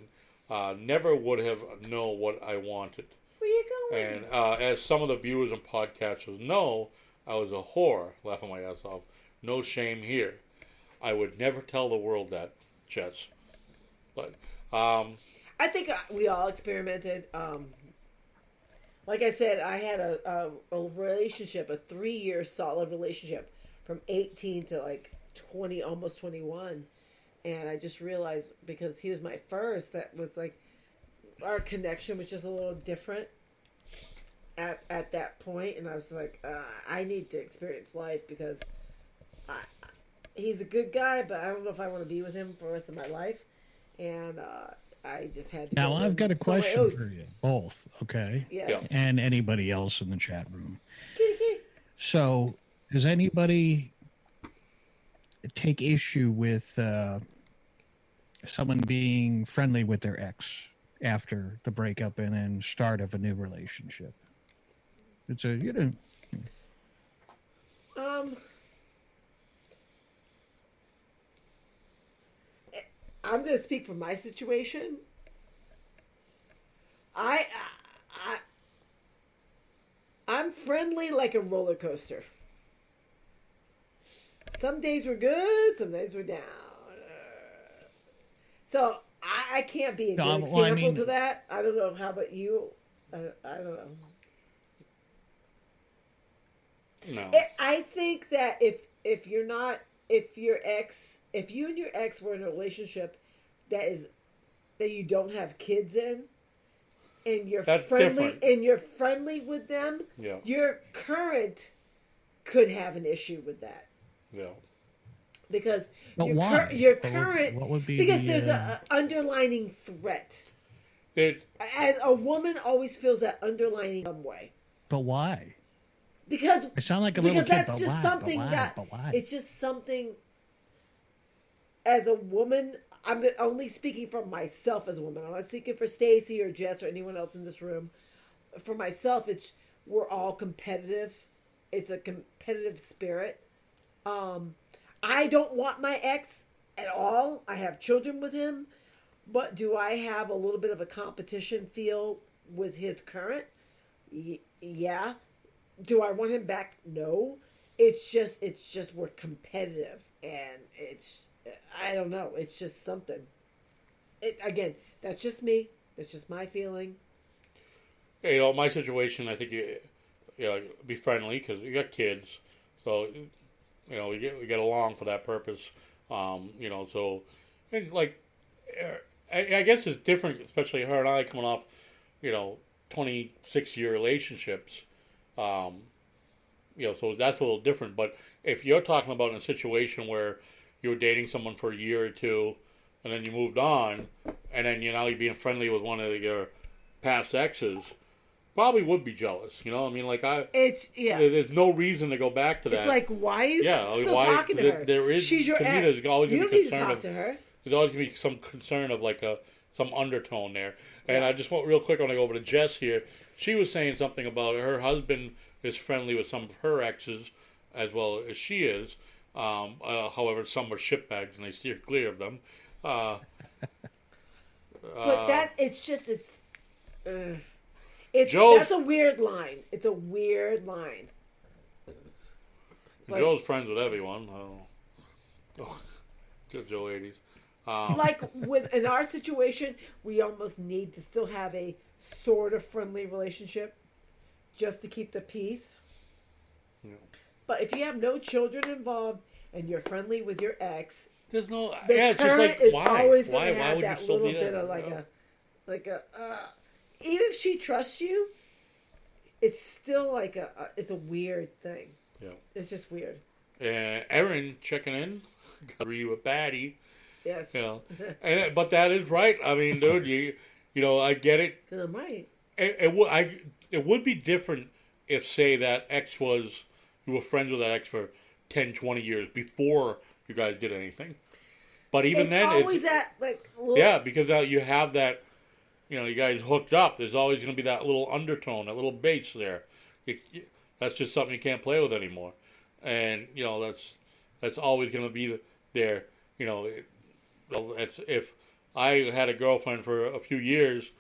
never would have known what I wanted. Where you going? And as some of the viewers and podcasters know, I was a whore, laughing my ass off. No shame here. I would never tell the world that, Jess. But I think we all experimented. Like I said, I had a relationship, a 3-year solid relationship from 18 to like 20, almost 21. And I just realized, because he was my first, that was like, our connection was just a little different at that point. And I was like, I need to experience life, because he's a good guy, but I don't know if I want to be with him for the rest of my life. And I just had to. Now, I've got a question for you both, okay? Yes. Yeah. And anybody else in the chat room. So, does anybody take issue with someone being friendly with their ex after the breakup and then start of a new relationship? It's a, you know. I'm going to speak from my situation. I'm I'm friendly like a roller coaster. Some days we're good, some days we're down. So I can't be a good example to that. I don't know. How about you? I don't know. No. I think that if you and your ex were in a relationship that you don't have kids in, and you're friendly with them, your current could have an issue with that. Yeah. Because why? Your current what would be because there's an underlining threat. As a woman always feels that underlining some way. But why? Because I sound like a little kid. That's just something it's just something. As a woman, I'm only speaking for myself as a woman. I'm not speaking for Stacy or Jess or anyone else in this room. For myself, we're all competitive. It's a competitive spirit. I don't want my ex at all. I have children with him, but do I have a little bit of a competition feel with his current? Yeah. Do I want him back? No. It's just we're competitive, and I don't know. It's just something. Again, that's just me. That's just my feeling. Yeah, my situation, I think be friendly because you got kids, so we get along for that purpose. So and like I guess it's different, especially her and I coming off 26-year relationships. So that's a little different. But if you're talking about in a situation where you were dating someone for a year or two, and then you moved on, and then you're being friendly with one of your past exes, probably would be jealous. There's no reason to go back to that. It's like, why are you still talking to her? She's your ex. There's always you going don't to be need to concern talk to her. There's always going to be some concern of some undertone there. And I just want real quick, I want to go over to Jess here. She was saying something about her husband is friendly with some of her exes as well as she is. However, some are shitbags and they steer clear of them. But that's a weird line. It's a weird line. Joe's friends with everyone. Joe 80s. In our situation, we almost need to still have a sort of friendly relationship just to keep the peace. Yeah. But if you have no children involved and you're friendly with your ex, there's no. The current is always going to have that little bit of even if she trusts you, it's still it's a weird thing. Yeah. It's just weird. Erin checking in. Agree with Patty. Yes. But that is right. I mean, dude, I get it. I'm right. It would be different if, say, you were friends with that ex for 10, 20 years before you guys did anything. But even then, always that because you have that, you guys hooked up. There's always going to be that little undertone, that little bass there. That's just something you can't play with anymore, and that's always going to be there. If I had a girlfriend for a few years,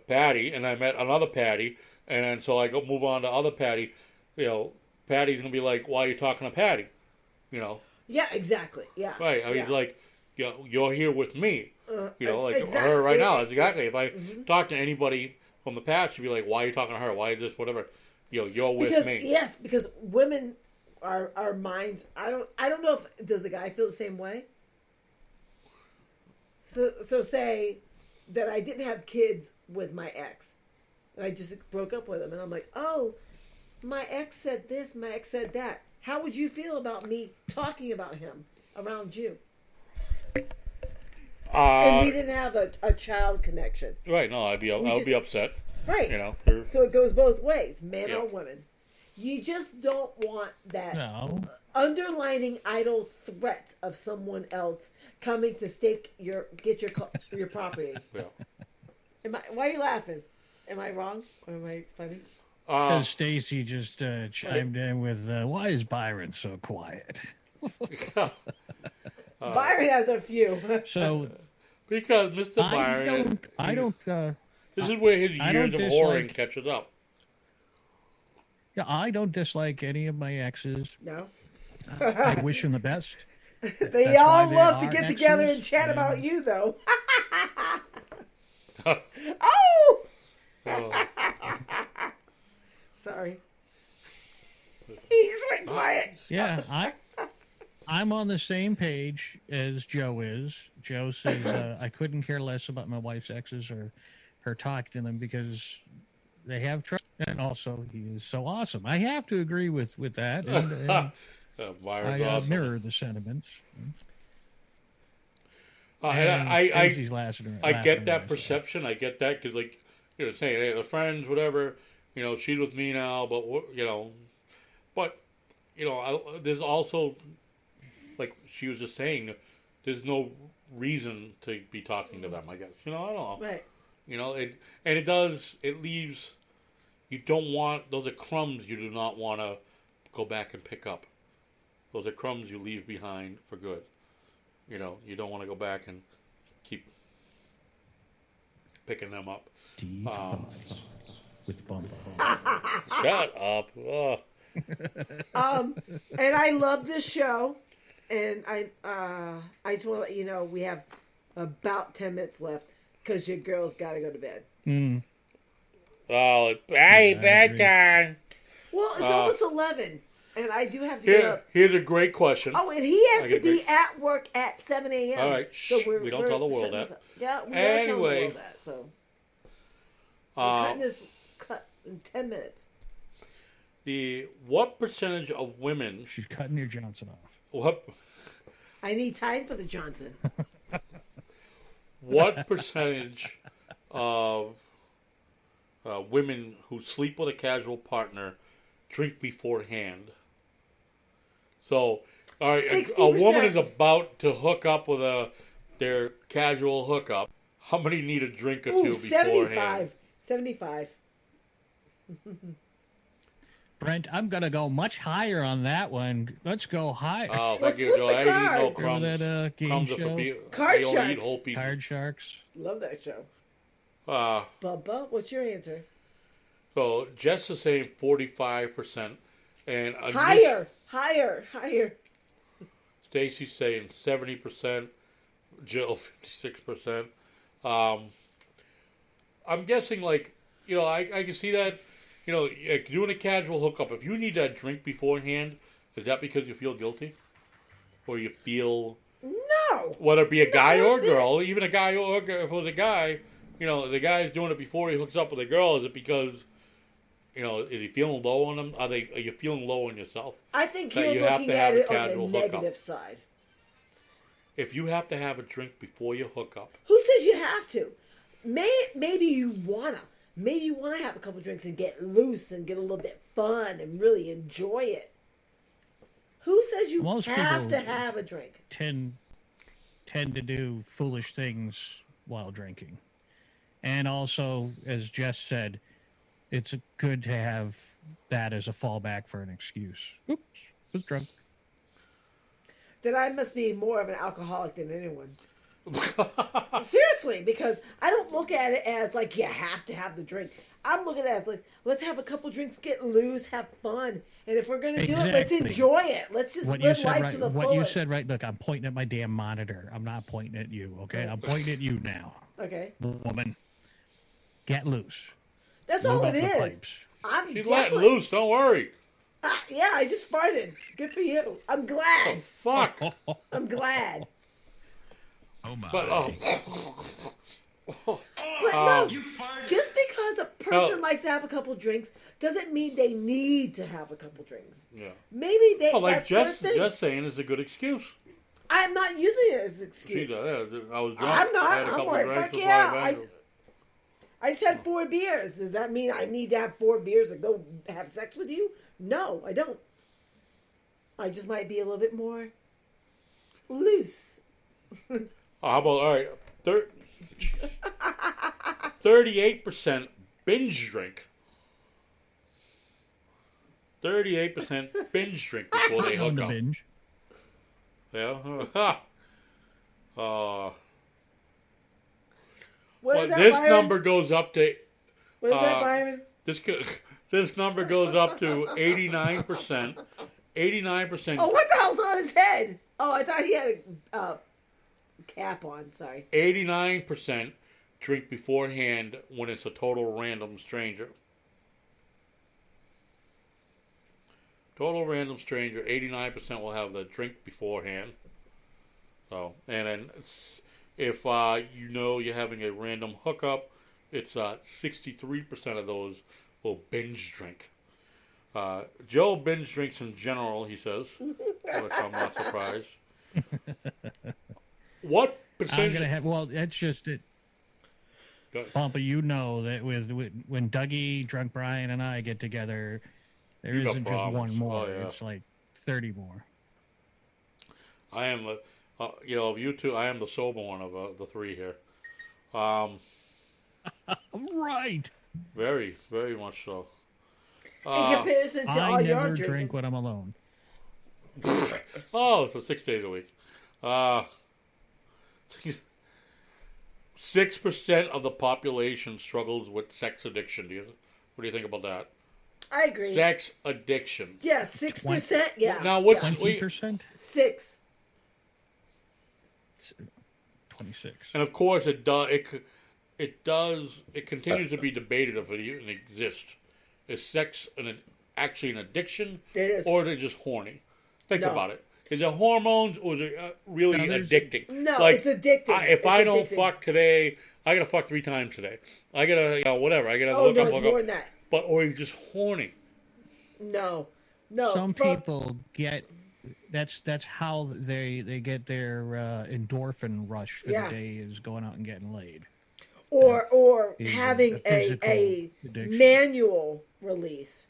Patty, and I met another Patty, and then so I move on to other Patty, Patty's going to be like, why are you talking to Patty? Yeah, exactly. Yeah. Right. I mean, you're here with me. Exactly. Her right now. That's exactly. If I talk to anybody from the past, she'd be like, why are you talking to her? Why is this, whatever? You're with me. Yes, because women, our minds, I don't know if, does the guy feel the same way? So say that I didn't have kids with my ex, and I just broke up with him, and I'm like, oh, my ex said this, my ex said that. How would you feel about me talking about him around you? And we didn't have a child connection. Right, no, I would be upset. Right. So it goes both ways, man or woman. You just don't want that underlining idle threat of someone else coming to get your property. Yeah. Why are you laughing? Am I wrong? Or am I funny? Stacy just chimed in with, why is Byron so quiet? Byron has a few. So, because Mr. Byron, I don't. This is where his years of whoring catches up. Yeah, I don't dislike any of my exes. No. I wish them the best. They That's why all they love to are get together and exes, chat and- about you, though. oh! Oh. Sorry. He just went quiet. Yeah, I'm on the same page as Joe is. Joe says I couldn't care less about my wife's exes or her talking to them because they have trust, and also he is so awesome. I have to agree with that, and Myron's I awesome. mirror the sentiments. And Stacey's laughing I get that away, so. perception. I get that because, like, you know, saying, hey, the friends, whatever, you know, she's with me now, but, you know, there's also, like she was just saying, there's no reason to be talking to them, I guess. You know, I don't know. Right. You know, it leaves, you don't want, those are crumbs you do not want to go back and pick up. Those are crumbs you leave behind for good. You know, you don't want to go back and keep picking them up. Deep thoughts with Bumble. Shut up. Ugh. And I love this show, and I just want to let you know we have about 10 minutes left because your girl's got to go to bed. Mm. Oh, bedtime. Well, it's almost 11, and I do have to get up. Here's a great question. Oh, and he has to be at work at 7 a.m. All right, we don't tell the world that. Yeah, we don't tell the Anyway. world that. So we're cutting this cut in 10 minutes. What percentage of women? She's cutting your Johnson off. What? I need time for the Johnson. What percentage of women who sleep with a casual partner drink beforehand? So, all right, a 60%. woman is about to hook up with their casual hookup. How many need a drink or two beforehand? 75. Brent, I'm going to go much higher on that one. Let's go high. Oh, Let's thank you, flip Joe. the I eat no card. crumbs. Remember that game Crumbs are show? Card I only Sharks. eat whole pieces. Card Sharks. Love that show. Uh, Bubba, what's your answer? so Jess is saying 45%, and Higher. Stacy's saying 70%. Jill 56%. I'm guessing, like, you know, I can see that. You know, like doing a casual hookup. If you need that drink beforehand, is that because you feel guilty, or you feel No. whether it be a guy or a girl, even a guy or a girl, if it was a guy, you know, the guy's doing it before he hooks up with a girl. Is it because, you know, is he feeling low on them? Are you feeling low on yourself? I think That you're you have looking to at have a it on the casual hookup. negative side. If you have to have a drink before you hook up, Who says you have to? Maybe you wanna. Maybe you want to have a couple drinks and get loose and get a little bit fun and really enjoy it. Who says you Most have people to have a drink? Tend to do foolish things while drinking. And also, as Jess said, it's good to have that as a fallback for an excuse. Oops, was drunk. Then I must be more of an alcoholic than anyone. Seriously, because I don't look at it as like you have to have the drink. I'm looking at it as like, let's have a couple drinks, get loose, have fun, and if we're gonna do it, let's enjoy it. Let's just live life to the fullest. What you said right. Look, I'm pointing at my damn monitor. I'm not pointing at you. Okay, I'm pointing at you now. Okay, woman, get loose. that's Lube all up it the is. pipes. I'm she's letting definitely loose. Don't worry. yeah. I just farted. Good for you. I'm glad. Fuck. I'm glad. Oh my. But But no, just because a person likes to have a couple drinks doesn't mean they need to have a couple drinks. yeah. Maybe they. Well, like that's their Jess thing. saying is a good excuse. I'm not using it as an excuse. She's I was drunk. I'm not. I had a I'm couple like, drinks fuck before yeah. I banged her. I just had 4 beers. Does that mean I need to have 4 beers and go have sex with you? No, I don't. I just might be a little bit more loose. How about, all right, 38% binge drink. 38% binge drink before they On hook the up. binge. Yeah. What is Well, that, this Byron? number goes up to What is that, Byron? This number goes up to 89%. 89%. Oh, what the hell's on his head? Oh, I thought he had a cap on. Sorry. 89% drink beforehand when it's a total random stranger. Total random stranger, 89% will have the drink beforehand. So, and then if you know you're having a random hookup, it's 63% of those will binge drink. Joe binge drinks in general, he says, which I'm not surprised. What percentage? I'm gonna have. Well, that's just it. Pampa, you know that with when Dougie, Drunk Brian, and I get together, there You got isn't just one problems. more. Oh, yeah. It's like 30 more. I am, of you two, I am the sober one of the three here. Right. Very, very much so. In comparison to all I your never drinking. drink when I'm alone. Oh, so 6 days a week. 6% of the population struggles with sex addiction. What do you think about that? I agree. Sex addiction. Yeah, 6%. Yeah. Now, what's 20%? 6. 26. And of course, it continues to be debated if it even exists. Is sex actually an addiction, It is. or is it just horny? Think No. about it. Is it hormones, or is it really addicting? No, it's addicting. If It's I don't addicting. fuck today, I gotta fuck 3 times today. I gotta, whatever. I gotta Oh, look no, up, it's look more up. than that. But or you just horny. No. Some people get that's how they get their endorphin rush for Yeah. the day is going out and getting laid. Or is having a physical a addiction. manual release.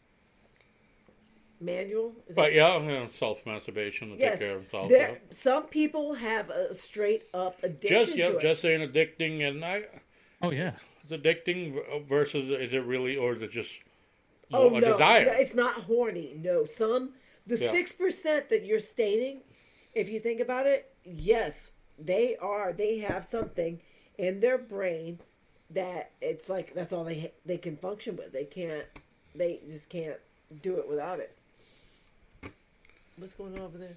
Manual? Is But that- self-masturbation to Yes. take care of themselves. There, some people have a straight up addiction to it. Just saying addicting, and Oh yeah. it's addicting versus is it really, or is it just Oh a no, desire? no, it's not horny. No, the Yeah. 6% that you're stating, if you think about it, yes, they have something in their brain that it's like that's all they can function with. They just can't do it without it. What's going on over there?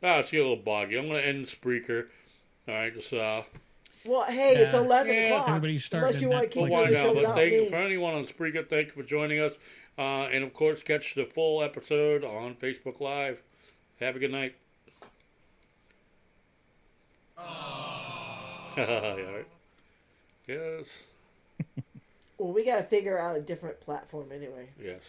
It's getting a little boggy. I'm going to end Spreaker. All right, just Well, hey, it's Yeah. 11 Yeah. o'clock. Everybody's starting Unless you to want to Netflix keep we'll doing wind the show down. But without thank me. for anyone on Spreaker, thank you for joining us, and of course, catch the full episode on Facebook Live. Have a good night. All right. Yes. Well, we got to figure out a different platform anyway. Yes.